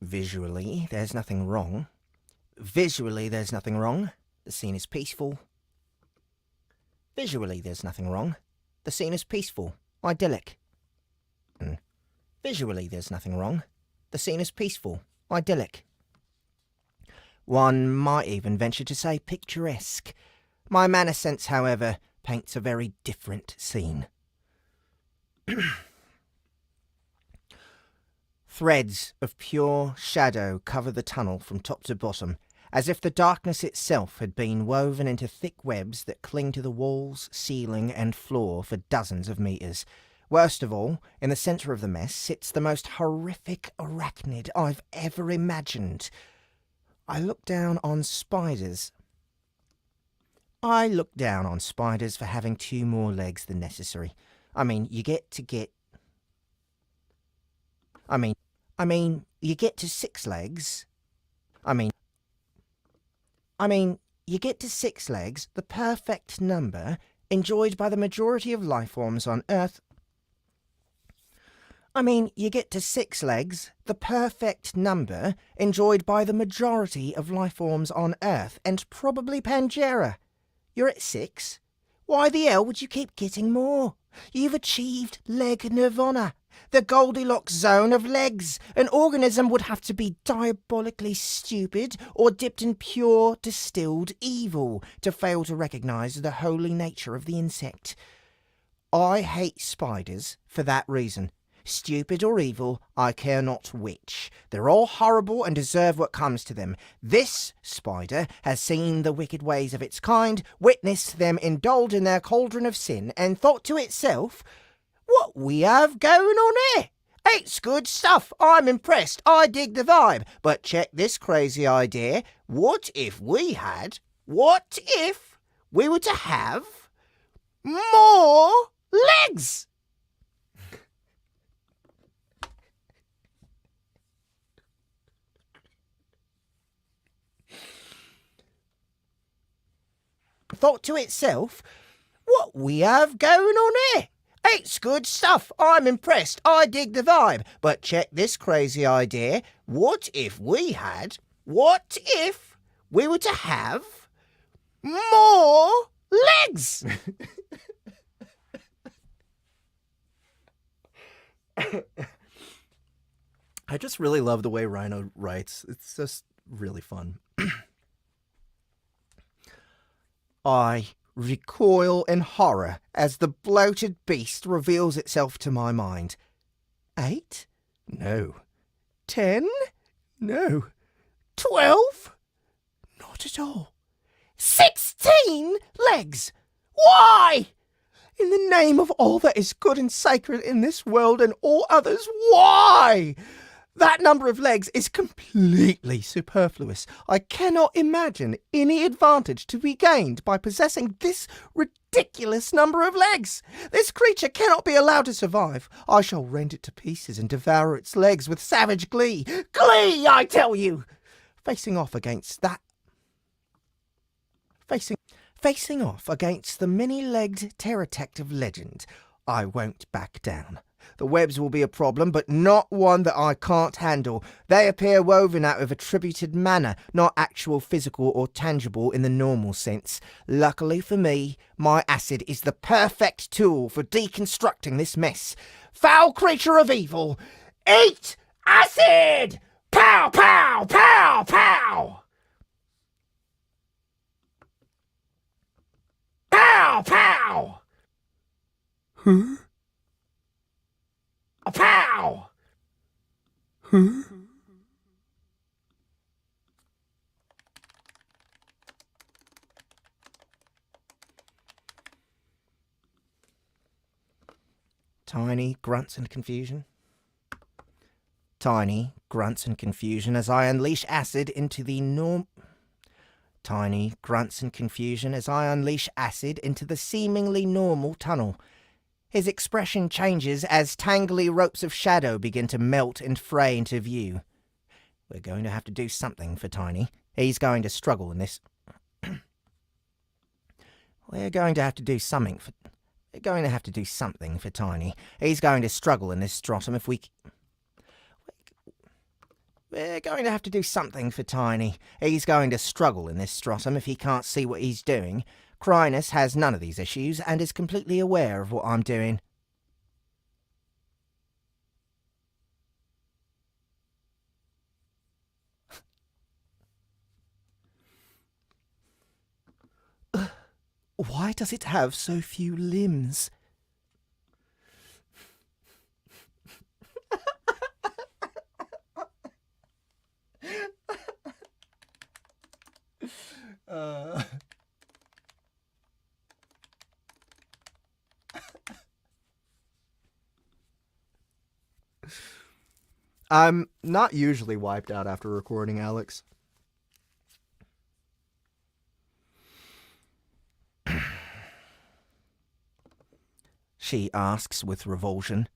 Visually, there's nothing wrong. Visually, there's nothing wrong. The scene is peaceful. Visually, there's nothing wrong. The scene is peaceful, idyllic. Visually, there's nothing wrong. The scene is peaceful, idyllic. One might even venture to say picturesque. My manner sense, however, paints a very different scene. Threads of pure shadow cover the tunnel from top to bottom, as if the darkness itself had been woven into thick webs that cling to the walls, ceiling, and floor for dozens of meters. Worst of all, in the centre of the mess sits the most horrific arachnid I've ever imagined. I look down on spiders for having 2 more legs than necessary. You get to 6 legs. You get to 6 legs, the perfect number, enjoyed by the majority of life forms on Earth. You get to 6 legs, the perfect number, enjoyed by the majority of life forms on Earth, and probably Pangea. You're at 6. Why the hell would you keep getting more? You've achieved leg nirvana, the Goldilocks zone of legs. An organism would have to be diabolically stupid or dipped in pure distilled evil to fail to recognise the holy nature of the insect. I hate spiders for that reason. Stupid or evil, I care not which. They're all horrible and deserve what comes to them. This spider has seen the wicked ways of its kind, witnessed them indulge in their cauldron of sin, and thought to itself, what we have going on here? It's good stuff. I'm impressed. I dig the vibe. But check this crazy idea. What if we were to have more legs? Thought to itself, what we have going on here? It's good stuff. I'm impressed. I dig the vibe. But check this crazy idea. What if we were to have more legs? I just really love the way Rhino writes. It's just really fun. I recoil in horror as the bloated beast reveals itself to my mind. 8? No. 10? No. 12? Not at all. 16 legs! Why? In the name of all that is good and sacred in this world and all others, why? That number of legs is completely superfluous. I cannot imagine any advantage to be gained by possessing this ridiculous number of legs. This creature cannot be allowed to survive. I shall rend it to pieces and devour its legs with savage glee. Glee, I tell you! Facing off against the many-legged pterodactyl legend, I won't back down. The webs will be a problem, but not one that I can't handle. They appear woven out of attributed manner, not actual physical or tangible in the normal sense. Luckily for me, my acid is the perfect tool for deconstructing this mess. Foul creature of evil, eat acid! Pow, pow, pow, pow! Pow, pow! Huh? Pow! Huh? Tiny grunts and confusion. Tiny grunts and confusion as I unleash acid into the Tiny grunts and confusion as I unleash acid into the seemingly normal tunnel. His expression changes as tangly ropes of shadow begin to melt and fray into view. We're going to have to do something for Tiny. He's going to struggle in this. We're going to have to do something for Tiny. He's going to struggle in this stratum if we... We're going to have to do something for Tiny. He's going to struggle in this stratum if he can't see what he's doing. Chrynus has none of these issues and is completely aware of what I'm doing. Why does it have so few limbs? I'm not usually wiped out after recording, Alex. She asks with revulsion.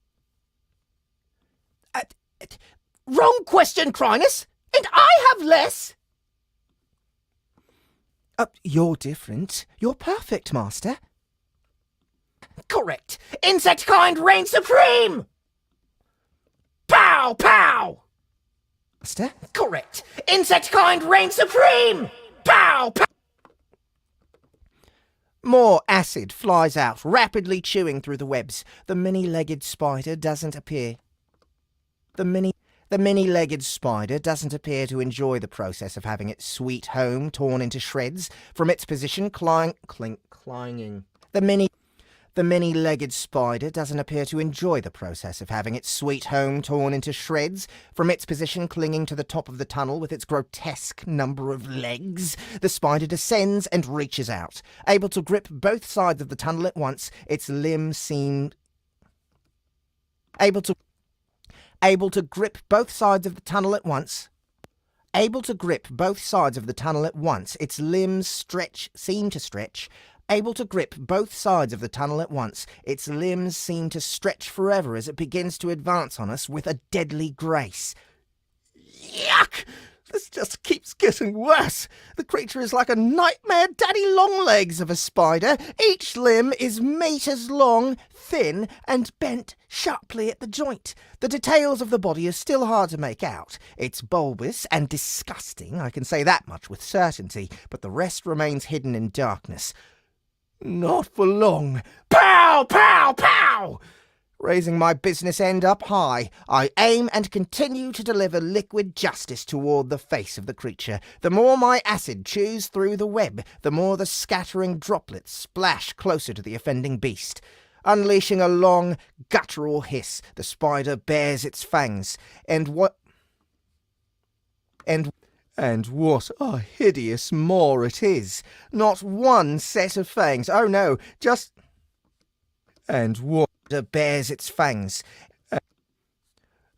Wrong question, Chrynus! And I have less! You're different. You're perfect, Master. Correct. Insect kind reigns supreme! Pow, pow! Master? Correct. Insect kind reigns supreme! Pow, pow! More acid flies out, rapidly chewing through the webs. The many-legged spider doesn't appear. The many-legged spider doesn't appear to enjoy the process of having its sweet home torn into shreds from its position, clanging. The The many-legged spider doesn't appear to enjoy the process of having its sweet home torn into shreds. From its position clinging to the top of the tunnel with its grotesque number of legs, the spider descends and reaches out. Able to grip both sides of the tunnel at once, its limbs seem... Able to grip both sides of the tunnel at once. Able to grip both sides of the tunnel at once, its limbs seem to stretch. Able to grip both sides of the tunnel at once, its limbs seem to stretch forever as it begins to advance on us with a deadly grace. Yuck! This just keeps getting worse. The creature is like a nightmare daddy longlegs of a spider. Each limb is meters long, thin, and bent sharply at the joint. The details of the body are still hard to make out. It's bulbous and disgusting, I can say that much with certainty, but the rest remains hidden in darkness. Not for long. Pow! Pow! Pow! Raising my business end up high, I aim and continue to deliver liquid justice toward the face of the creature. The more my acid chews through the web, the more the scattering droplets splash closer to the offending beast. Unleashing a long, guttural hiss, the spider bares its fangs, and what a hideous maw it is! Not one set of fangs, oh no, just... And what bares its fangs,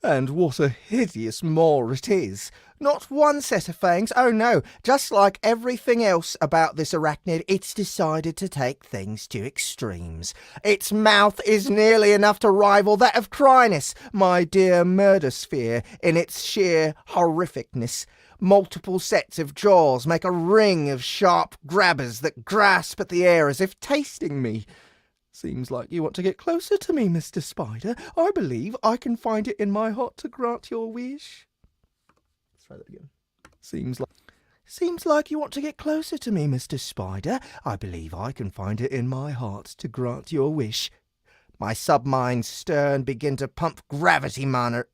and what a hideous maw it is! Not one set of fangs, oh no, just like everything else about this arachnid, it's decided to take things to extremes. Its mouth is nearly enough to rival that of Chrysalis, my dear murder sphere, in its sheer horrificness. Multiple sets of jaws make a ring of sharp grabbers that grasp at the air as if tasting me. Seems like you want to get closer to me, Mr. Spider. I believe I can find it in my heart to grant your wish. Let's try that again. Seems like you want to get closer to me, Mr. Spider. I believe I can find it in my heart to grant your wish. My subminds stir and begin to pump gravity mana.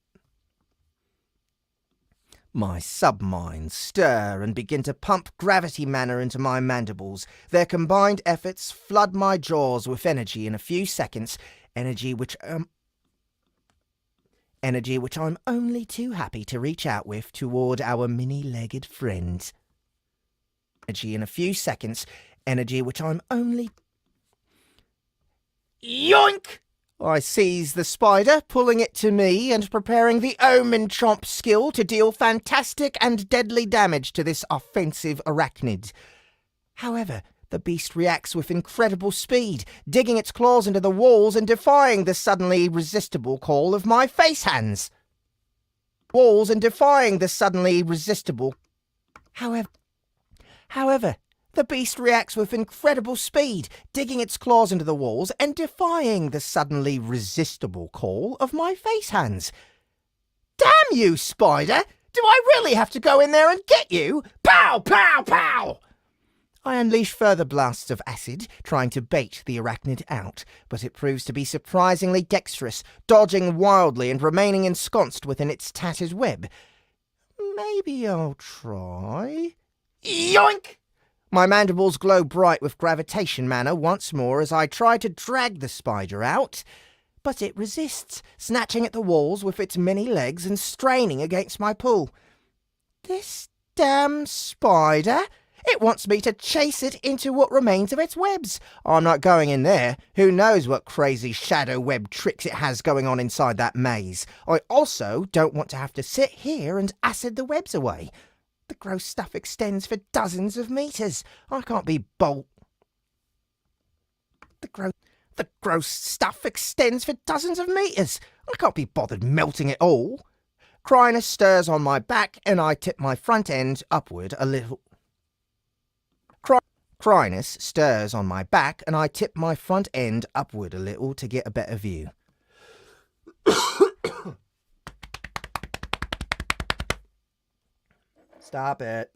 My subminds stir and begin to pump gravity mana into my mandibles. Their combined efforts flood my jaws with energy in a few seconds, energy which I'm only too happy to reach out with toward our many-legged friend. Energy in a few seconds, energy which I'm only... Yoink! I seize the spider, pulling it to me and preparing the Omen Chomp skill to deal fantastic and deadly damage to this offensive arachnid. However, the beast reacts with incredible speed, digging its claws into the walls and defying the suddenly irresistible call of my face hands. However, the beast reacts with incredible speed, digging its claws into the walls and defying the suddenly resistible call of my face hands. Damn you, spider! Do I really have to go in there and get you? Pow! Pow! Pow! I unleash further blasts of acid, trying to bait the arachnid out, but it proves to be surprisingly dexterous, dodging wildly and remaining ensconced within its tattered web. Maybe I'll try... Yoink! My mandibles glow bright with gravitation mana once more as I try to drag the spider out, but it resists, snatching at the walls with its many legs and straining against my pull. This damn spider! It wants me to chase it into what remains of its webs. I'm not going in there. Who knows what crazy shadow web tricks it has going on inside that maze. I also don't want to have to sit here and acid the webs away. The gross stuff extends for dozens of meters. I can't be The gross stuff extends for dozens of meters. I can't be bothered melting it all. Cryinus stirs on my back and I tip my front end upward a little. Cryinus stirs on my back and I tip my front end upward a little to get a better view. Stop it.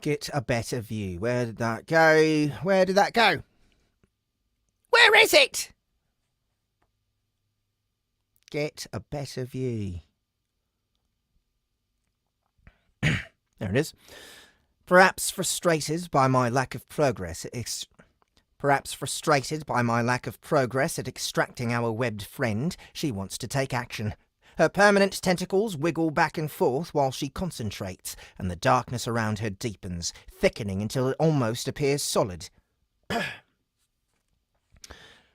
Get a better view. Where did that go? Where did that go? Where is it? Get a better view. There it is. Perhaps frustrated by my lack of progress at extracting our webbed friend, she wants to take action. Her permanent tentacles wiggle back and forth while she concentrates, and the darkness around her deepens, thickening until it almost appears solid.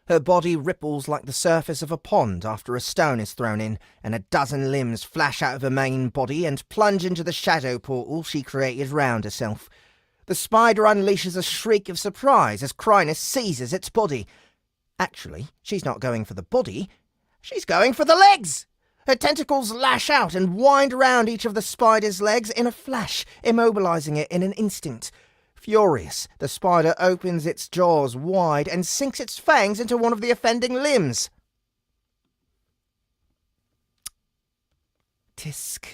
Her body ripples like the surface of a pond after a stone is thrown in, and a dozen limbs flash out of her main body and plunge into the shadow portal she created round herself. The spider unleashes a shriek of surprise as Chrynus seizes its body. Actually, she's not going for the body, she's going for the legs! Her tentacles lash out and wind around each of the spider's legs in a flash, immobilizing it in an instant. Furious, the spider opens its jaws wide and sinks its fangs into one of the offending limbs. Tisk.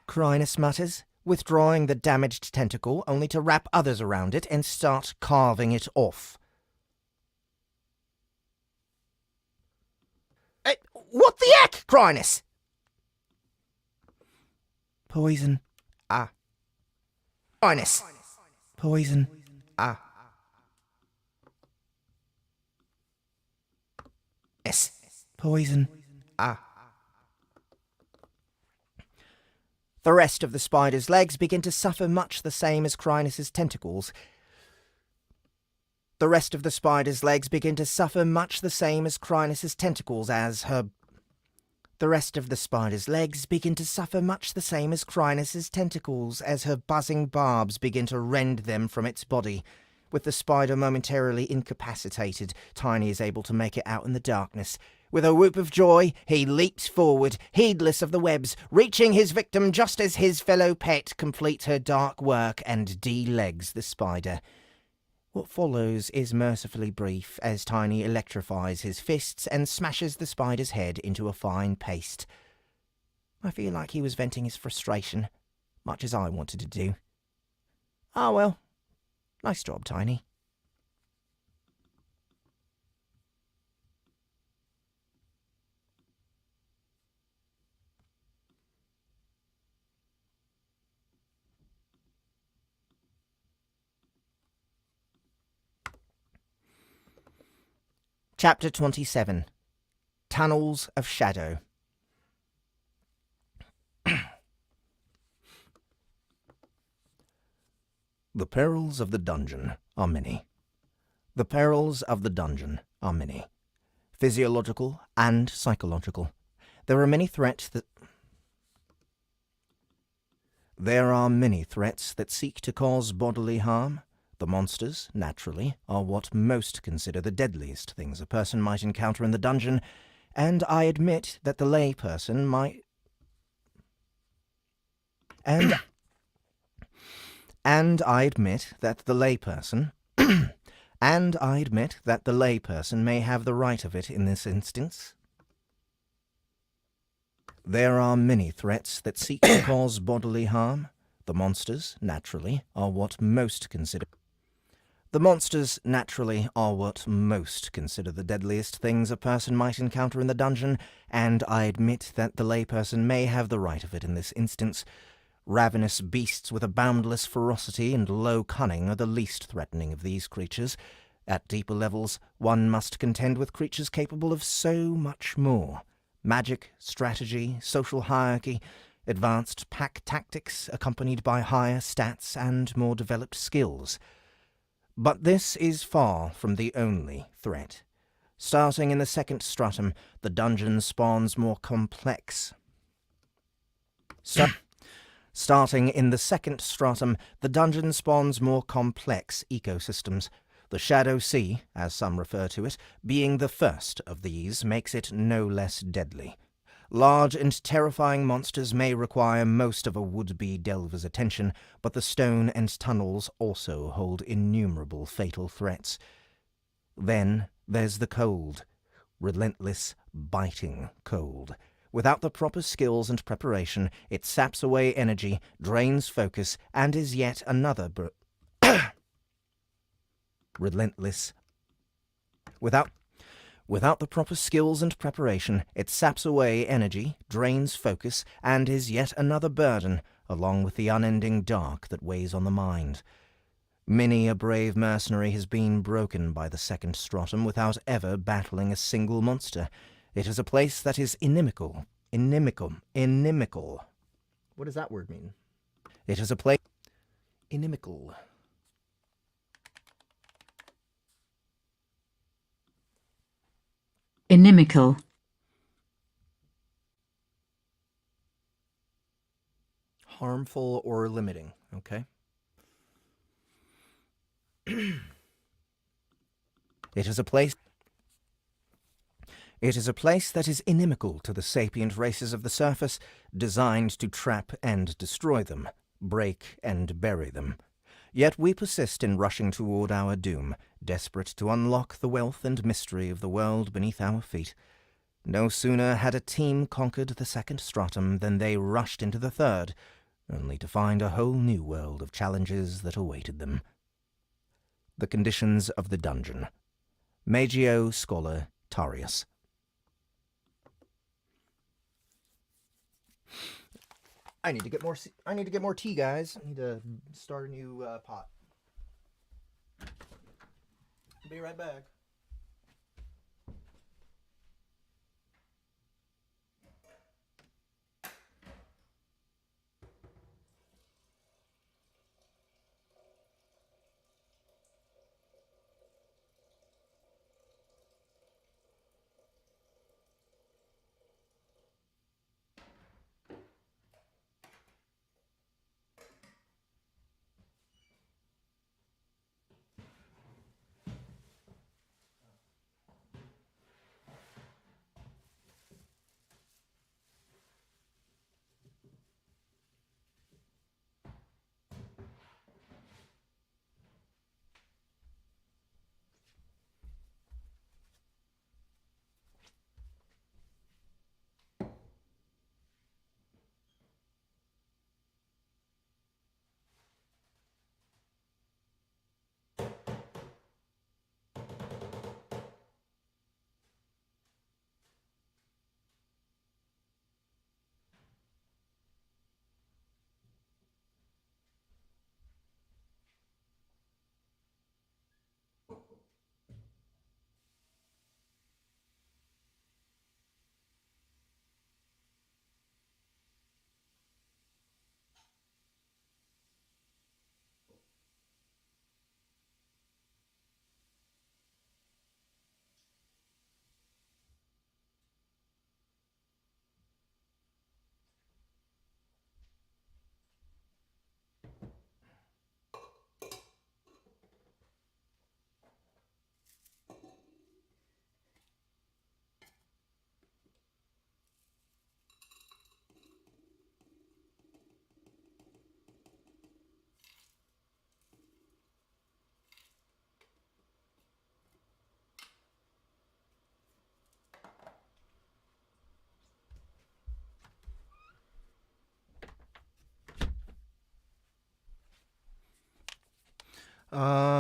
Chrynus mutters, withdrawing the damaged tentacle only to wrap others around it and start carving it off. What the heck, Chrynus? Poison. Ah. Chrynus. Poison. Ah. Yes. Poison. Ah. The rest of the spider's legs begin to suffer much the same as Chrynus's tentacles. The rest of the spider's legs begin to suffer much the same as Chrynus's tentacles as her... The rest of the spider's legs begin to suffer much the same as Chrynus's tentacles as her buzzing barbs begin to rend them from its body. With the spider momentarily incapacitated, Tiny is able to make it out in the darkness. With a whoop of joy, he leaps forward, heedless of the webs, reaching his victim just as his fellow pet completes her dark work and de-legs the spider. What follows is mercifully brief as Tiny electrifies his fists and smashes the spider's head into a fine paste. I feel like he was venting his frustration, much as I wanted to do. Ah well, nice job, Tiny. Chapter 27. Tunnels of Shadow. The perils of the dungeon are many. The perils of the dungeon are many. Physiological and psychological. There are many threats that seek to cause bodily harm. The monsters, naturally, are what most consider the deadliest things a person might encounter in the dungeon, and I admit that the layperson might... And I admit that the layperson... and I admit that the layperson may have the right of it in this instance. There are many threats that seek to cause bodily harm. The monsters, naturally, are what most consider... The monsters, naturally, are what most consider the deadliest things a person might encounter in the dungeon, and I admit that the layperson may have the right of it in this instance. Ravenous beasts with a boundless ferocity and low cunning are the least threatening of these creatures. At deeper levels, one must contend with creatures capable of so much more. Magic, strategy, social hierarchy, advanced pack tactics accompanied by higher stats and more developed skills. But this is far from the only threat. Starting in the second stratum, the dungeon spawns more complex... Starting in the second stratum, the dungeon spawns more complex ecosystems. The Shadow Sea, as some refer to it, being the first of these, makes it no less deadly. Large and terrifying monsters may require most of a would-be delver's attention, but the stone and tunnels also hold innumerable fatal threats. Then there's the cold. Relentless, biting cold. Without the proper skills and preparation, it saps away energy, drains focus, and is yet another Without the proper skills and preparation, it saps away energy, drains focus, and is yet another burden, along with the unending dark that weighs on the mind. Many a brave mercenary has been broken by the second stratum without ever battling a single monster. It is a place that is inimical. What does that word mean? It is a place inimical. Inimical. Harmful or limiting, okay? It is a place that is inimical to the sapient races of the surface, designed to trap and destroy them, break and bury them. Yet we persist in rushing toward our doom, desperate to unlock the wealth and mystery of the world beneath our feet. No sooner had a team conquered the second stratum than they rushed into the third, only to find a whole new world of challenges that awaited them. The conditions of the dungeon. Magio Scholar Tarius. I need to get more tea, guys. I need to start a new pot. Be right back.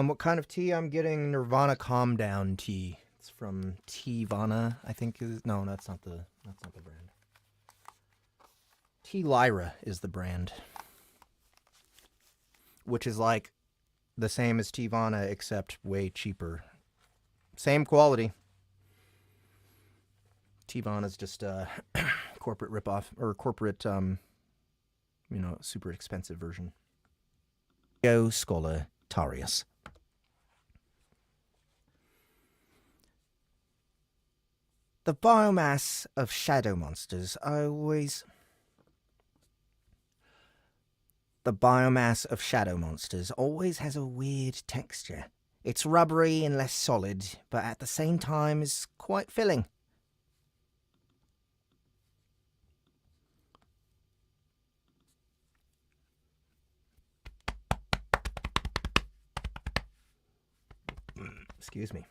What kind of tea? I'm getting Nirvana Calm Down tea. It's from Teavana, I think is no, that's not the brand. Tea Lyra is the brand. Which is like the same as Teavana except way cheaper. Same quality. Teavana's just a corporate ripoff or corporate super expensive version. Magio Scholar Tarius. The biomass of shadow monsters always has a weird texture. It's rubbery and less solid, but at the same time is quite filling. Excuse me.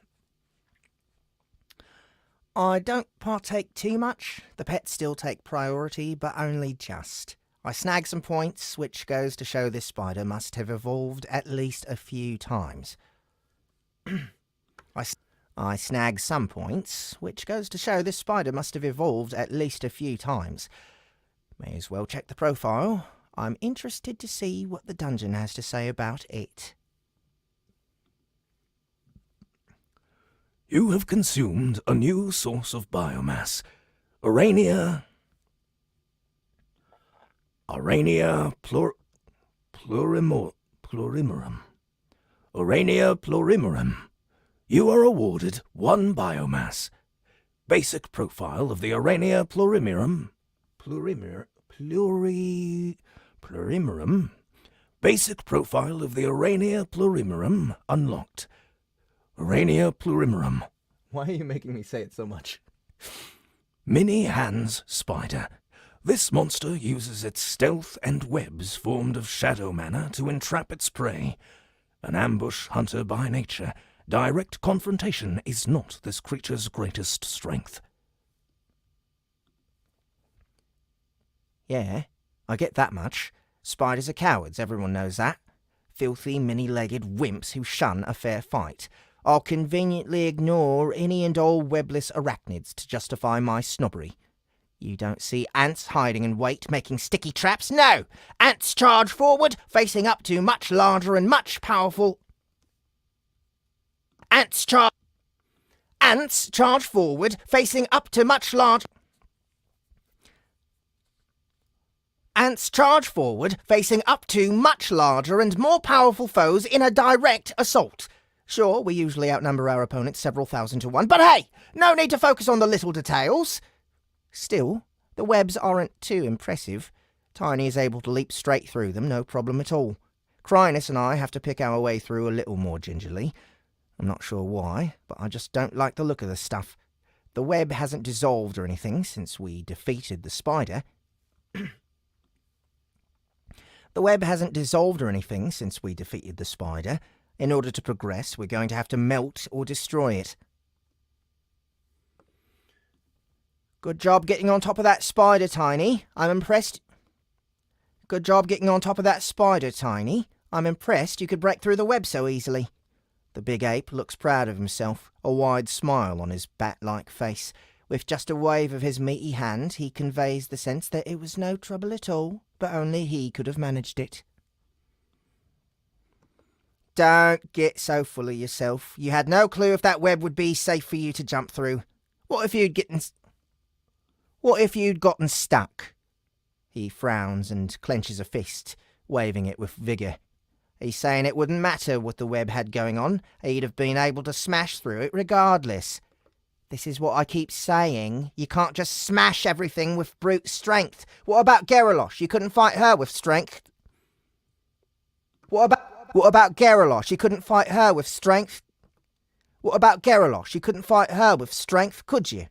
I don't partake too much. The pets still take priority, but only just. I snag some points, which goes to show this spider must have evolved at least a few times. I snagged some points, which goes to show this spider must have evolved at least a few times. May as well check the profile. I'm interested to see what the dungeon has to say about it. You have consumed a new source of biomass, Arania plurimerum. Arania plurimerum. You are awarded 1 biomass. Basic profile of the Arania plurimerum. Plurimerum. Basic profile of the Arania plurimerum unlocked. Arania plurimerum. Why are you making me say it so much? Mini hands spider. This monster uses its stealth and webs formed of shadow mana to entrap its prey. An ambush hunter by nature, direct confrontation is not this creature's greatest strength. Yeah, I get that much. Spiders are cowards, everyone knows that. Filthy, many-legged wimps who shun a fair fight. I'll conveniently ignore any and all webless arachnids to justify my snobbery. You don't see ants hiding in wait, making sticky traps? No! Ants charge forward, facing up to much larger and much powerful... Ants charge forward, facing up to much large... Ants charge forward, facing up to much larger and more powerful foes in a direct assault. Sure, we usually outnumber our opponents several thousand to 1, but hey, no need to focus on the little details. Still, the webs aren't too impressive. Tiny is able to leap straight through them, no problem at all. Crynis and I have to pick our way through a little more gingerly. I'm not sure why, but I just don't like the look of the stuff. The web hasn't dissolved or anything since we defeated the spider. The web hasn't dissolved or anything since we defeated the spider. In order to progress, we're going to have to melt or destroy it. Good job getting on top of that spider, Tiny. I'm impressed. Good job getting on top of that spider, Tiny. I'm impressed you could break through the web so easily. The big ape looks proud of himself, a wide smile on his bat-like face. With just a wave of his meaty hand, he conveys the sense that it was no trouble at all, but only he could have managed it. Don't get so full of yourself. You had no clue if that web would be safe for you to jump through. What if you'd gotten stuck? He frowns and clenches a fist, waving it with vigour. He's saying it wouldn't matter what the web had going on. He'd have been able to smash through it regardless. This is what I keep saying. You can't just smash everything with brute strength. What about Geralosh? You couldn't fight her with strength. What about Geralosh? You couldn't fight her with strength. What about Geralosh? You couldn't fight her with strength, could you?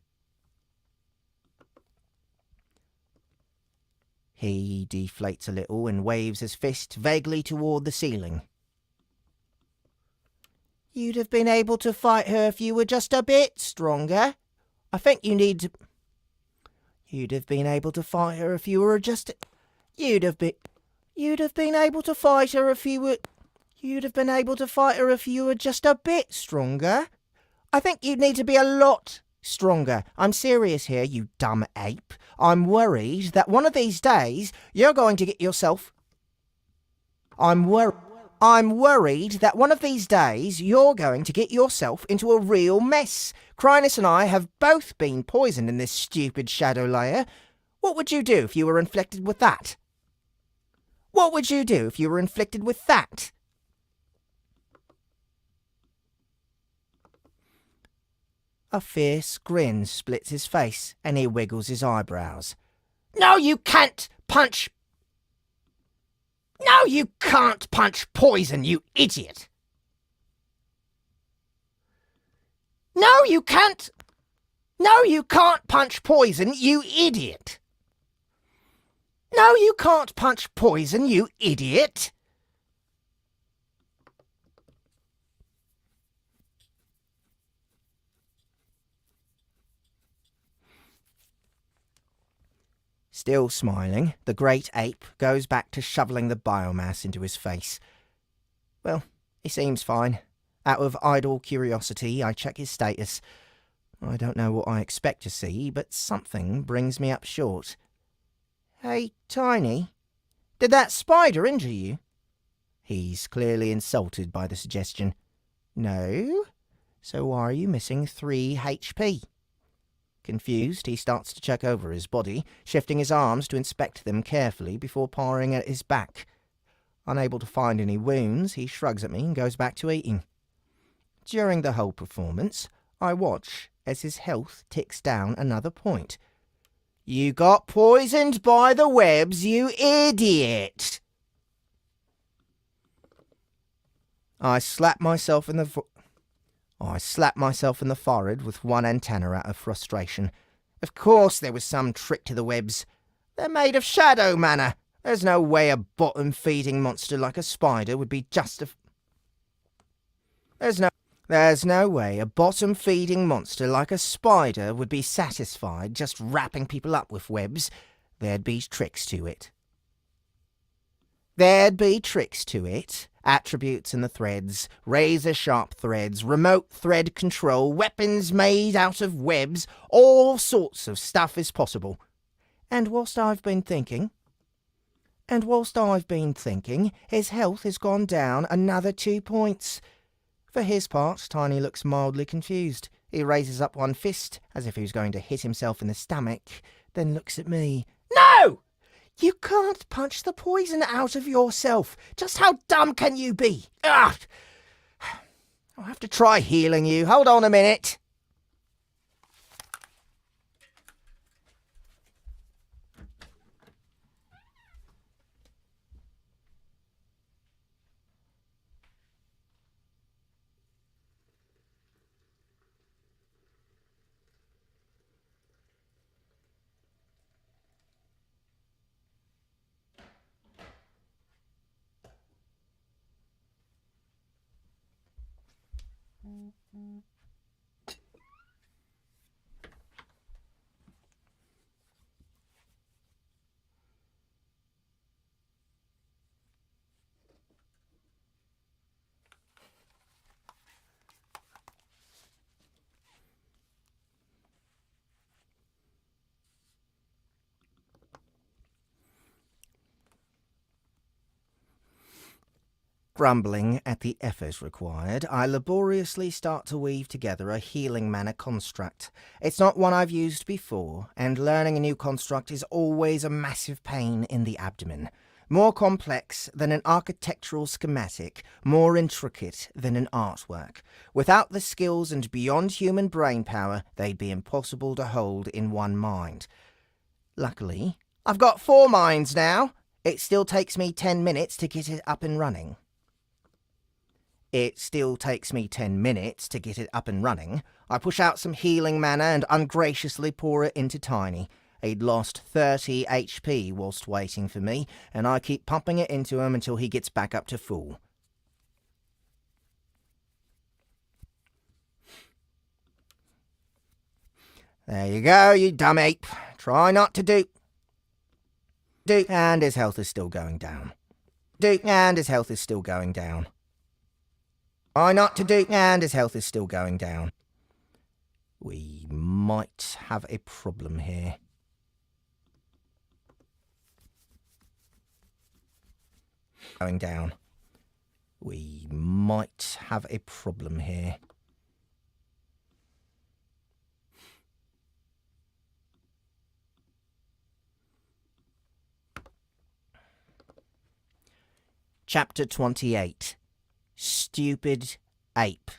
He deflates a little and waves his fist vaguely toward the ceiling. You'd have been able to fight her if you were just a bit stronger. I think you need to... You'd have been able to fight her if you were just... You'd have been able to fight her if you were... You'd have been able to fight her if you were just a bit stronger. I think you'd need to be a lot stronger. I'm serious here, you dumb ape. I'm worried that one of these days you're going to get yourself... I'm worried that one of these days you're going to get yourself into a real mess. Crynis and I have both been poisoned in this stupid shadow layer. What would you do if you were inflicted with that? What would you do if you were inflicted with that? A fierce grin splits his face, and he wiggles his eyebrows. No, you can't punch... No, you can't punch poison, you idiot! No, you can't... No, you can't punch poison, you idiot! No, you can't punch poison, you idiot! Still smiling, the great ape goes back to shoveling the biomass into his face. Well, he seems fine. Out of idle curiosity, I check his status. I don't know what I expect to see, but something brings me up short. Hey, Tiny, did that spider injure you? He's clearly insulted by the suggestion. No? So why are you missing 3 HP? Confused, he starts to check over his body, shifting his arms to inspect them carefully before pawing at his back. Unable to find any wounds, he shrugs at me and goes back to eating. During the whole performance, I watch as his health ticks down another point. You got poisoned by the webs, you idiot! I slap myself in the forehead with one antenna out of frustration. Of course there was some trick to the webs. They're made of shadow mana. There's no way a bottom-feeding monster like a spider would be There's no way a bottom-feeding monster like a spider would be satisfied just wrapping people up with webs. There'd be tricks to it. Attributes in the threads, razor-sharp threads, remote thread control, weapons made out of webs, all sorts of stuff is possible. And whilst I've been thinking, his health has gone down another 2 points. For his part, Tiny looks mildly confused. He raises up one fist, as if he was going to hit himself in the stomach, then looks at me. No! You can't punch the poison out of yourself. Just how dumb can you be? Ugh! I'll have to try healing you. Hold on a minute. Grumbling at the effort required, I laboriously start to weave together a healing mana construct. It's not one I've used before, and learning a new construct is always a massive pain in the abdomen. More complex than an architectural schematic, more intricate than an artwork. Without the skills and beyond human brain power, they'd be impossible to hold in one mind. Luckily, I've got 4 minds now. It still takes me 10 minutes to get it up and running. I push out some healing mana and ungraciously pour it into Tiny. He'd lost 30 HP whilst waiting for me, and I keep pumping it into him until he gets back up to full. There you go, you dumb ape. Try not to do. And his health is still going down. And his health is still going down. Try not to do, and his health is still going down. We might have a problem here. Going down. We might have a problem here. Chapter 28. Stupid ape.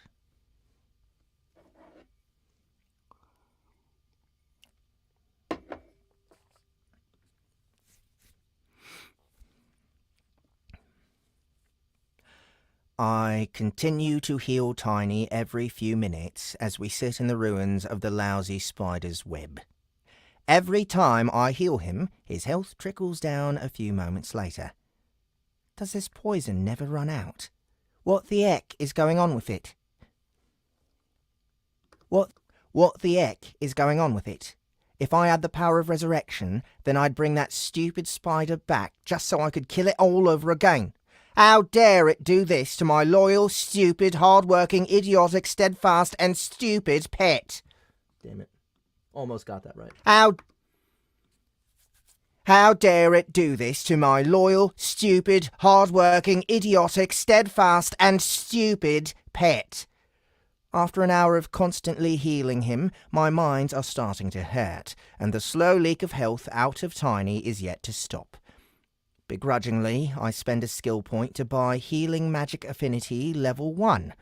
I continue to heal Tiny every few minutes as we sit in the ruins of the lousy spider's web. Every time I heal him, his health trickles down a few moments later. Does this poison never run out? What the heck is going on with it? What the heck is going on with it? If I had the power of resurrection, then I'd bring that stupid spider back just so I could kill it all over again. How dare it do this to my loyal, stupid, hard-working, idiotic, steadfast, and stupid pet? Damn it. Almost got that right. How dare it do this to my loyal, stupid, hard-working, idiotic, steadfast, and stupid pet? After an hour of constantly healing him, my minds are starting to hurt, and the slow leak of health out of Tiny is yet to stop. Begrudgingly, I spend a skill point to buy Healing Magic Affinity Level 1.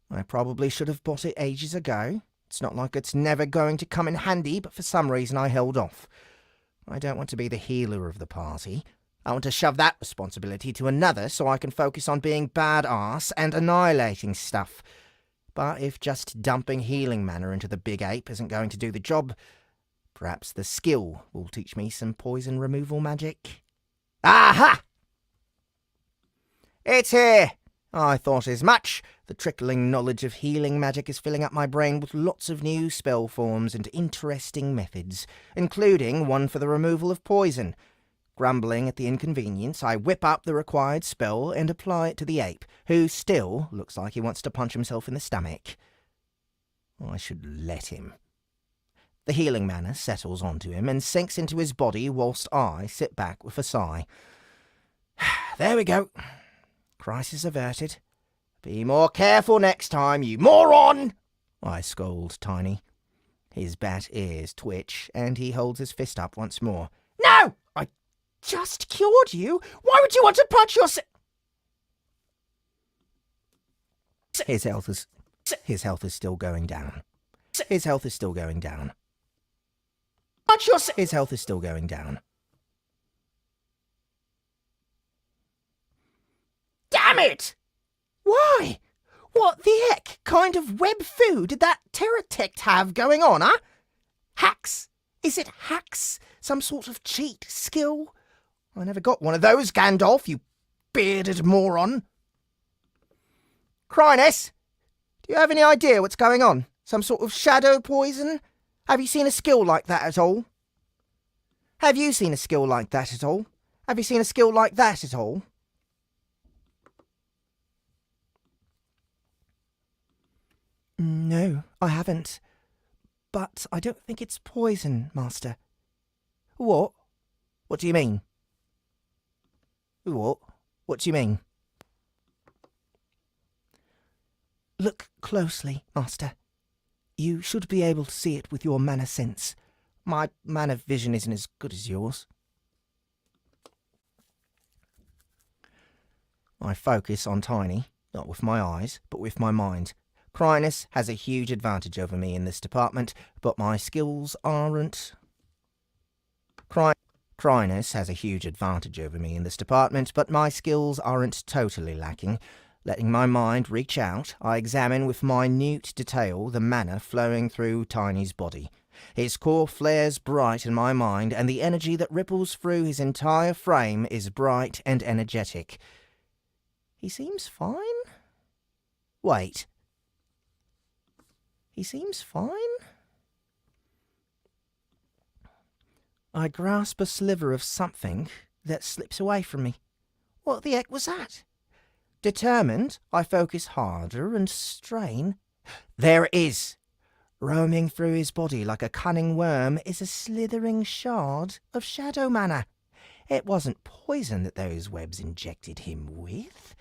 I probably should have bought it ages ago. It's not like it's never going to come in handy, but for some reason I held off. I don't want to be the healer of the party. I want to shove that responsibility to another so I can focus on being badass and annihilating stuff. But if just dumping healing mana into the big ape isn't going to do the job, perhaps the skill will teach me some poison removal magic. Aha! It's here! I thought as much. The trickling knowledge of healing magic is filling up my brain with lots of new spell forms and interesting methods, including one for the removal of poison. Grumbling at the inconvenience, I whip up the required spell and apply it to the ape, who still looks like he wants to punch himself in the stomach. I should let him. The healing mana settles onto him and sinks into his body whilst I sit back with a sigh. There we go. Crisis averted. Be more careful next time, you moron! I scold Tiny. His bat ears twitch, and he holds his fist up once more. No! I just cured you. Why would you want to punch yourself? His health is still going down. His health is still going down. Punch yourself. His health is still going down. Damn it! Why? What the heck kind of web food did that Terratect have going on, huh? Hacks? Is it hacks? Some sort of cheat skill? I never got one of those, Gandalf, you bearded moron. Crynis, do you have any idea what's going on? Some sort of shadow poison? Have you seen a skill like that at all? Have you seen a skill like that at all? Have you seen a skill like that at all? No, I haven't. But I don't think it's poison, Master. What? What do you mean? What? What do you mean? Look closely, Master. You should be able to see it with your mana sense. My mana vision isn't as good as yours. I focus on Tiny, not with my eyes, but with my mind. Crynis has a huge advantage over me in this department, but my skills aren't... Crynis has a huge advantage over me in this department, but my skills aren't totally lacking. Letting my mind reach out, I examine with minute detail the mana flowing through Tiny's body. His core flares bright in my mind, and the energy that ripples through his entire frame is bright and energetic. He seems fine? Wait. He seems fine? I grasp a sliver of something that slips away from me. What the heck was that? Determined, I focus harder and strain. There it is! Roaming through his body like a cunning worm is a slithering shard of shadow mana. It wasn't poison that those webs injected him with.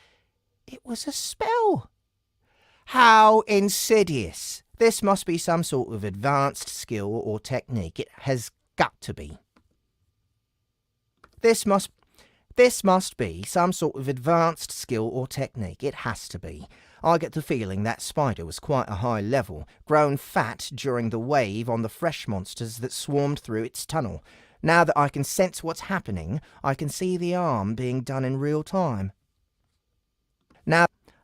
It was a spell. How insidious! This must be some sort of advanced skill or technique. It has got to be. This must be some sort of advanced skill or technique. It has to be. I get the feeling that spider was quite a high level, grown fat during the wave on the fresh monsters that swarmed through its tunnel. Now that I can sense what's happening, I can see the harm being done in real time.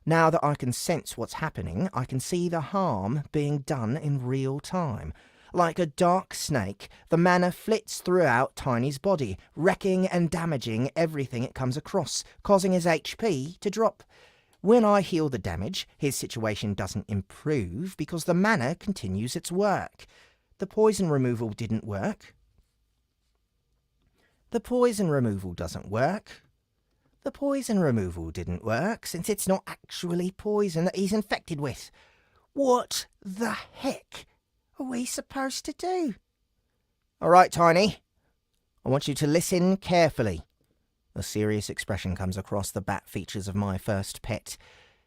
Now that I can sense what's happening, I can see the harm being done in real time. Like a dark snake, the mana flits throughout Tiny's body, wrecking and damaging everything it comes across, causing his HP to drop. When I heal the damage, his situation doesn't improve because the mana continues its work. The poison removal didn't work. The poison removal doesn't work. The poison removal didn't work, since it's not actually poison that he's infected with. What the heck are we supposed to do? All right, Tiny. I want you to listen carefully. A serious expression comes across the bat features of my first pet.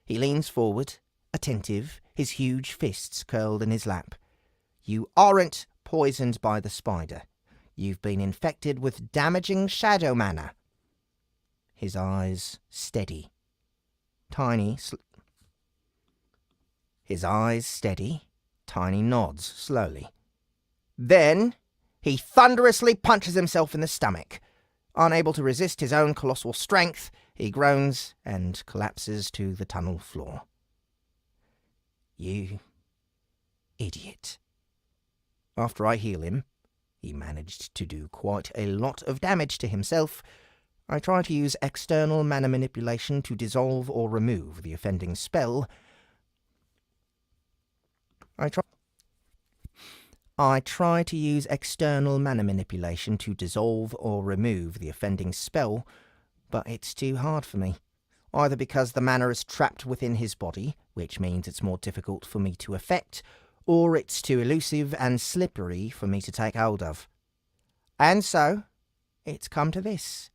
He leans forward, attentive, his huge fists curled in his lap. You aren't poisoned by the spider. You've been infected with damaging shadow mana. His eyes steady. His eyes steady. Tiny nods slowly. Then he thunderously punches himself in the stomach. Unable to resist his own colossal strength, he groans and collapses to the tunnel floor. You idiot. After I heal him, he managed to do quite a lot of damage to himself. I try to use external mana manipulation to dissolve or remove the offending spell. I try to use external mana manipulation to dissolve or remove the offending spell, but it's too hard for me. Either because the mana is trapped within his body, which means it's more difficult for me to effect, or it's too elusive and slippery for me to take hold of. And so, it's come to this.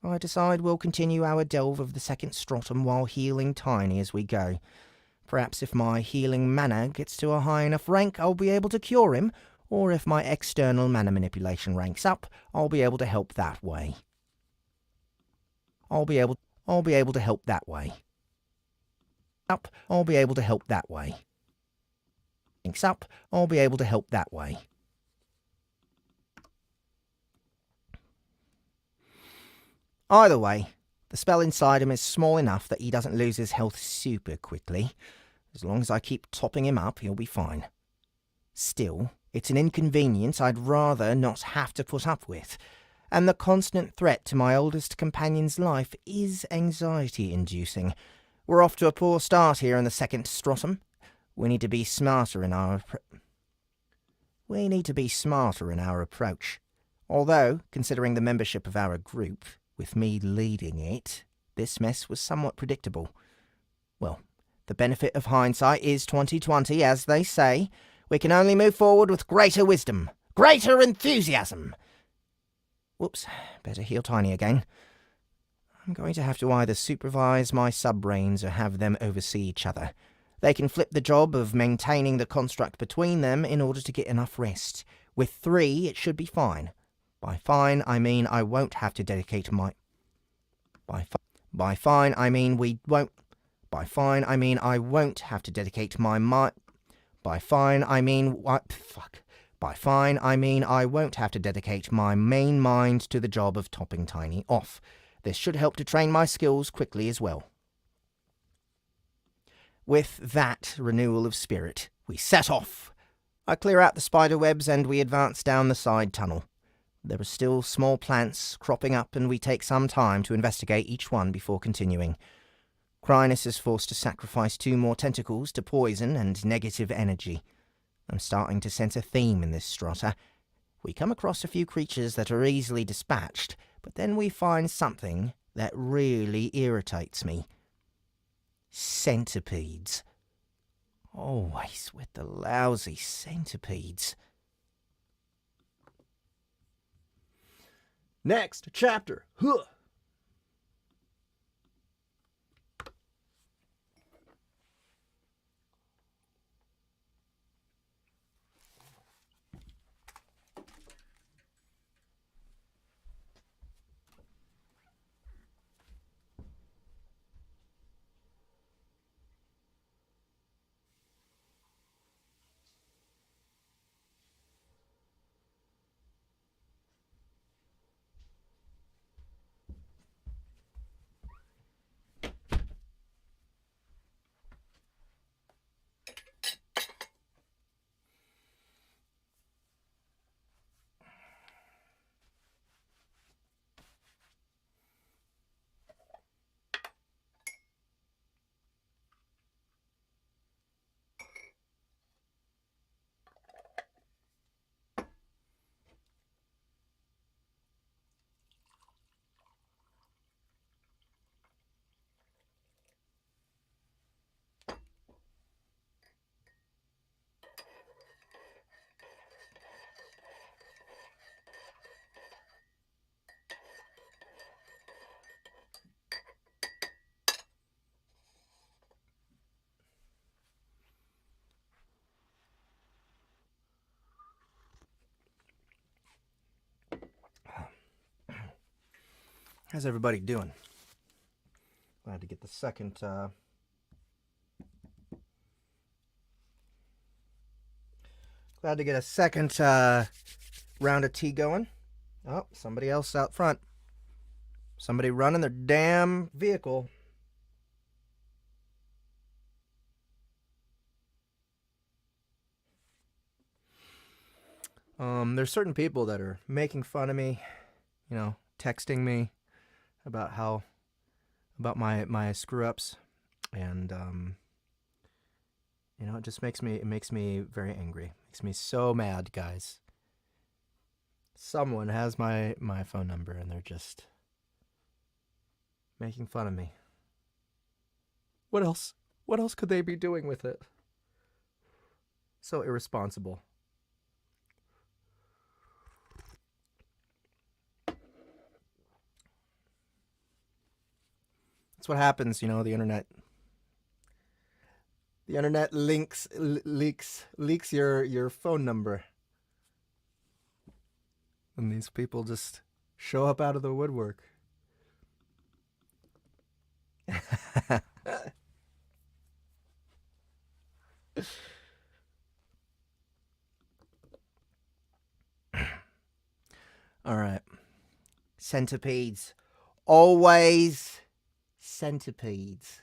I decide we'll continue our delve of the second stratum while healing Tiny as we go. Perhaps if my healing mana gets to a high enough rank, I'll be able to cure him, or if my external mana manipulation ranks up, I'll be able to help that way. I'll be able to help that way. I'll be able to help that way. Links up, I'll be able to help that way. Either way, the spell inside him is small enough that he doesn't lose his health super quickly. As long as I keep topping him up, he'll be fine. Still, it's an inconvenience I'd rather not have to put up with, and the constant threat to my oldest companion's life is anxiety-inducing. We're off to a poor start here in the second stratum. We need to be smarter in our approach. Although, considering the membership of our group, with me leading it, this mess was somewhat predictable. Well, the benefit of hindsight is 20/20, as they say. We can only move forward with greater wisdom, greater enthusiasm. Whoops, better heal Tiny again. I'm going to have to either supervise my sub-brains or have them oversee each other. They can flip the job of maintaining the construct between them in order to get enough rest. With 3, it should be fine. By fine, I mean I won't have to dedicate my... By fine, I mean we won't... By fine, I mean I won't have to dedicate my By fine, I mean... By fine, I mean I won't have to dedicate my main mind to the job of topping Tiny off. This should help to train my skills quickly as well. With that renewal of spirit, we set off. I clear out the spider webs and we advance down the side tunnel. There are still small plants cropping up and we take some time to investigate each one before continuing. Crynis is forced to sacrifice 2 more tentacles to poison and negative energy. I'm starting to sense a theme in this strata. We come across a few creatures that are easily dispatched, but then we find something that really irritates me. Centipedes. Always with the lousy centipedes. Next chapter. Huh. How's everybody doing? Glad to get the second round of tea going. Oh, somebody else out front. Somebody running their damn vehicle. There's certain people that are making fun of me, texting me about my screw ups, and it just makes me very angry. Makes me so mad, guys. Someone has my phone number and they're just making fun of me. What else? What else could they be doing with it? So irresponsible. That's what happens, the internet. The internet leaks your phone number. And these people just show up out of the woodwork. All right. Centipedes. Always centipedes.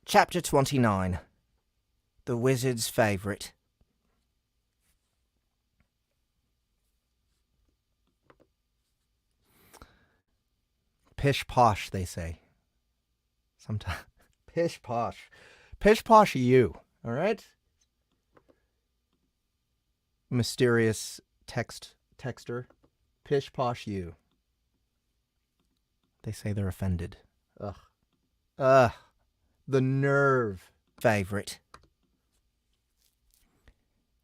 Chapter 29. The Wizard's Favourite. Pish posh, they say. Sometimes. Pish posh. Pish posh you, alright? Mysterious texter. Pish posh you. They say they're offended. Ugh. The nerve. Favourite.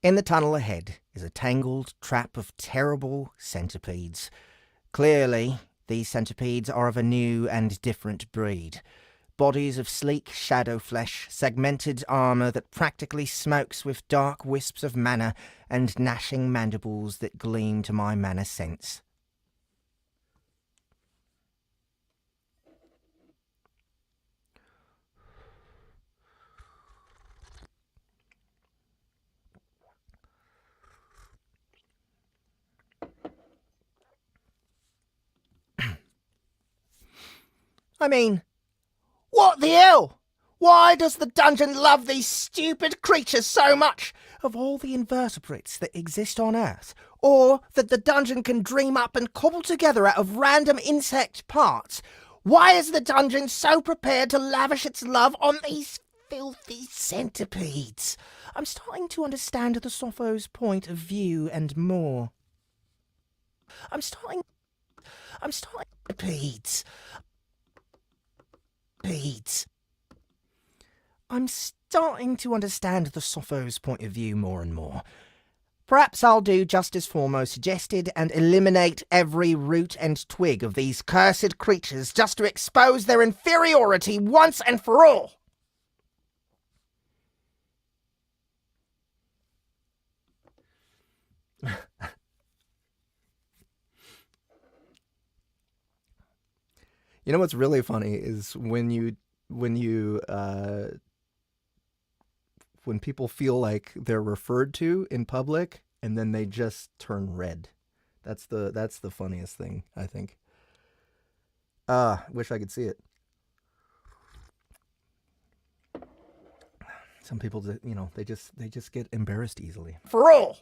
In the tunnel ahead is a tangled trap of terrible centipedes. Clearly, these centipedes are of a new and different breed. Bodies of sleek shadow flesh, segmented armour that practically smokes with dark wisps of mana, and gnashing mandibles that gleam to my mana sense. I mean, what the hell? Why does the dungeon love these stupid creatures so much? Of all the invertebrates that exist on Earth, or that the dungeon can dream up and cobble together out of random insect parts, why is the dungeon so prepared to lavish its love on these filthy centipedes? I'm starting to understand the Sophos' point of view and more. I'm starting centipedes. I'm starting to understand the Sophos' point of view more and more. Perhaps I'll do just as Foremost suggested and eliminate every root and twig of these cursed creatures just to expose their inferiority once and for all. You know what's really funny is when people feel like they're referred to in public and then they just turn red. That's the funniest thing, I think. Wish I could see it. Some people, they just get embarrassed easily. For all.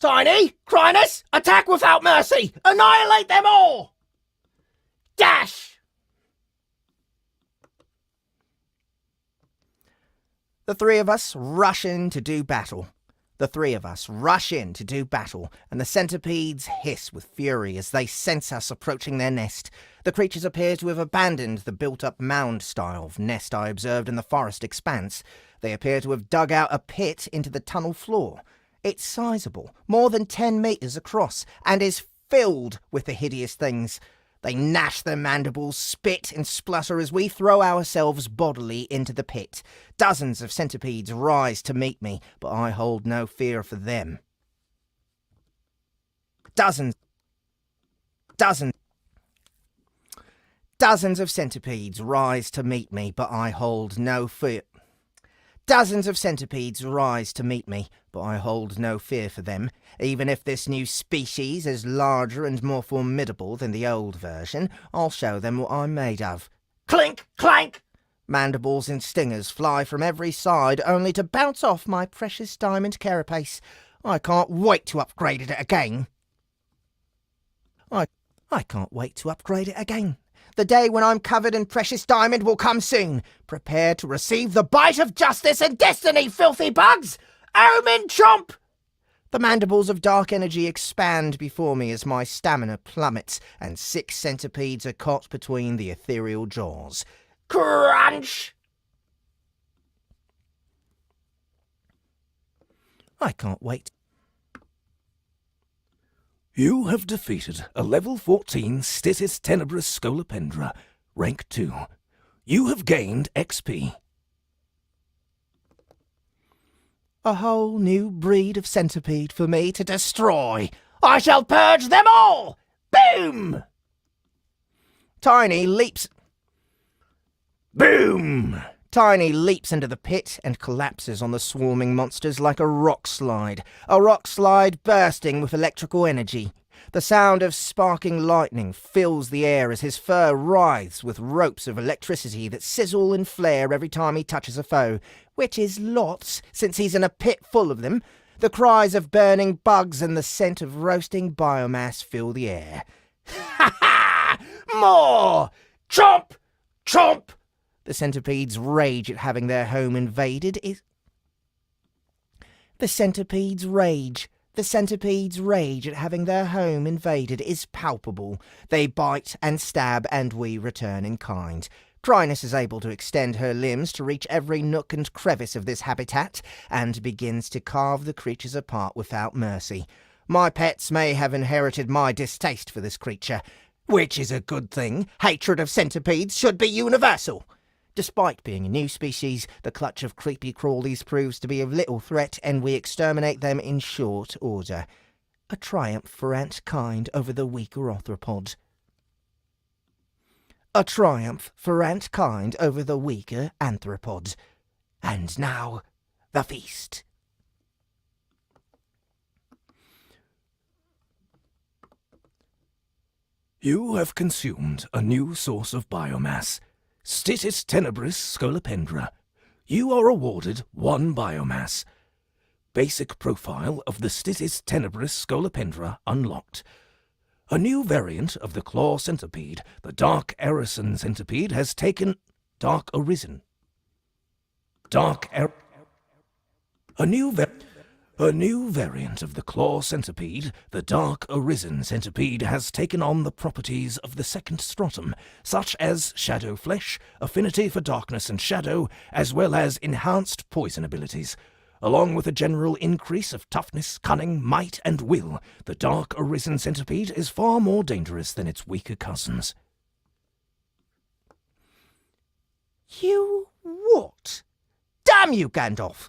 Tiny, Crinus, attack without mercy! Annihilate them all! Dash! The three of us rush in to do battle. And the centipedes hiss with fury as they sense us approaching their nest. The creatures appear to have abandoned the built-up mound style of nest I observed in the forest expanse. They appear to have dug out a pit into the tunnel floor. It's sizable, more than 10 meters across, and is filled with the hideous things. They gnash their mandibles, spit and splutter as we throw ourselves bodily into the pit. Dozens of centipedes rise to meet me, but I hold no fear for them. Dozens of centipedes rise to meet me, but I hold no fear. Dozens of centipedes rise to meet me, but I hold no fear for them. Even if this new species is larger and more formidable than the old version, I'll show them what I'm made of. Clink, clank! Mandibles and stingers fly from every side, only to bounce off my precious diamond carapace. I can't wait to upgrade it again. I can't wait to upgrade it again. The day when I'm covered in precious diamond will come soon. Prepare to receive the bite of justice and destiny, filthy bugs! Omen chomp! The mandibles of dark energy expand before me as my stamina plummets, and 6 centipedes are caught between the ethereal jaws. Crunch! I can't wait. You have defeated a level 14 Stitis Tenebris Scolopendra, rank 2. You have gained XP. A whole new breed of centipede for me to destroy. I shall purge them all! Boom! Tiny leaps... Boom! Tiny leaps into the pit and collapses on the swarming monsters like a rock slide bursting with electrical energy. The sound of sparking lightning fills the air as his fur writhes with ropes of electricity that sizzle and flare every time he touches a foe, which is lots, since he's in a pit full of them. The cries of burning bugs and the scent of roasting biomass fill the air. Ha ha! More! Chomp! Chomp! The centipedes rage at having their home invaded is... The centipedes rage at having their home invaded is palpable. They bite and stab, and we return in kind. Crynis is able to extend her limbs to reach every nook and crevice of this habitat, and begins to carve the creatures apart without mercy. My pets may have inherited my distaste for this creature, which is a good thing. Hatred of centipedes should be universal. Despite being a new species, the clutch of creepy crawlies proves to be of little threat, and we exterminate them in short order. A triumph for antkind over the weaker arthropods. A triumph for antkind over the weaker anthropods. And now, the feast. You have consumed a new source of biomass. Stitis Tenebris Scolopendra. You are awarded 1 biomass. Basic profile of the Stitis Tenebris Scolopendra unlocked. A new variant of the claw centipede, the Dark Arisen centipede, has taken Dark Arisen. A new variant of the claw centipede, the Dark Arisen centipede, has taken on the properties of the second stratum, such as shadow flesh, affinity for darkness and shadow, as well as enhanced poison abilities. Along with a general increase of toughness, cunning, might, and will, the Dark Arisen centipede is far more dangerous than its weaker cousins. You what? Damn you, Gandalf!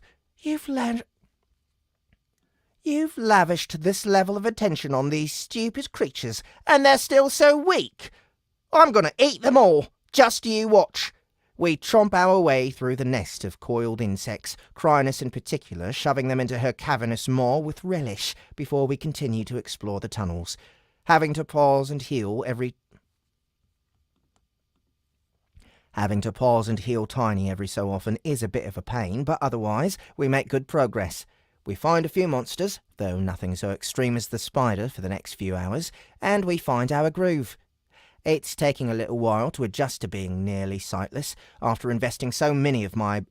You've lavished this level of attention on these stupid creatures, and they're still so weak. I'm going to eat them all. Just you watch. We tromp our way through the nest of coiled insects, Crynis in particular shoving them into her cavernous maw with relish before we continue to explore the tunnels. Having to pause and heal Tiny every so often is a bit of a pain, but otherwise we make good progress. We find a few monsters, though nothing so extreme as the spider for the next few hours, and we find our groove. It's taking a little while to adjust to being nearly sightless after investing so many of my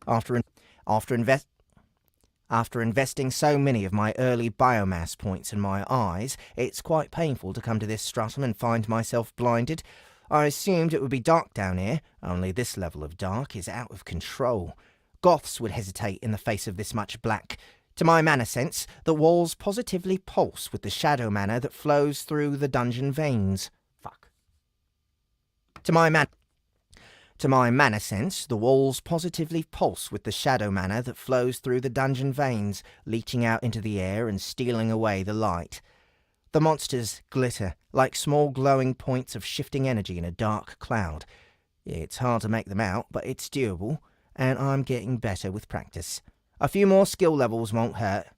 After investing so many of my early biomass points in my eyes, it's quite painful to come to this stratum and find myself blinded. I assumed it would be dark down here, only this level of dark is out of control. Goths would hesitate in the face of this much black. To my mana sense, the walls positively pulse with the shadow mana that flows through the dungeon veins. Fuck. To my mana sense, the walls positively pulse with the shadow mana that flows through the dungeon veins, leaching out into the air and stealing away the light. The monsters glitter like small glowing points of shifting energy in a dark cloud. It's hard to make them out, but it's doable, and I'm getting better with practice. A few more skill levels won't hurt,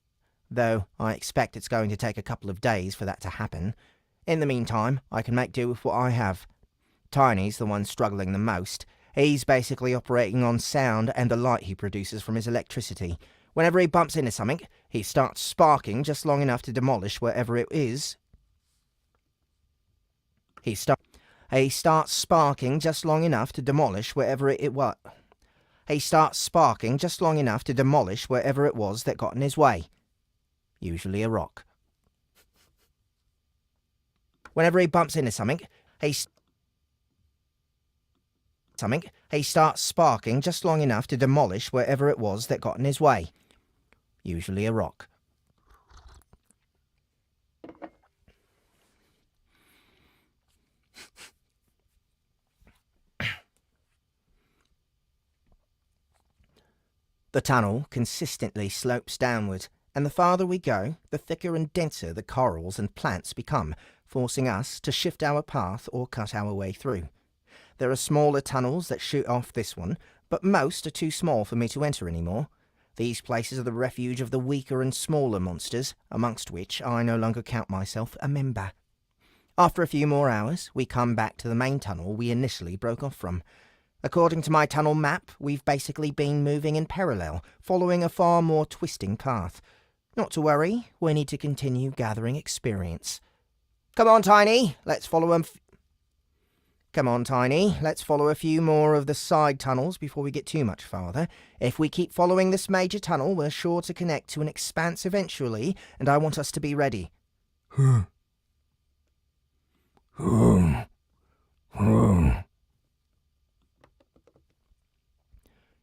though I expect it's going to take a couple of days for that to happen. In the meantime, I can make do with what I have. Tiny's the one struggling the most. He's basically operating on sound and the light he produces from his electricity. Whenever he bumps into something, he starts sparking just long enough to demolish wherever it is. He starts sparking just long enough to demolish wherever it was. He starts sparking just long enough to demolish wherever it was that got in his way. Usually a rock. Whenever he bumps into something, he starts sparking just long enough to demolish wherever it was that got in his way. Usually a rock. The tunnel consistently slopes downward, and the farther we go, the thicker and denser the corals and plants become, forcing us to shift our path or cut our way through. There are smaller tunnels that shoot off this one, but most are too small for me to enter anymore. These places are the refuge of the weaker and smaller monsters, amongst which I no longer count myself a member. After a few more hours, we come back to the main tunnel we initially broke off from. According to my tunnel map, we've basically been moving in parallel, following a far more twisting path. Not to worry, we need to continue gathering experience. Come on, Tiny, let's follow a few more of the side tunnels before we get too much farther. If we keep following this major tunnel, we're sure to connect to an expanse eventually, and I want us to be ready.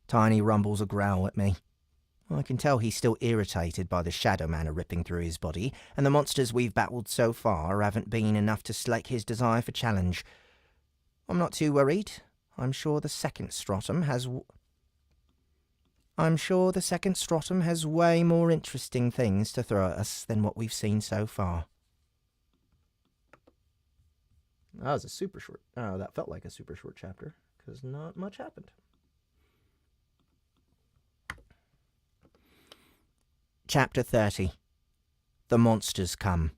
Tiny rumbles a growl at me. I can tell he's still irritated by the shadow mana ripping through his body, and the monsters we've battled so far haven't been enough to slake his desire for challenge. I'm not too worried. I'm sure the second stratum has way more interesting things to throw at us than what we've seen so far. That was a super short. Oh, that felt like a super short chapter because not much happened. Chapter 30. The Monsters Come.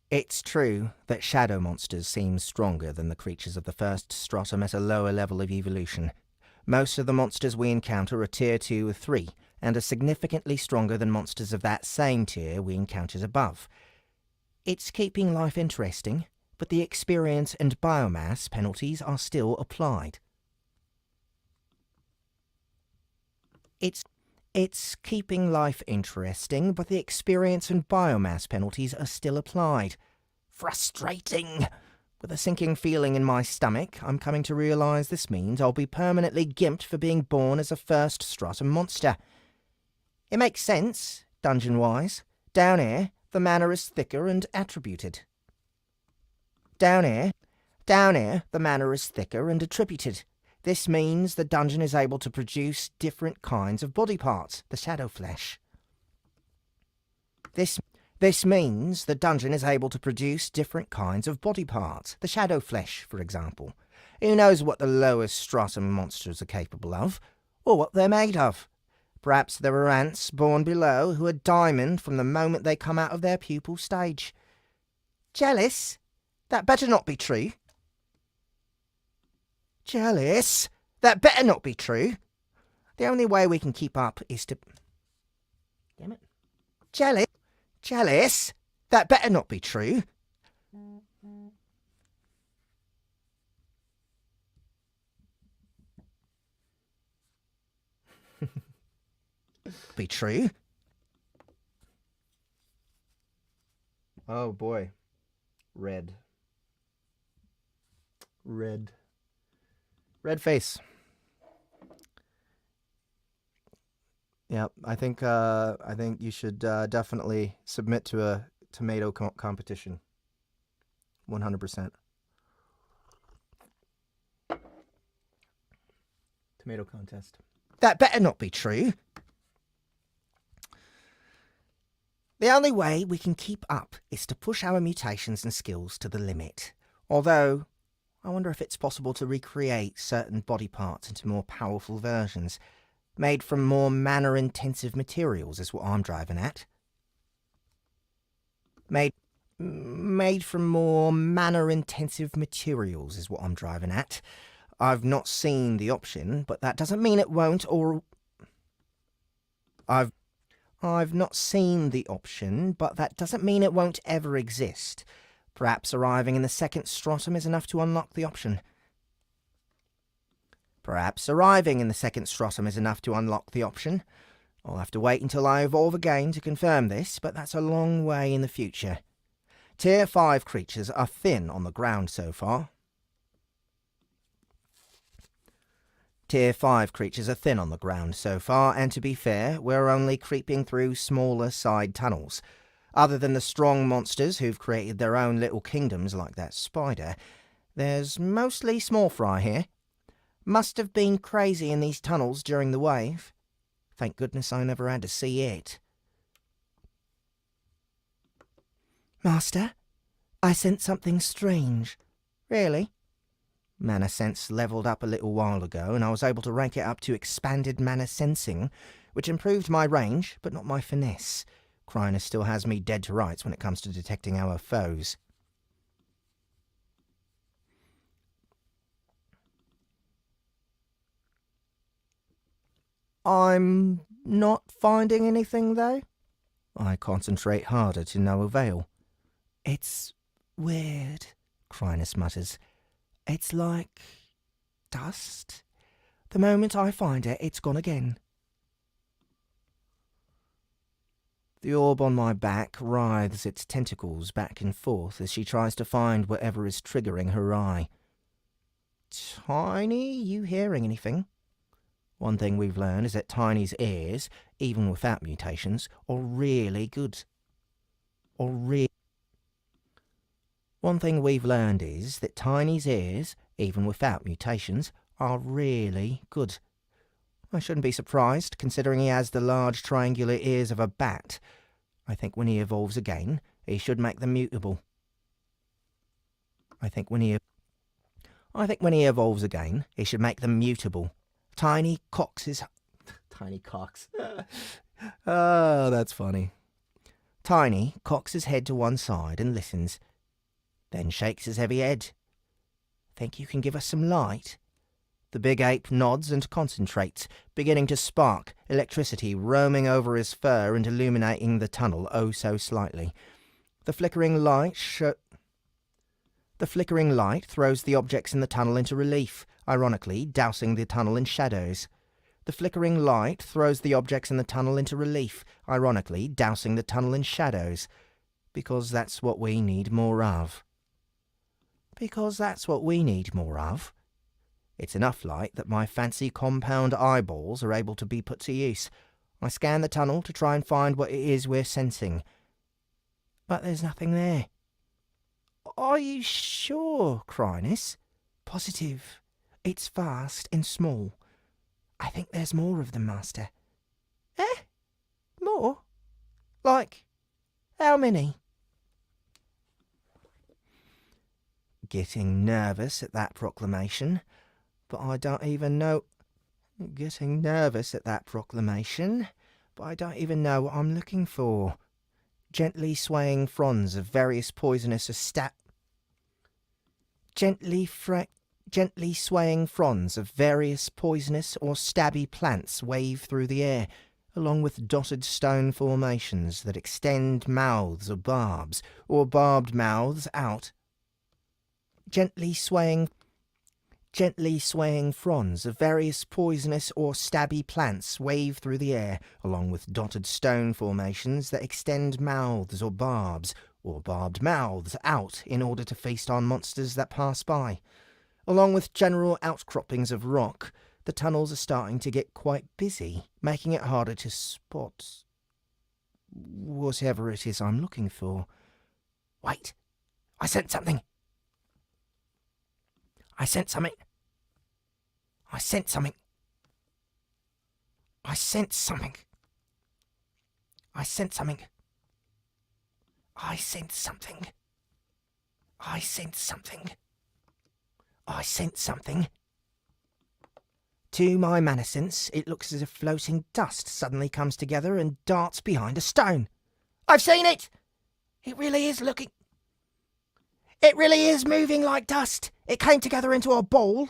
It's true that shadow monsters seem stronger than the creatures of the first stratum at a lower level of evolution. Most of the monsters we encounter are tier 2 or 3, and are significantly stronger than monsters of that same tier we encountered above. It's keeping life interesting, but the experience and biomass penalties are still applied. It's keeping life interesting, but the experience and biomass penalties are still applied. Frustrating! With a sinking feeling in my stomach, I'm coming to realise this means I'll be permanently gimped for being born as a first stratum monster. It makes sense, dungeon-wise. Down here, the mana is thicker and attributed. Down here, the mana is thicker and attributed. This means the dungeon is able to produce different kinds of body parts, the shadow flesh. This means the dungeon is able to produce different kinds of body parts, the shadow flesh, for example. Who knows what the lowest stratum monsters are capable of, or what they're made of? Perhaps there are ants born below who are diamond from the moment they come out of their pupal stage. Jealous? That better not be true. Jealous? That better not be true. The only way we can keep up is to... Damn it. Jealous? That better not be true. Be true. Oh boy. Red face. Yep, I think you should definitely submit to a tomato competition. 100%. Tomato contest. That better not be true. The only way we can keep up is to push our mutations and skills to the limit. Although, I wonder if it's possible to recreate certain body parts into more powerful versions, made from more mana-intensive materials is what I'm driving at. Made from more mana-intensive materials is what I'm driving at. I've not seen the option, but that doesn't mean it won't, or... I've not seen the option, but that doesn't mean it won't ever exist. Perhaps arriving in the second stratum is enough to unlock the option. Perhaps arriving in the second stratum is enough to unlock the option. I'll have to wait until I evolve again to confirm this, but that's a long way in the future. Tier 5 creatures are thin on the ground so far. Tier 5 creatures are thin on the ground so far, and to be fair, we're only creeping through smaller side tunnels. Other than the strong monsters who've created their own little kingdoms like that spider, there's mostly small fry here. Must have been crazy in these tunnels during the wave. Thank goodness I never had to see it. Master, I sense something strange. Really? Mana sense leveled up a little while ago, and I was able to rank it up to expanded mana sensing, which improved my range, but not my finesse. Cryna still has me dead to rights when it comes to detecting our foes. I'm not finding anything, though. I concentrate harder to no avail. It's weird, Cryna mutters. It's like dust. The moment I find it, it's gone again. The orb on my back writhes its tentacles back and forth as she tries to find whatever is triggering her eye. Tiny, you hearing anything? One thing we've learned is that Tiny's ears, even without mutations, are really good. One thing we've learned is that Tiny's ears, even without mutations, are really good. I shouldn't be surprised, considering he has the large triangular ears of a bat. I think when he evolves again, he should make them mutable. I think when he evolves again, he should make them mutable. Tiny cocks his... Tiny cocks. Oh, that's funny. Tiny cocks his head to one side and listens, then shakes his heavy head. Think you can give us some light? The big ape nods and concentrates, beginning to spark, electricity roaming over his fur and illuminating the tunnel oh so slightly. The flickering light throws the objects in the tunnel into relief, ironically dousing the tunnel in shadows. The flickering light throws the objects in the tunnel into relief, ironically dousing the tunnel in shadows. Because that's what we need more of. It's enough light that my fancy compound eyeballs are able to be put to use. I scan the tunnel to try and find what it is we're sensing. But there's nothing there. Are you sure, Crynis? Positive. It's vast and small. I think there's more of them, Master. More? Like, how many? Getting nervous at that proclamation, but I don't even know what I'm looking for. Gently swaying fronds of various poisonous or stabby plants wave through the air, along with dotted stone formations that extend mouths or barbs, or barbed mouths out. Gently swaying fronds of various poisonous or stabby plants wave through the air, along with dotted stone formations that extend mouths or barbs, or barbed mouths out in order to feast on monsters that pass by, along with general outcroppings of rock, The tunnels are starting to get quite busy, making it harder to spot whatever it is I'm looking for. Wait! I sense something! I sense something! I sense something! I sense something! I sense something! I sense something! I sense something! I sense something! To my mana sense, it looks as if floating dust suddenly comes together and darts behind a stone. I've seen it! It really is looking... It really is moving like dust. It came together into a ball.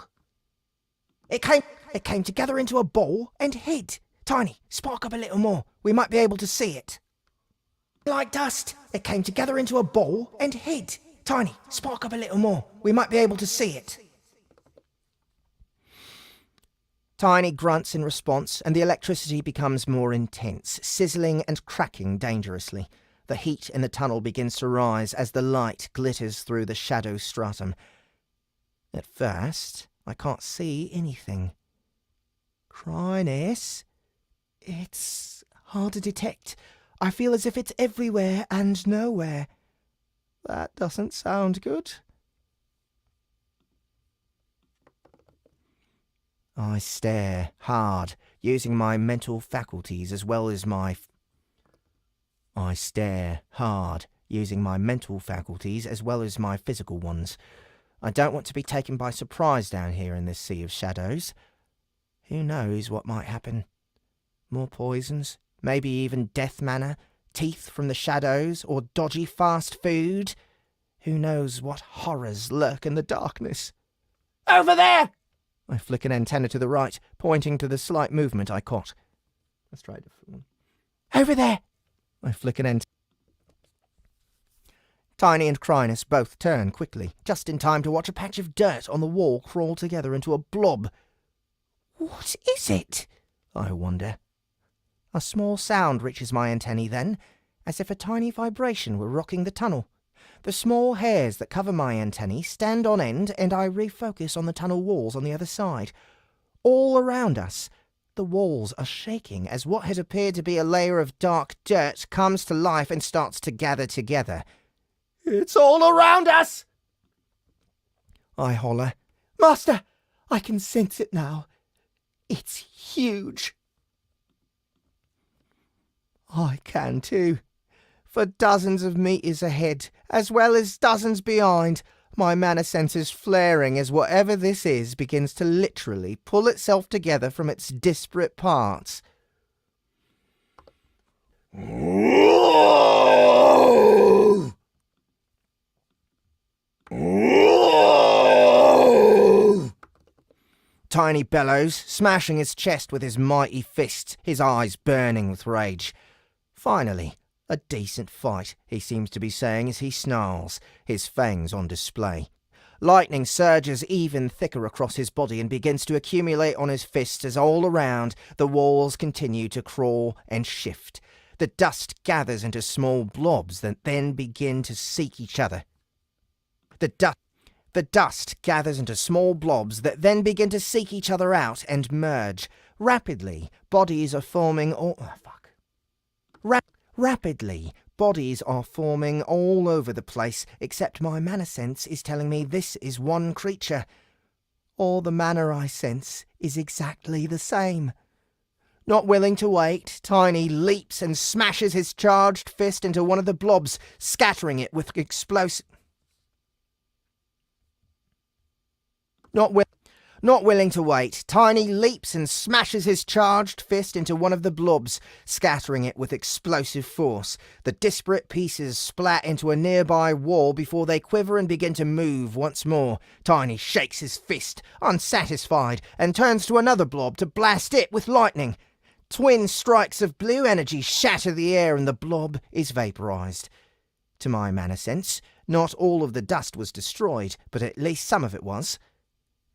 It came together into a ball and hid. Tiny, spark up a little more. We might be able to see it. Like dust. It came together into a ball and hid. Tiny, spark up a little more. We might be able to see it. Tiny grunts in response, and the electricity becomes more intense, sizzling and cracking dangerously. The heat in the tunnel begins to rise as the light glitters through the shadow stratum. At first, I can't see anything. Chrysaliss? It's hard to detect. I feel as if it's everywhere and nowhere. That doesn't sound good. I stare hard, using my mental faculties as well as my... I stare hard, using my mental faculties as well as my physical ones. I don't want to be taken by surprise down here in this sea of shadows. Who knows what might happen? More poisons, maybe even death mana, teeth from the shadows, or dodgy fast food. Who knows what horrors lurk in the darkness? Over there! I flick an antenna to the right, pointing to the slight movement I caught. Let's try it. Over there! I flick an antenna. Tiny and Chrysaliss both turn quickly, just in time to watch a patch of dirt on the wall crawl together into a blob. What is it? I wonder. A small sound reaches my antennae then, as if a tiny vibration were rocking the tunnel. The small hairs that cover my antennae stand on end, and I refocus on the tunnel walls on the other side. All around us, the walls are shaking as what had appeared to be a layer of dark dirt comes to life and starts to gather together. It's all around us! I holler. Master, I can sense it now. It's huge. I can too. For dozens of meters ahead, as well as dozens behind, my mana senses flaring as whatever this is begins to literally pull itself together from its disparate parts. Tiny bellows, smashing his chest with his mighty fists, his eyes burning with rage. Finally, a decent fight, he seems to be saying as he snarls, his fangs on display. Lightning surges even thicker across his body and begins to accumulate on his fists as all around the walls continue to crawl and shift. The dust gathers into small blobs that then begin to seek each other. The dust gathers into small blobs that then begin to seek each other out and merge. Rapidly, bodies are forming all... Rapidly, bodies are forming all over the place, except my mana sense is telling me this is one creature. All the mana I sense is exactly the same. Not willing to wait, Tiny leaps and smashes his charged fist into one of the blobs, scattering it with explosive... Not willing to wait, Tiny leaps and smashes his charged fist into one of the blobs, scattering it with explosive force. The disparate pieces splat into a nearby wall before they quiver and begin to move once more. Tiny shakes his fist, unsatisfied, and turns to another blob to blast it with lightning. Twin strikes of blue energy shatter the air and the blob is vaporized. To my mana sense, not all of the dust was destroyed, but at least some of it was.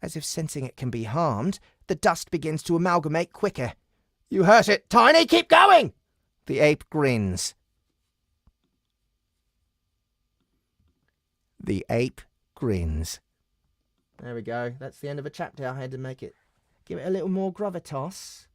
As if sensing it can be harmed, the dust begins to amalgamate quicker. You hurt it, Tiny! Keep going! The ape grins. The ape grins. There we go. That's the end of a chapter. I had to make it Give it a little more gravitas.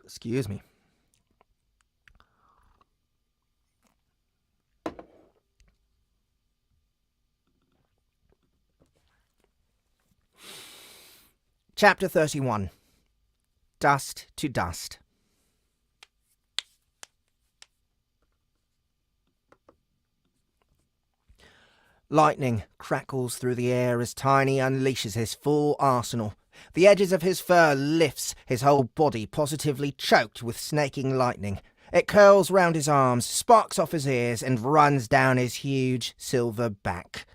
Excuse me. Chapter 31. Dust to Dust. Lightning crackles through the air as Tiny unleashes his full arsenal. The edges of his fur lifts, his whole body positively choked with snaking lightning. It curls round his arms, sparks off his ears, and runs down his huge silver back.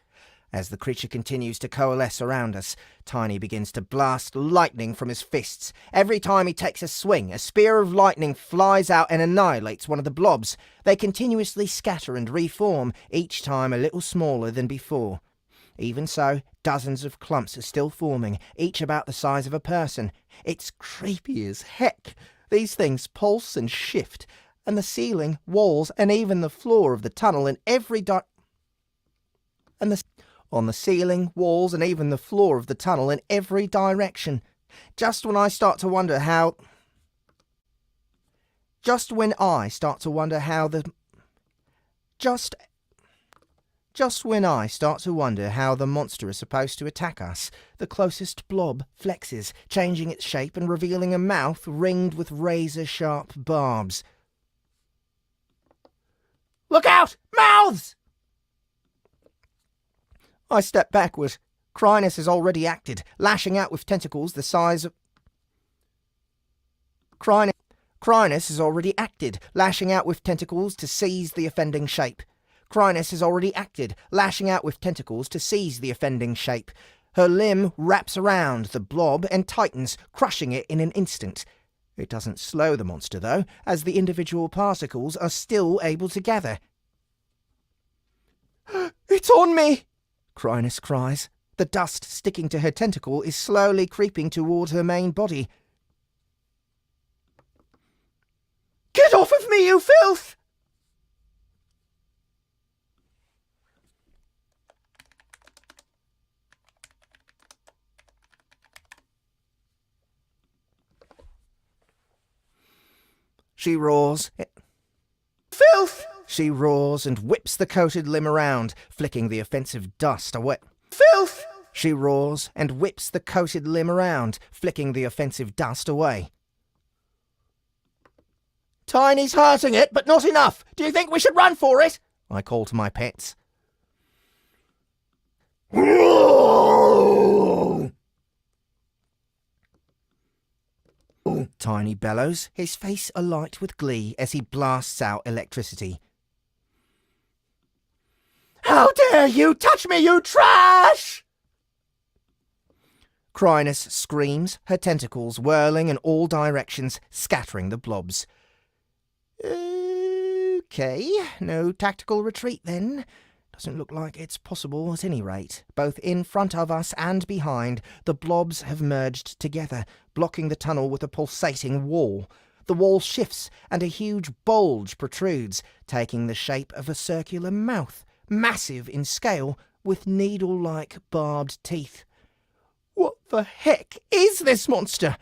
As the creature continues to coalesce around us, Tiny begins to blast lightning from his fists. Every time he takes a swing, a spear of lightning flies out and annihilates one of the blobs. They continuously scatter and reform, each time a little smaller than before. Even so, dozens of clumps are still forming, each about the size of a person. It's creepy as heck. These things pulse and shift, and the ceiling, walls, and even the floor of the tunnel in every on the ceiling, walls, and even the floor of the tunnel in every direction. Just when I start to wonder how the monster is supposed to attack us, the closest blob flexes, changing its shape and revealing a mouth ringed with razor-sharp barbs. Look out! Mouths! I step backward. Crynis has already acted, lashing out with tentacles the size of... Crynis has already acted, lashing out with tentacles to seize the offending shape. Crynis has already acted, lashing out with tentacles to seize the offending shape. Her limb wraps around the blob and tightens, crushing it in an instant. It doesn't slow the monster, though, as the individual particles are still able to gather. "It's on me!" Crynis cries. The dust sticking to her tentacle is slowly creeping toward her main body. "Get off of me, you filth!" She roars. "Filth!" She roars and whips the coated limb around, flicking the offensive dust away. "Filth!" She roars and whips the coated limb around, flicking the offensive dust away. "Tiny's hurting it, but not enough. Do you think we should run for it?" I call to my pets. Tiny bellows, his face alight with glee as he blasts out electricity. "How dare you touch me, you trash!" Crynis screams, her tentacles whirling in all directions, scattering the blobs. Okay, no tactical retreat then. Doesn't look like it's possible at any rate. Both in front of us and behind, the blobs have merged together, blocking the tunnel with a pulsating wall. The wall shifts, and a huge bulge protrudes, taking the shape of a circular mouth, massive in scale, with needle-like barbed teeth. What the heck is this monster?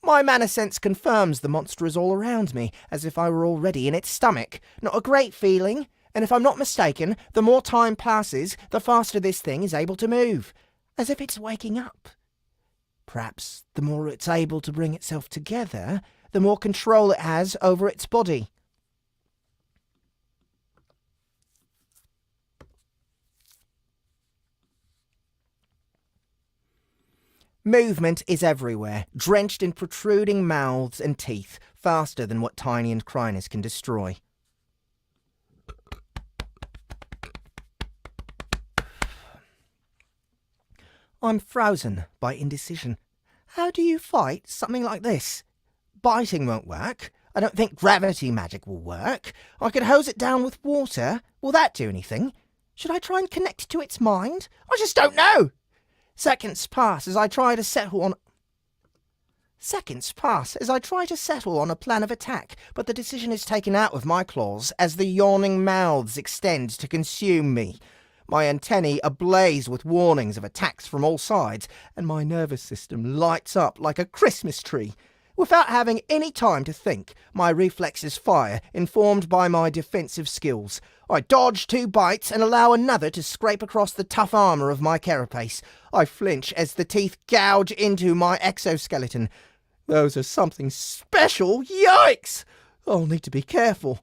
My mana sense confirms the monster is all around me, as if I were already in its stomach. Not a great feeling, and if I'm not mistaken, the more time passes, the faster this thing is able to move, as if it's waking up. Perhaps the more it's able to bring itself together, the more control it has over its body. Movement is everywhere, drenched in protruding mouths and teeth, faster than what Tiny and Crynis can destroy. I'm frozen by indecision. How do you fight something like this? Biting won't work. I don't think gravity magic will work. I could hose it down with water. Will that do anything? Should I try and connect to its mind? I just don't know. Seconds pass as I try to settle Seconds pass as I try to settle on a plan of attack, but the decision is taken out of my claws as the yawning mouths extend to consume me. My antennae ablaze with warnings of attacks from all sides, and my nervous system lights up like a Christmas tree. Without having any time to think, my reflexes fire, informed by my defensive skills. I dodge 2 bites and allow another to scrape across the tough armour of my carapace. I flinch as the teeth gouge into my exoskeleton. Those are something special. Yikes! I'll need to be careful.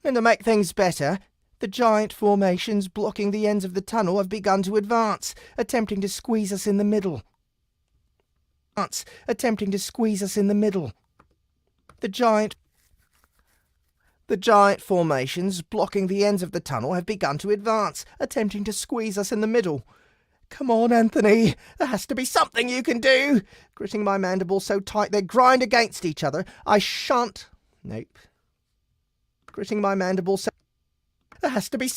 And to make things better, the giant formations blocking the ends of the tunnel have begun to advance, attempting to squeeze us in the middle. Attempting to squeeze us in the middle. The giant formations blocking the ends of the tunnel have begun to advance, attempting to squeeze us in the middle. Come on, Anthony. There has to be something you can do. Gritting my mandibles so tight they grind against each other, I shan't... Nope. Gritting my mandibles so... There has to be...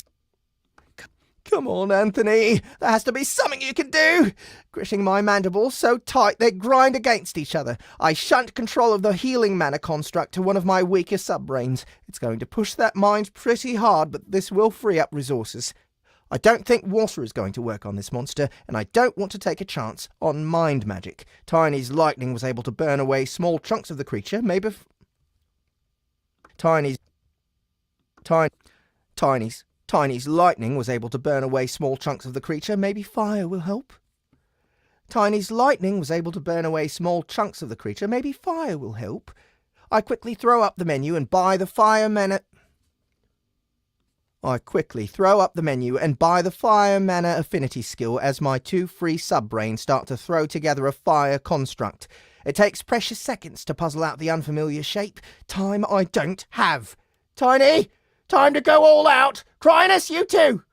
Come on, Anthony. There has to be something you can do. Gritting my mandibles so tight they grind against each other, I shunt control of the healing mana construct to one of my weaker subbrains. It's going to push that mind pretty hard, but this will free up resources. I don't think water is going to work on this monster, and I don't want to take a chance on mind magic. Tiny's lightning was able to burn away small chunks of the creature, maybe... Tiny's lightning was able to burn away small chunks of the creature. Maybe fire will help. Tiny's lightning was able to burn away small chunks of the creature. Maybe fire will help. I quickly throw up the menu and buy the fire mana affinity skill as my 2 free subbrains start to throw together a fire construct. It takes precious seconds to puzzle out the unfamiliar shape. Time I don't have. Tiny! Time to go all out! Crinus, you too!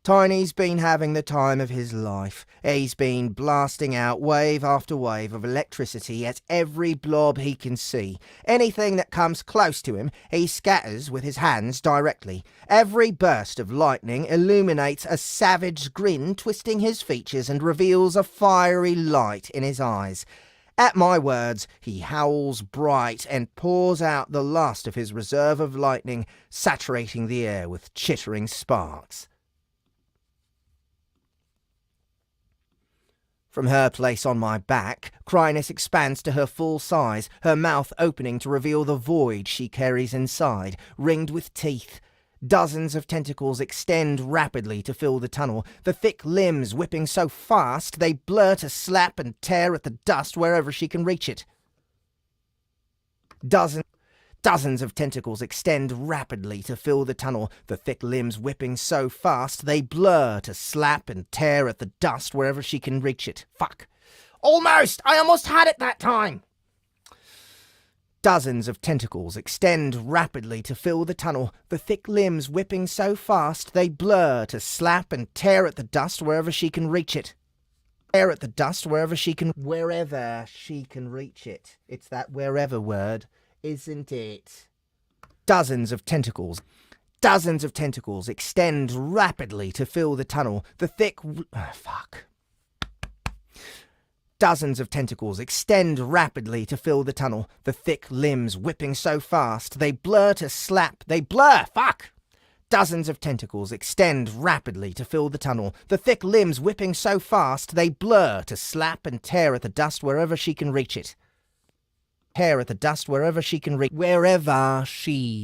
Tiny's been having the time of his life. He's been blasting out wave after wave of electricity at every blob he can see. Anything that comes close to him, he scatters with his hands directly. Every burst of lightning illuminates a savage grin twisting his features and reveals a fiery light in his eyes. At my words, he howls bright and pours out the last of his reserve of lightning, saturating the air with chittering sparks. From her place on my back, Crinus expands to her full size, her mouth opening to reveal the void she carries inside, ringed with teeth. Dozens of tentacles extend rapidly to fill the tunnel, the thick limbs whipping so fast they blur to slap and tear at the dust wherever she can reach it. Dozens of tentacles extend rapidly to fill the tunnel, the thick limbs whipping so fast they blur to slap and tear at the dust wherever she can reach it. Fuck. Almost! I almost had it that time! Dozens of tentacles extend rapidly to fill the tunnel, the thick limbs whipping so fast they blur to slap and tear at the dust wherever she can reach it. Tear at the dust wherever she can reach it. It's that wherever word, isn't it? Dozens of tentacles extend rapidly to fill the tunnel, the thick... Dozens of tentacles extend rapidly to fill the tunnel, the thick limbs whipping so fast they blur to slap... Dozens of tentacles extend rapidly to fill the tunnel, the thick limbs whipping so fast they blur to slap and tear at the dust wherever she can reach it. Tear at the dust wherever she can reach... Wherever she...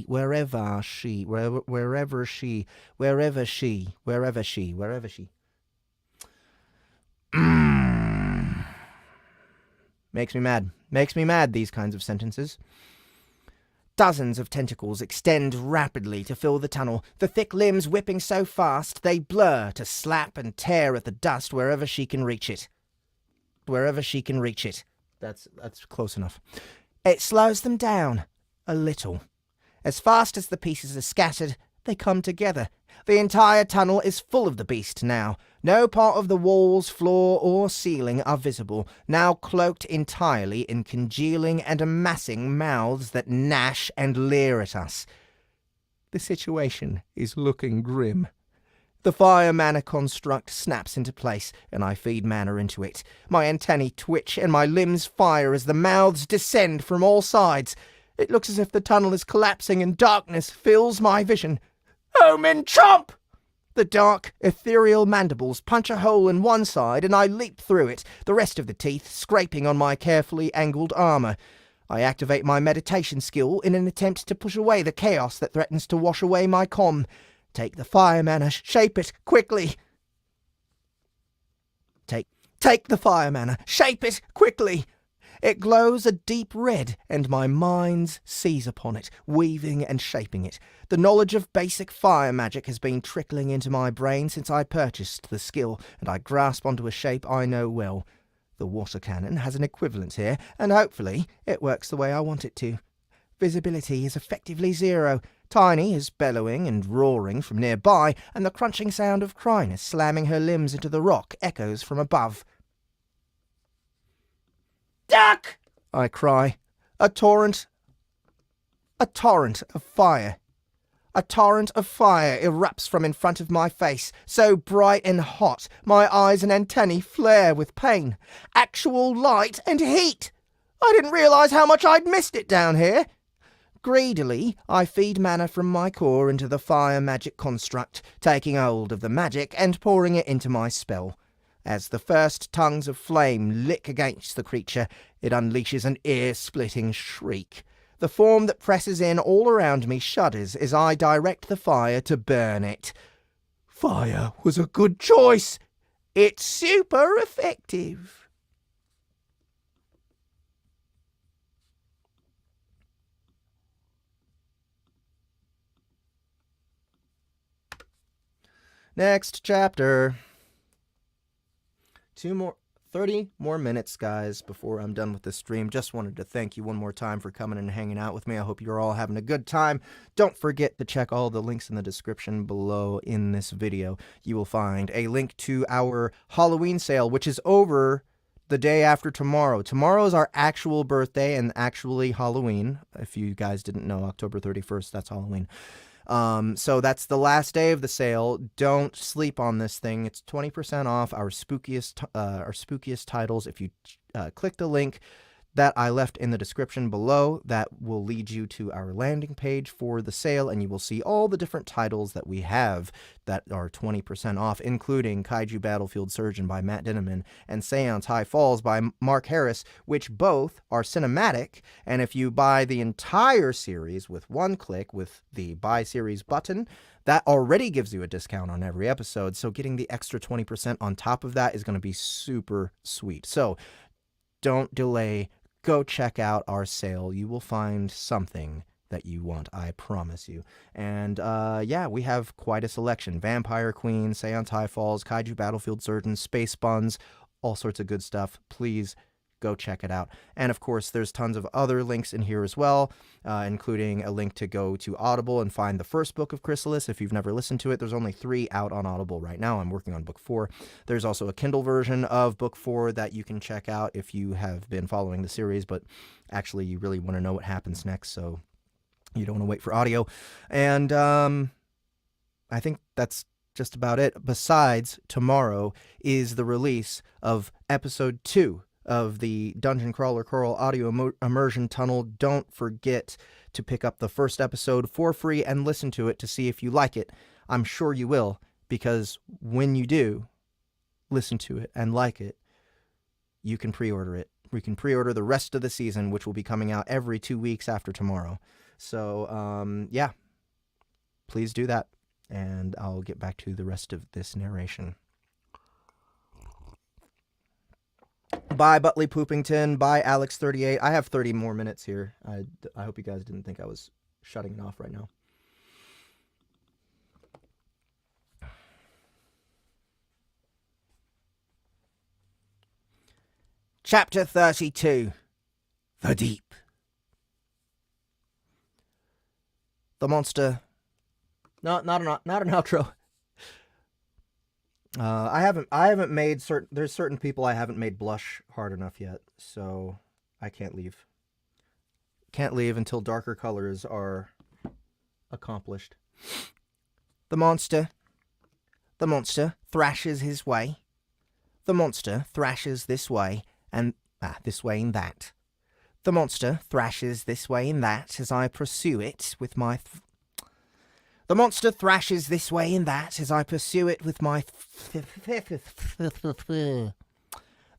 Makes me mad, these kinds of sentences. Dozens of tentacles extend rapidly to fill the tunnel, the thick limbs whipping so fast they blur to slap and tear at the dust wherever she can reach it. That's close enough. It slows them down a little. As fast as the pieces are scattered, they come together. The entire tunnel is full of the beast now. No part of the walls, floor, or ceiling are visible, now cloaked entirely in congealing and amassing mouths that gnash and leer at us. The situation is looking grim. The fire mana construct snaps into place, and I feed mana into it. My antennae twitch, and my limbs fire as the mouths descend from all sides. It looks as if the tunnel is collapsing, and darkness fills my vision. Omen chomp! The dark, ethereal mandibles punch a hole in one side, and I leap through it, the rest of the teeth scraping on my carefully angled armor. I activate my meditation skill in an attempt to push away the chaos that threatens to wash away my comm. Take the fire mana, shape it, quickly. Take the fire mana, shape it, quickly. It glows a deep red, and my mind seize upon it, weaving and shaping it. The knowledge of basic fire magic has been trickling into my brain since I purchased the skill, and I grasp onto a shape I know well. The water cannon has an equivalent here, and hopefully it works the way I want it to. Visibility is effectively 0. Tiny is bellowing and roaring from nearby, and the crunching sound of Chrynus slamming her limbs into the rock echoes from above. "Duck!" I cry. A torrent of fire. A torrent of fire erupts from in front of my face, so bright and hot, my eyes and antennae flare with pain. Actual light and heat! I didn't realize how much I'd missed it down here. Greedily, I feed mana from my core into the fire magic construct, taking hold of the magic and pouring it into my spell. As the first tongues of flame lick against the creature, it unleashes an ear-splitting shriek. The form that presses in all around me shudders as I direct the fire to burn it. Fire was a good choice. It's super effective. Next chapter. 30 more minutes, guys, before I'm done with this stream. Just wanted to thank you one more time for coming and hanging out with me. I hope you're all having a good time. Don't forget to check all the links in the description below in this video. You will find a link to our Halloween sale, which is over the day after tomorrow. Tomorrow is our actual birthday and actually Halloween. If you guys didn't know, October 31st, that's Halloween. So that's the last day of the sale. Don't sleep on this thing. It's 20% off our spookiest titles. If you click the link that I left in the description below, that will lead you to our landing page for the sale, and you will see all the different titles that we have that are 20% off, including Kaiju Battlefield Surgeon by Matt Dinneman and Seance High Falls by Mark Harris, which both are cinematic. And if you buy the entire series with one click with the buy series button, that already gives you a discount on every episode. So getting the extra 20% on top of that is going to be super sweet. So don't delay. Go check out our sale. You will find something that you want, I promise you. And yeah, we have quite a selection. Vampire Queen, Seance High Falls, Kaiju Battlefield Surgeon, Space Buns, all sorts of good stuff. Please go check it out. And of course, there's tons of other links in here as well, including a link to go to Audible and find the first book of Chrysalis. If you've never listened to it, there's only 3 out on Audible right now. I'm working on book 4. There's also a Kindle version of book 4 that you can check out if you have been following the series, but actually you really want to know what happens next, so you don't want to wait for audio. And I think that's just about it. Besides, tomorrow is the release of episode 2 of the Dungeon Crawler Coral Audio Immersion Tunnel. Don't forget to pick up the first episode for free and listen to it to see if you like it. I'm sure you will, because when you do listen to it and like it, you can pre-order it. We can pre-order the rest of the season, which will be coming out every 2 weeks after tomorrow. So, yeah, please do that, and I'll get back to the rest of this narration. Bye, Butley Poopington. Bye, Alex38. I have 30 more minutes here. I hope you guys didn't think I was shutting it off right now. Chapter 32. The Deep. The monster... Not an outro. I haven't made there's certain people I haven't made blush hard enough yet, so I can't leave. Can't leave until darker colors are accomplished. The monster, The monster thrashes his way. The monster thrashes this way and this way and that. The monster thrashes this way and that as I pursue it with my... The monster thrashes this way and that as I pursue it with my...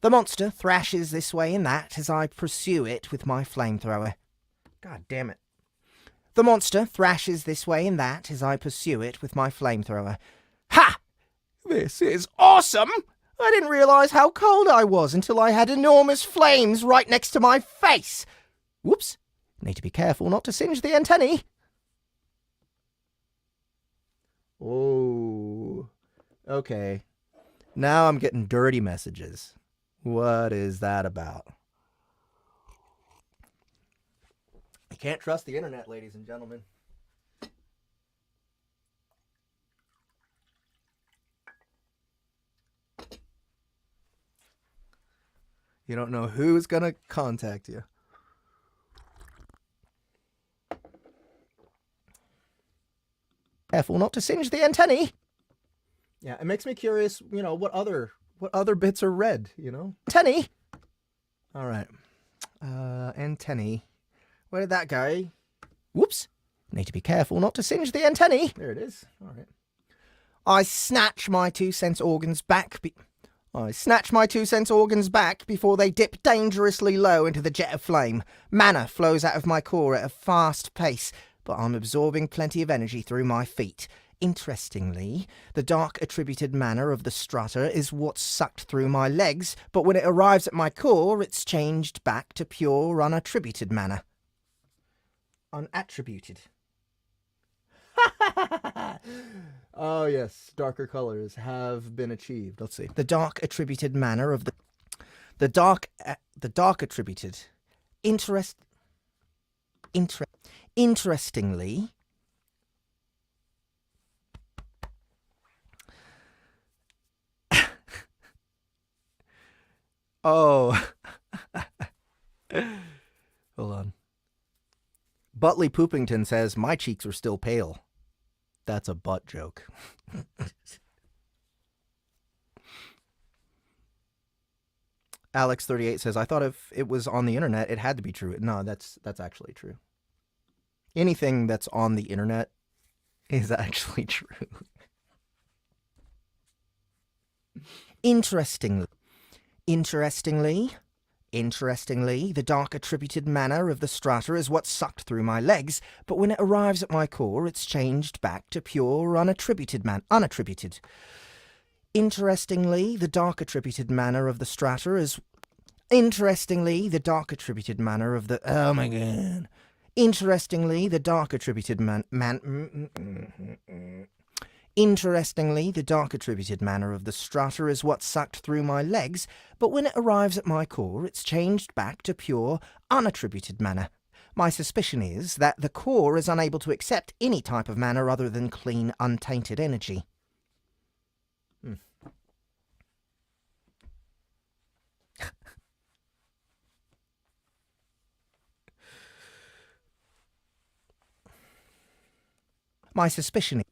The monster thrashes this way and that as I pursue it with my flamethrower. God damn it. The monster thrashes this way and that as I pursue it with my flamethrower. Ha! This is awesome! I didn't realise how cold I was until I had enormous flames right next to my face. Whoops. Need to be careful not to singe the antennae. Oh. Okay. Now I'm getting dirty messages. What is that about? You can't trust the internet, ladies and gentlemen. You don't know who's going to contact you. Careful not to singe the antennae. Yeah, it makes me curious, what other bits are red, Antennae. All right. Antennae. Where did that go? Whoops. Need to be careful not to singe the antennae. There it is. All right. I snatch my 2 sense organs back. I snatch my 2 sense organs back before they dip dangerously low into the jet of flame. Mana flows out of my core at a fast pace, but I'm absorbing plenty of energy through my feet. Interestingly, the dark attributed mana of the strutter is what's sucked through my legs, but when it arrives at my core, it's changed back to pure unattributed mana. Unattributed. Oh, yes. Darker colors have been achieved. Let's see. The dark attributed mana of the dark attributed. Interestingly, oh. Hold on. Butley Poopington says, my cheeks are still pale. That's a butt joke. Alex38 says, I thought if it was on the internet, it had to be true. No, that's actually true. Anything that's on the internet is actually true. Interestingly, the dark attributed mana of the strata is what sucked through my legs, but when it arrives at my core, it's changed back to pure unattributed. Interestingly, the dark attributed mana of the strata is... Interestingly, the dark attributed mana of the... Oh my god. Interestingly, the dark attributed Interestingly, the dark attributed mana of the strata is what sucked through my legs, but when it arrives at my core, it's changed back to pure, unattributed mana. My suspicion is that the core is unable to accept any type of mana other than clean, untainted energy. My suspicion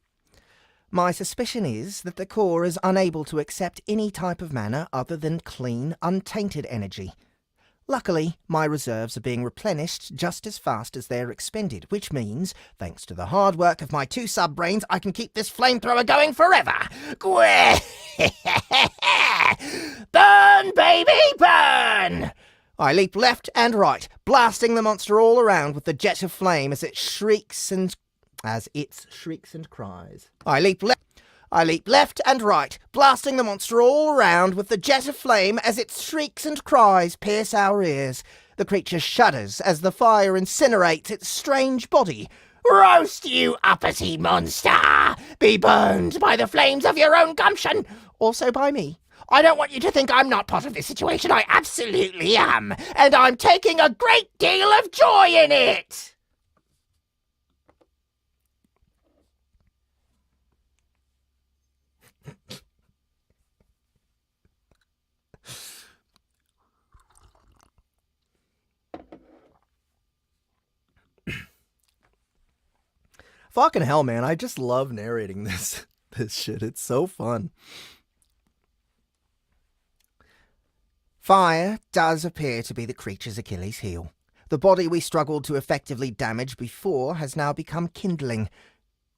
is that the core is unable to accept any type of mana other than clean, untainted energy. Luckily, my reserves are being replenished just as fast as they're expended, which means, thanks to the hard work of my 2 sub-brains, I can keep this flamethrower going forever. Burn, baby, burn! I leap left and right, blasting the monster all around with the jet of flame as it shrieks and cries. I leap left and right, blasting the monster all around with the jet of flame as its shrieks and cries pierce our ears. The creature shudders as the fire incinerates its strange body. Roast, you uppity monster! Be burned by the flames of your own gumption! Also by me. I don't want you to think I'm not part of this situation. I absolutely am. And I'm taking a great deal of joy in it! Fucking hell, man. I just love narrating this. this shit. It's so fun. Fire does appear to be the creature's Achilles heel. The body we struggled to effectively damage before has now become kindling.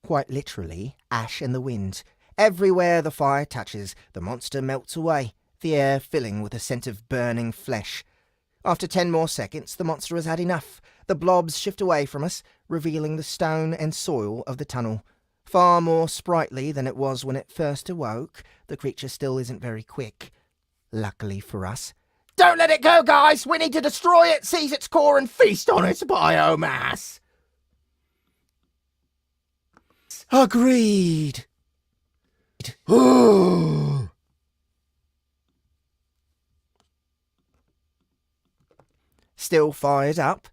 Quite literally, ash in the wind. Everywhere the fire touches, the monster melts away, the air filling with a scent of burning flesh. After 10 more seconds, the monster has had enough. The blobs shift away from us, revealing the stone and soil of the tunnel. Far more sprightly than it was when it first awoke, the creature still isn't very quick. Luckily for us. Don't let it go, guys! We need to destroy it, seize its core, and feast on its biomass! Agreed! Still fired up?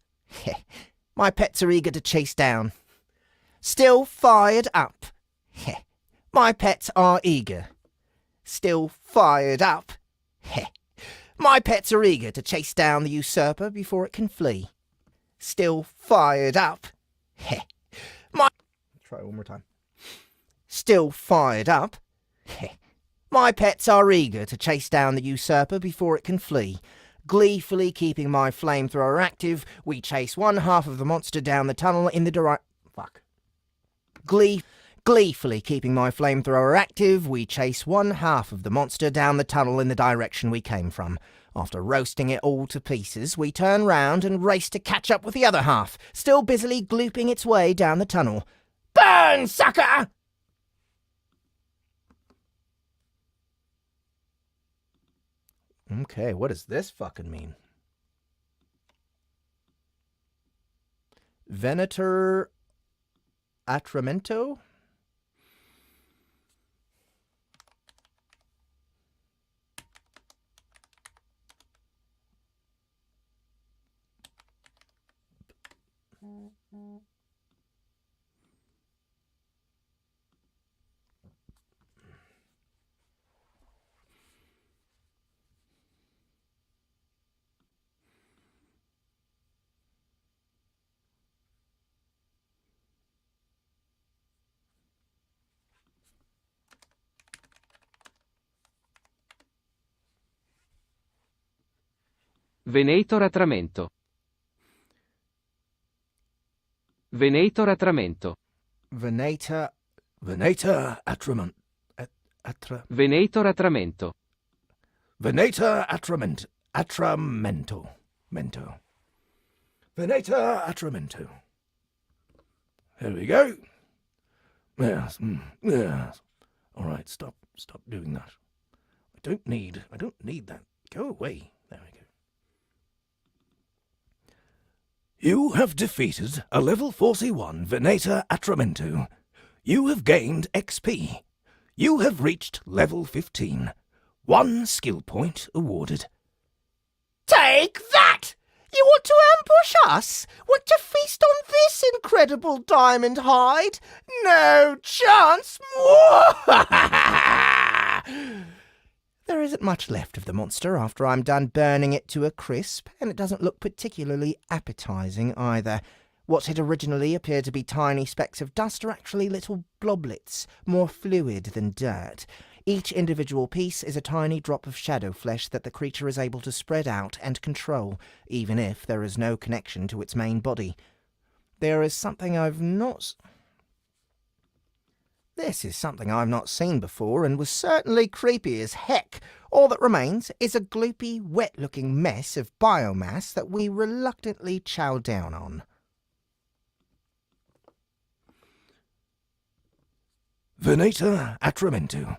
My pets are eager to chase down. Still fired up? My pets are eager. Still fired up? My pets are eager to chase down the usurper before it can flee. Still fired up? Try it one more time. Still fired up? My pets are eager to chase down the usurper before it can flee. Gleefully keeping my flamethrower active, we chase one half of the monster down the tunnel in the Gleefully keeping my flamethrower active, we chase one half of the monster down the tunnel in the direction we came from. After roasting it all to pieces, we turn round and race to catch up with the other half, still busily glooping its way down the tunnel. Burn, sucker! Okay, what does this fucking mean? Venator Atramento? Venator Atramento. Venator Atramento. Venator Atrament. Venator Atramento. Venator Atramento. Venator Atramento. There we go. Yes, yes. All right, stop doing that. I don't need that. Go away. There we go. You have defeated a level 41 Venator Atramento. You have gained XP. You have reached level 15. 1 skill point awarded. Take that! You want to ambush us? Want to feast on this incredible diamond hide? No chance! There isn't much left of the monster after I'm done burning it to a crisp, and it doesn't look particularly appetizing either. What had originally appeared to be tiny specks of dust are actually little bloblets, more fluid than dirt. Each individual piece is a tiny drop of shadow flesh that the creature is able to spread out and control, even if there is no connection to its main body. This is something I've not seen before, and was certainly creepy as heck. All that remains is a gloopy, wet-looking mess of biomass that we reluctantly chow down on. Venator Atramento.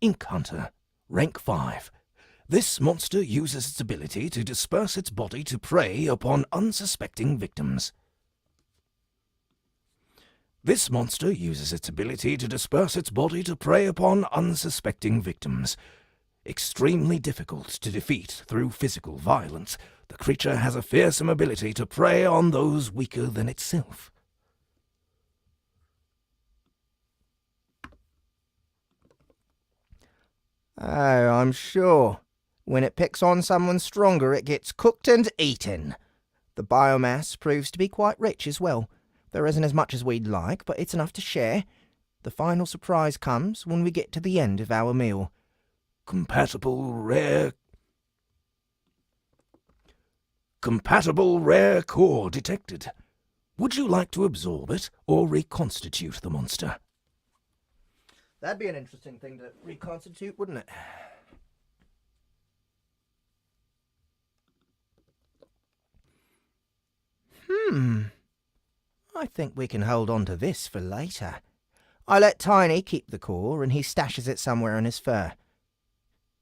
Ink Hunter. Rank 5. This monster uses its ability to disperse its body to prey upon unsuspecting victims. This monster uses its ability to disperse its body to prey upon unsuspecting victims. Extremely difficult to defeat through physical violence, the creature has a fearsome ability to prey on those weaker than itself. Oh, I'm sure. When it picks on someone stronger, it gets cooked and eaten. The biomass proves to be quite rich as well. There isn't as much as we'd like, but it's enough to share. The final surprise comes when we get to the end of our meal. Compatible rare core detected. Would you like to absorb it or reconstitute the monster? That'd be an interesting thing to reconstitute, wouldn't it? I think we can hold on to this for later. I let Tiny keep the core and he stashes it somewhere in his fur.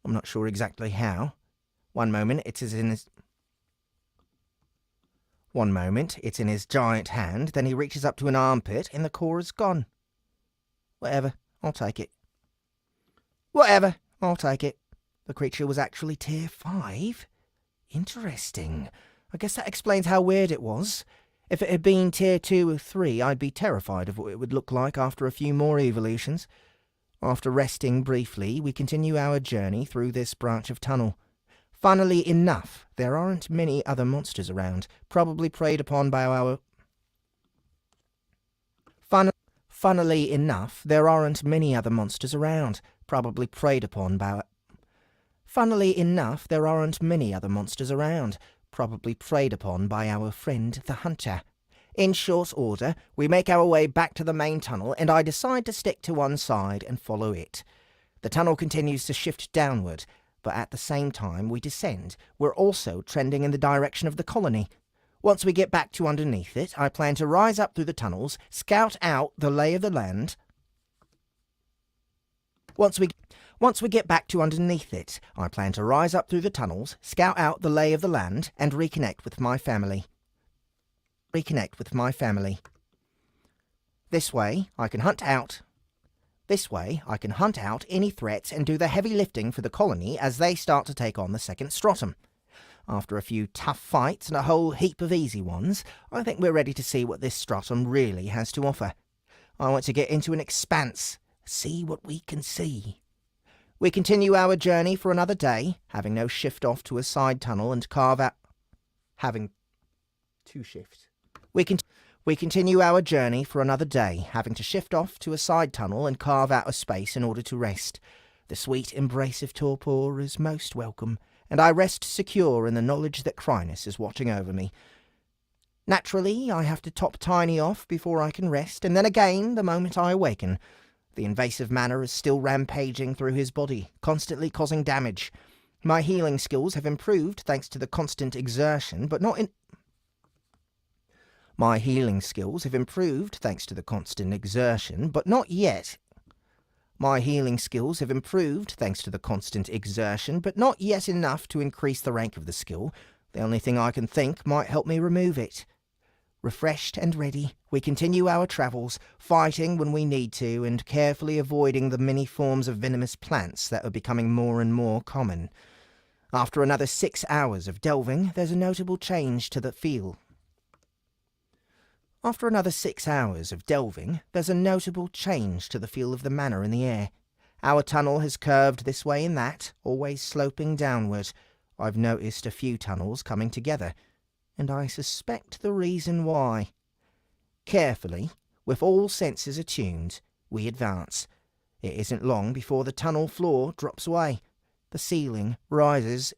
I'm not sure exactly how. One moment it's in his giant hand, then he reaches up to an armpit and the core is gone. Whatever, I'll take it. Whatever, I'll take it. The creature was actually tier 5? Interesting. I guess that explains how weird it was. If it had been tier 2 or 3, I'd be terrified of what it would look like after a few more evolutions. After resting briefly, we continue our journey through this branch of tunnel. Funnily enough, there aren't many other monsters around, probably preyed upon by our... Funnily enough, there aren't many other monsters around, probably preyed upon by... Funnily enough, there aren't many other monsters around, probably preyed upon by our friend the hunter. In short order, we make our way back to the main tunnel, and I decide to stick to one side and follow it. The tunnel continues to shift downward, but at the same time we descend, we're also trending in the direction of the colony. Once we get back to underneath it, I plan to rise up through the tunnels, scout out the lay of the land. Once we get back to underneath it, I plan to rise up through the tunnels, scout out the lay of the land, and reconnect with my family. This way, I can hunt out any threats and do the heavy lifting for the colony as they start to take on the second stratum. After a few tough fights and a whole heap of easy ones, I think we're ready to see what this stratum really has to offer. I want to get into an expanse, see what we can see. We continue our journey for another day, having no shift off to a side tunnel and carve out... having 2 shifts. We continue our journey for another day, having to shift off to a side tunnel and carve out a space in order to rest. The sweet embrace of torpor is most welcome, and I rest secure in the knowledge that Crynis is watching over me. Naturally, I have to top Tiny off before I can rest, and then again the moment I awaken. The invasive manner is still rampaging through his body, constantly causing damage. My healing skills have improved thanks to the constant exertion, but not yet. My healing skills have improved thanks to the constant exertion, but not yet enough to increase the rank of the skill. The only thing I can think might help me remove it. Refreshed and ready, we continue our travels, fighting when we need to and carefully avoiding the many forms of venomous plants that are becoming more and more common. After another 6 hours of delving, there's a notable change to the feel. After another 6 hours of delving, there's a notable change to the feel of the manor in the air. Our tunnel has curved this way and that, always sloping downward. I've noticed a few tunnels coming together, and I suspect the reason why. Carefully, with all senses attuned, we advance. It isn't long before the tunnel floor drops away. The ceiling rises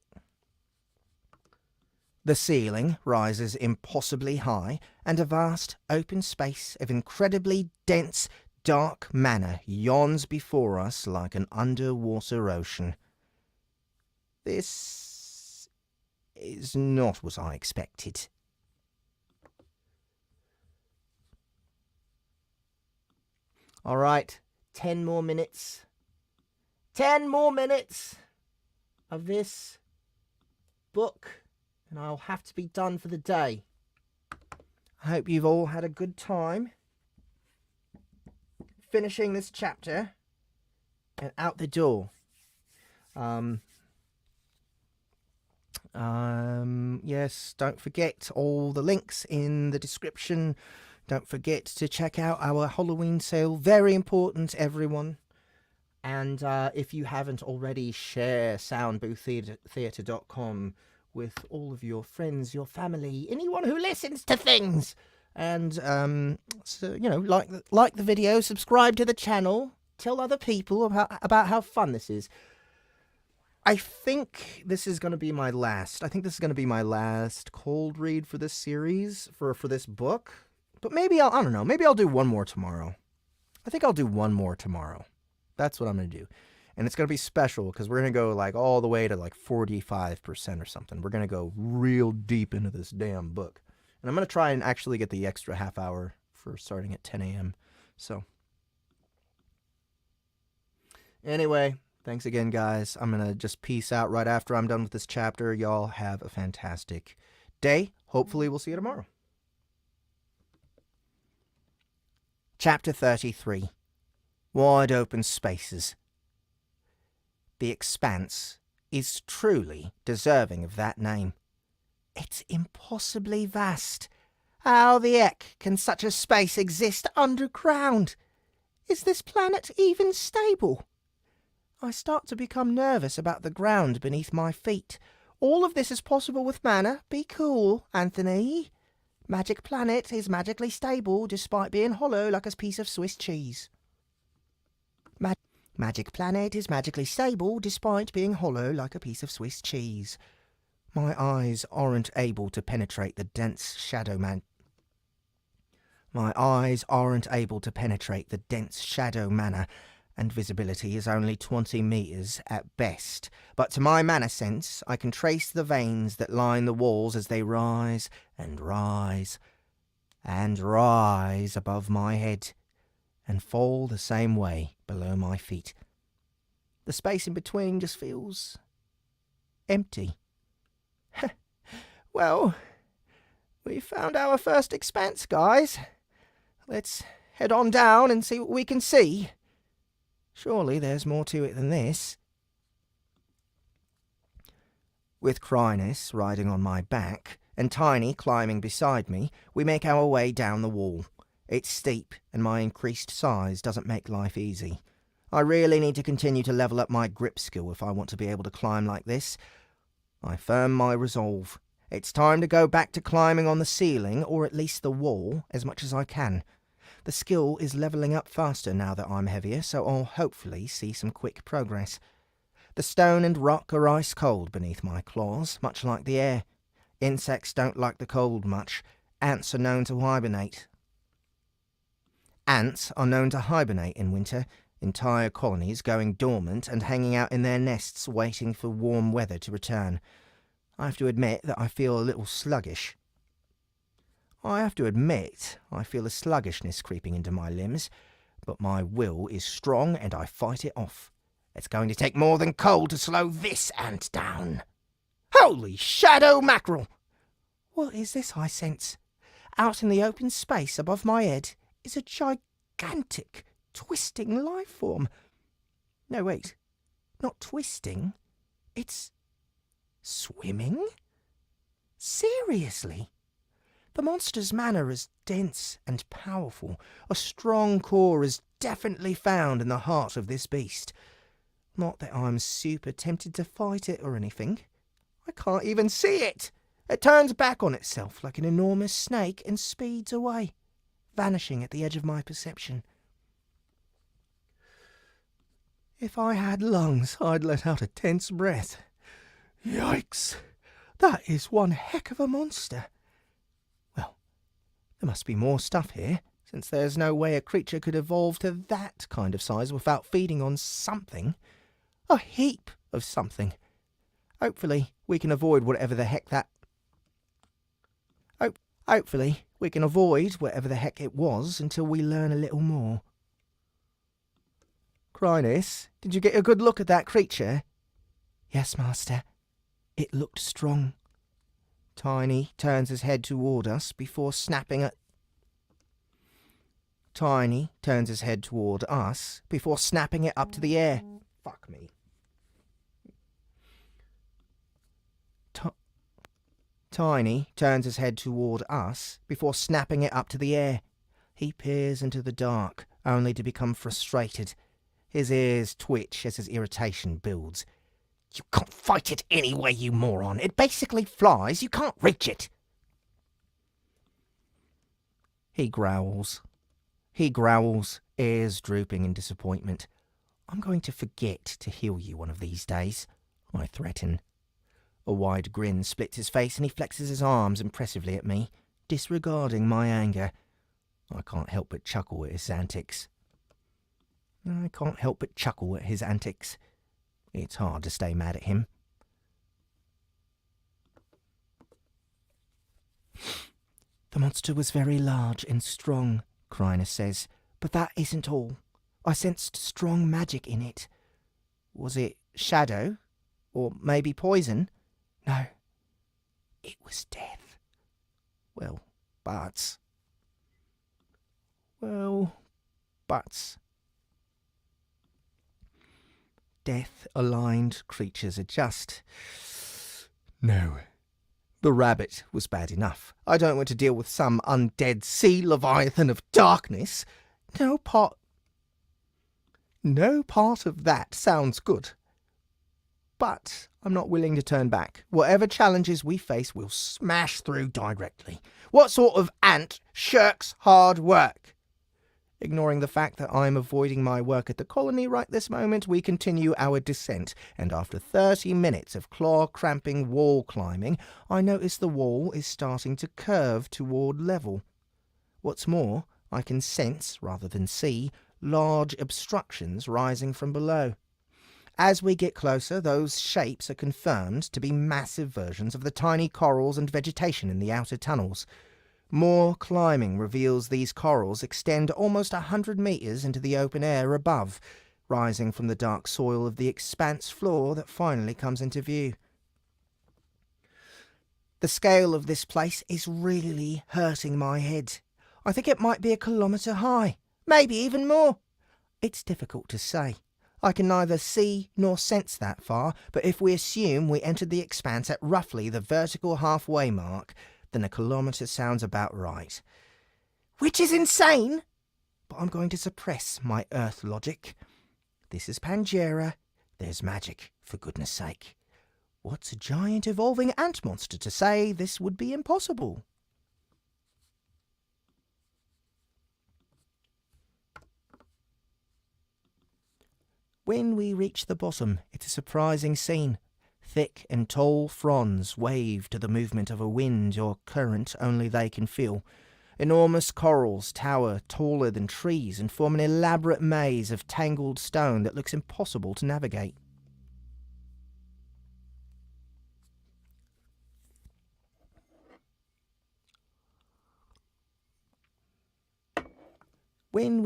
impossibly high, and a vast open space of incredibly dense, dark manor yawns before us like an underwater ocean. This is not what I expected. All right, 10 more minutes. 10 more minutes of this book, and I'll have to be done for the day. I hope you've all had a good time finishing this chapter and out the door. Yes, don't forget all the links in the description. Don't forget to check out our Halloween sale. Very important, everyone. And if you haven't already, share soundbooththeatre.com with all of your friends, your family, anyone who listens to things. And, so, you know, like the video, subscribe to the channel, tell other people about how fun this is. I think this is going to be my last. I think this is going to be my last cold read for this series, for this book. But maybe I don't know, maybe I'll do one more tomorrow. I think I'll do one more tomorrow. That's what I'm going to do. And it's going to be special because we're going to go like all the way to like 45% or something. We're going to go real deep into this damn book. And I'm going to try and actually get the extra half hour for starting at 10 a.m. So, anyway, thanks again, guys. I'm going to just peace out right after I'm done with this chapter. Y'all have a fantastic day. Hopefully we'll see you tomorrow. Chapter 33. Wide Open Spaces. The Expanse is truly deserving of that name. It's impossibly vast. How the heck can such a space exist underground? Is this planet even stable? I start to become nervous about the ground beneath my feet. All of this is possible with mana. Be cool, Anthony. Magic Planet is magically stable despite being hollow like a piece of Swiss cheese. Magic Planet is magically stable despite being hollow like a piece of Swiss cheese. My eyes aren't able to penetrate the dense shadow mana, and visibility is only 20 meters at best. But to my mana sense, I can trace the veins that line the walls as they rise and rise and rise above my head and fall the same way below my feet. The space in between just feels empty. Well, we found our first expanse, guys. Let's head on down and see what we can see. Surely there's more to it than this. With Crynis riding on my back and Tiny climbing beside me, we make our way down the wall. It's steep, and my increased size doesn't make life easy. I really need to continue to level up my grip skill if I want to be able to climb like this. I firm my resolve. It's time to go back to climbing on the ceiling, or at least the wall, as much as I can. The skill is levelling up faster now that I'm heavier, so I'll hopefully see some quick progress. The stone and rock are ice cold beneath my claws, much like the air. Insects don't like the cold much. Ants are known to hibernate. Ants are known to hibernate in winter, entire colonies going dormant and hanging out in their nests waiting for warm weather to return. I have to admit that I feel a little sluggish. I feel a sluggishness creeping into my limbs, but my will is strong and I fight it off. It's going to take more than cold to slow this ant down. Holy shadow mackerel! What is this I sense? Out in the open space above my head is a gigantic, twisting life form. No, wait. Not twisting. It's swimming? Seriously? The monster's mana is dense and powerful. A strong core is definitely found in the heart of this beast. Not that I'm super tempted to fight it or anything. I can't even see it. It turns back on itself like an enormous snake and speeds away, vanishing at the edge of my perception. If I had lungs, I'd let out a tense breath. Yikes! That is one heck of a monster. Well, there must be more stuff here, since there's no way a creature could evolve to that kind of size without feeding on something. A heap of something. Hopefully, we can avoid whatever the heck it was until we learn a little more. Crynis, did you get a good look at that creature? Yes, Master. It looked strong. Tiny turns his head toward us before snapping it up to the air. Fuck me. Tiny turns his head toward us before snapping it up to the air. He peers into the dark, only to become frustrated. His ears twitch as his irritation builds. You can't fight it anyway, you moron. It basically flies. You can't reach it. He growls, ears drooping in disappointment. I'm going to forget to heal you one of these days, I threaten. A wide grin splits his face and he flexes his arms impressively at me, disregarding my anger. I can't help but chuckle at his antics. It's hard to stay mad at him. The monster was very large and strong, Cryna says, but that isn't all. I sensed strong magic in it. Was it shadow? Or maybe poison? No, it was death. Well, but... Death-aligned creatures adjust. No. The rabbit was bad enough. I don't want to deal with some undead sea leviathan of darkness. No part of that sounds good. But I'm not willing to turn back. Whatever challenges we face, we'll smash through directly. What sort of ant shirks hard work? Ignoring the fact that I'm avoiding my work at the colony right this moment, we continue our descent, and after 30 minutes of claw-cramping wall climbing, I notice the wall is starting to curve toward level. What's more, I can sense, rather than see, large obstructions rising from below. As we get closer, those shapes are confirmed to be massive versions of the tiny corals and vegetation in the outer tunnels. More climbing reveals these corals extend almost 100 meters into the open air above, rising from the dark soil of the expanse floor that finally comes into view. The scale of this place is really hurting my head. I think it might be 1 kilometre high, maybe even more. It's difficult to say. I can neither see nor sense that far, but if we assume we entered the expanse at roughly the vertical halfway mark, then 1 kilometre sounds about right. Which is insane! But I'm going to suppress my Earth logic. This is Pangera. There's magic, for goodness sake. What's a giant evolving ant monster to say this would be impossible? When we reach the bottom, it's a surprising scene. Thick and tall fronds wave to the movement of a wind or current only they can feel. Enormous corals tower taller than trees and form an elaborate maze of tangled stone that looks impossible to navigate. When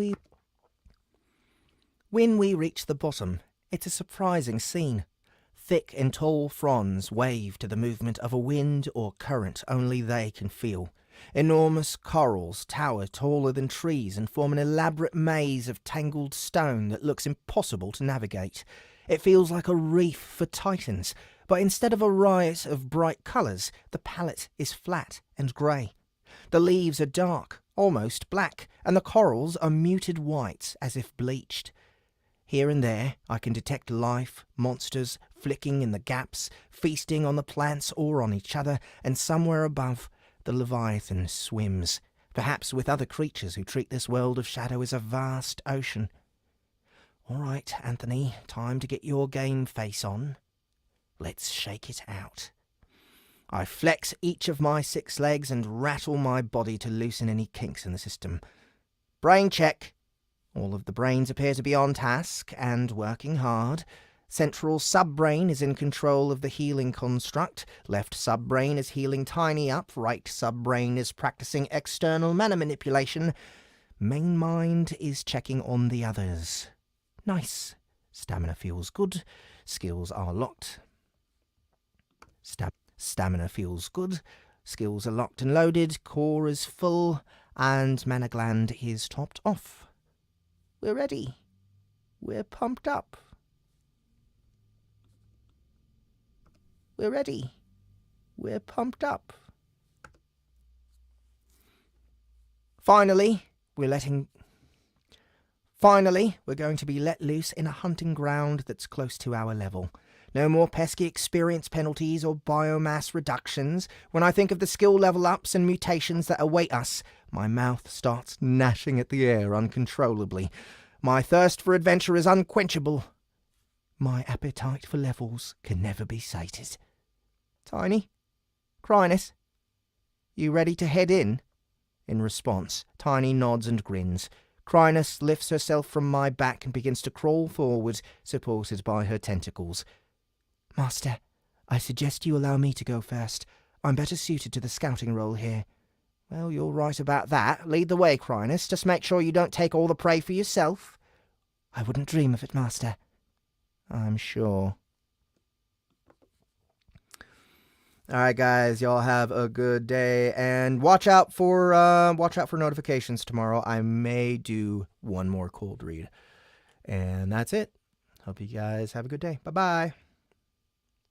we reach the bottom, it's a surprising scene. Thick and tall fronds wave to the movement of a wind or current only they can feel. Enormous corals tower taller than trees and form an elaborate maze of tangled stone that looks impossible to navigate. It feels like a reef for titans, but instead of a riot of bright colours, the palette is flat and grey. The leaves are dark, almost black, and the corals are muted white, as if bleached. Here and there, I can detect life, monsters, flicking in the gaps, feasting on the plants or on each other, and somewhere above, the Leviathan swims, perhaps with other creatures who treat this world of shadow as a vast ocean. All right, Anthony, time to get your game face on. Let's shake it out. I flex each of my 6 legs and rattle my body to loosen any kinks in the system. Brain check. All of the brains appear to be on task and working hard. Central subbrain is in control of the healing construct. Left subbrain is healing Tiny up. Right subbrain is practicing external mana manipulation. Main mind is checking on the others. Nice. Stamina feels good. Skills are locked. Stamina feels good. Skills are locked and loaded. Core is full. And mana gland is topped off. We're ready. We're pumped up. We're ready. We're pumped up. Finally, we're going to be let loose in a hunting ground that's close to our level. No more pesky experience penalties or biomass reductions. When I think of the skill level ups and mutations that await us, my mouth starts gnashing at the air uncontrollably. My thirst for adventure is unquenchable. My appetite for levels can never be sated. Tiny? Chrynus? You ready to head in? In response, Tiny nods and grins. Chrynus lifts herself from my back and begins to crawl forward, supported by her tentacles. Master, I suggest you allow me to go first. I'm better suited to the scouting role here. Well, you're right about that. Lead the way, Chrynus. Just make sure you don't take all the prey for yourself. I wouldn't dream of it, Master. I'm sure. All right, guys, y'all have a good day, and watch out for notifications tomorrow. I may do one more cold read, and that's it. Hope you guys have a good day. Bye-bye.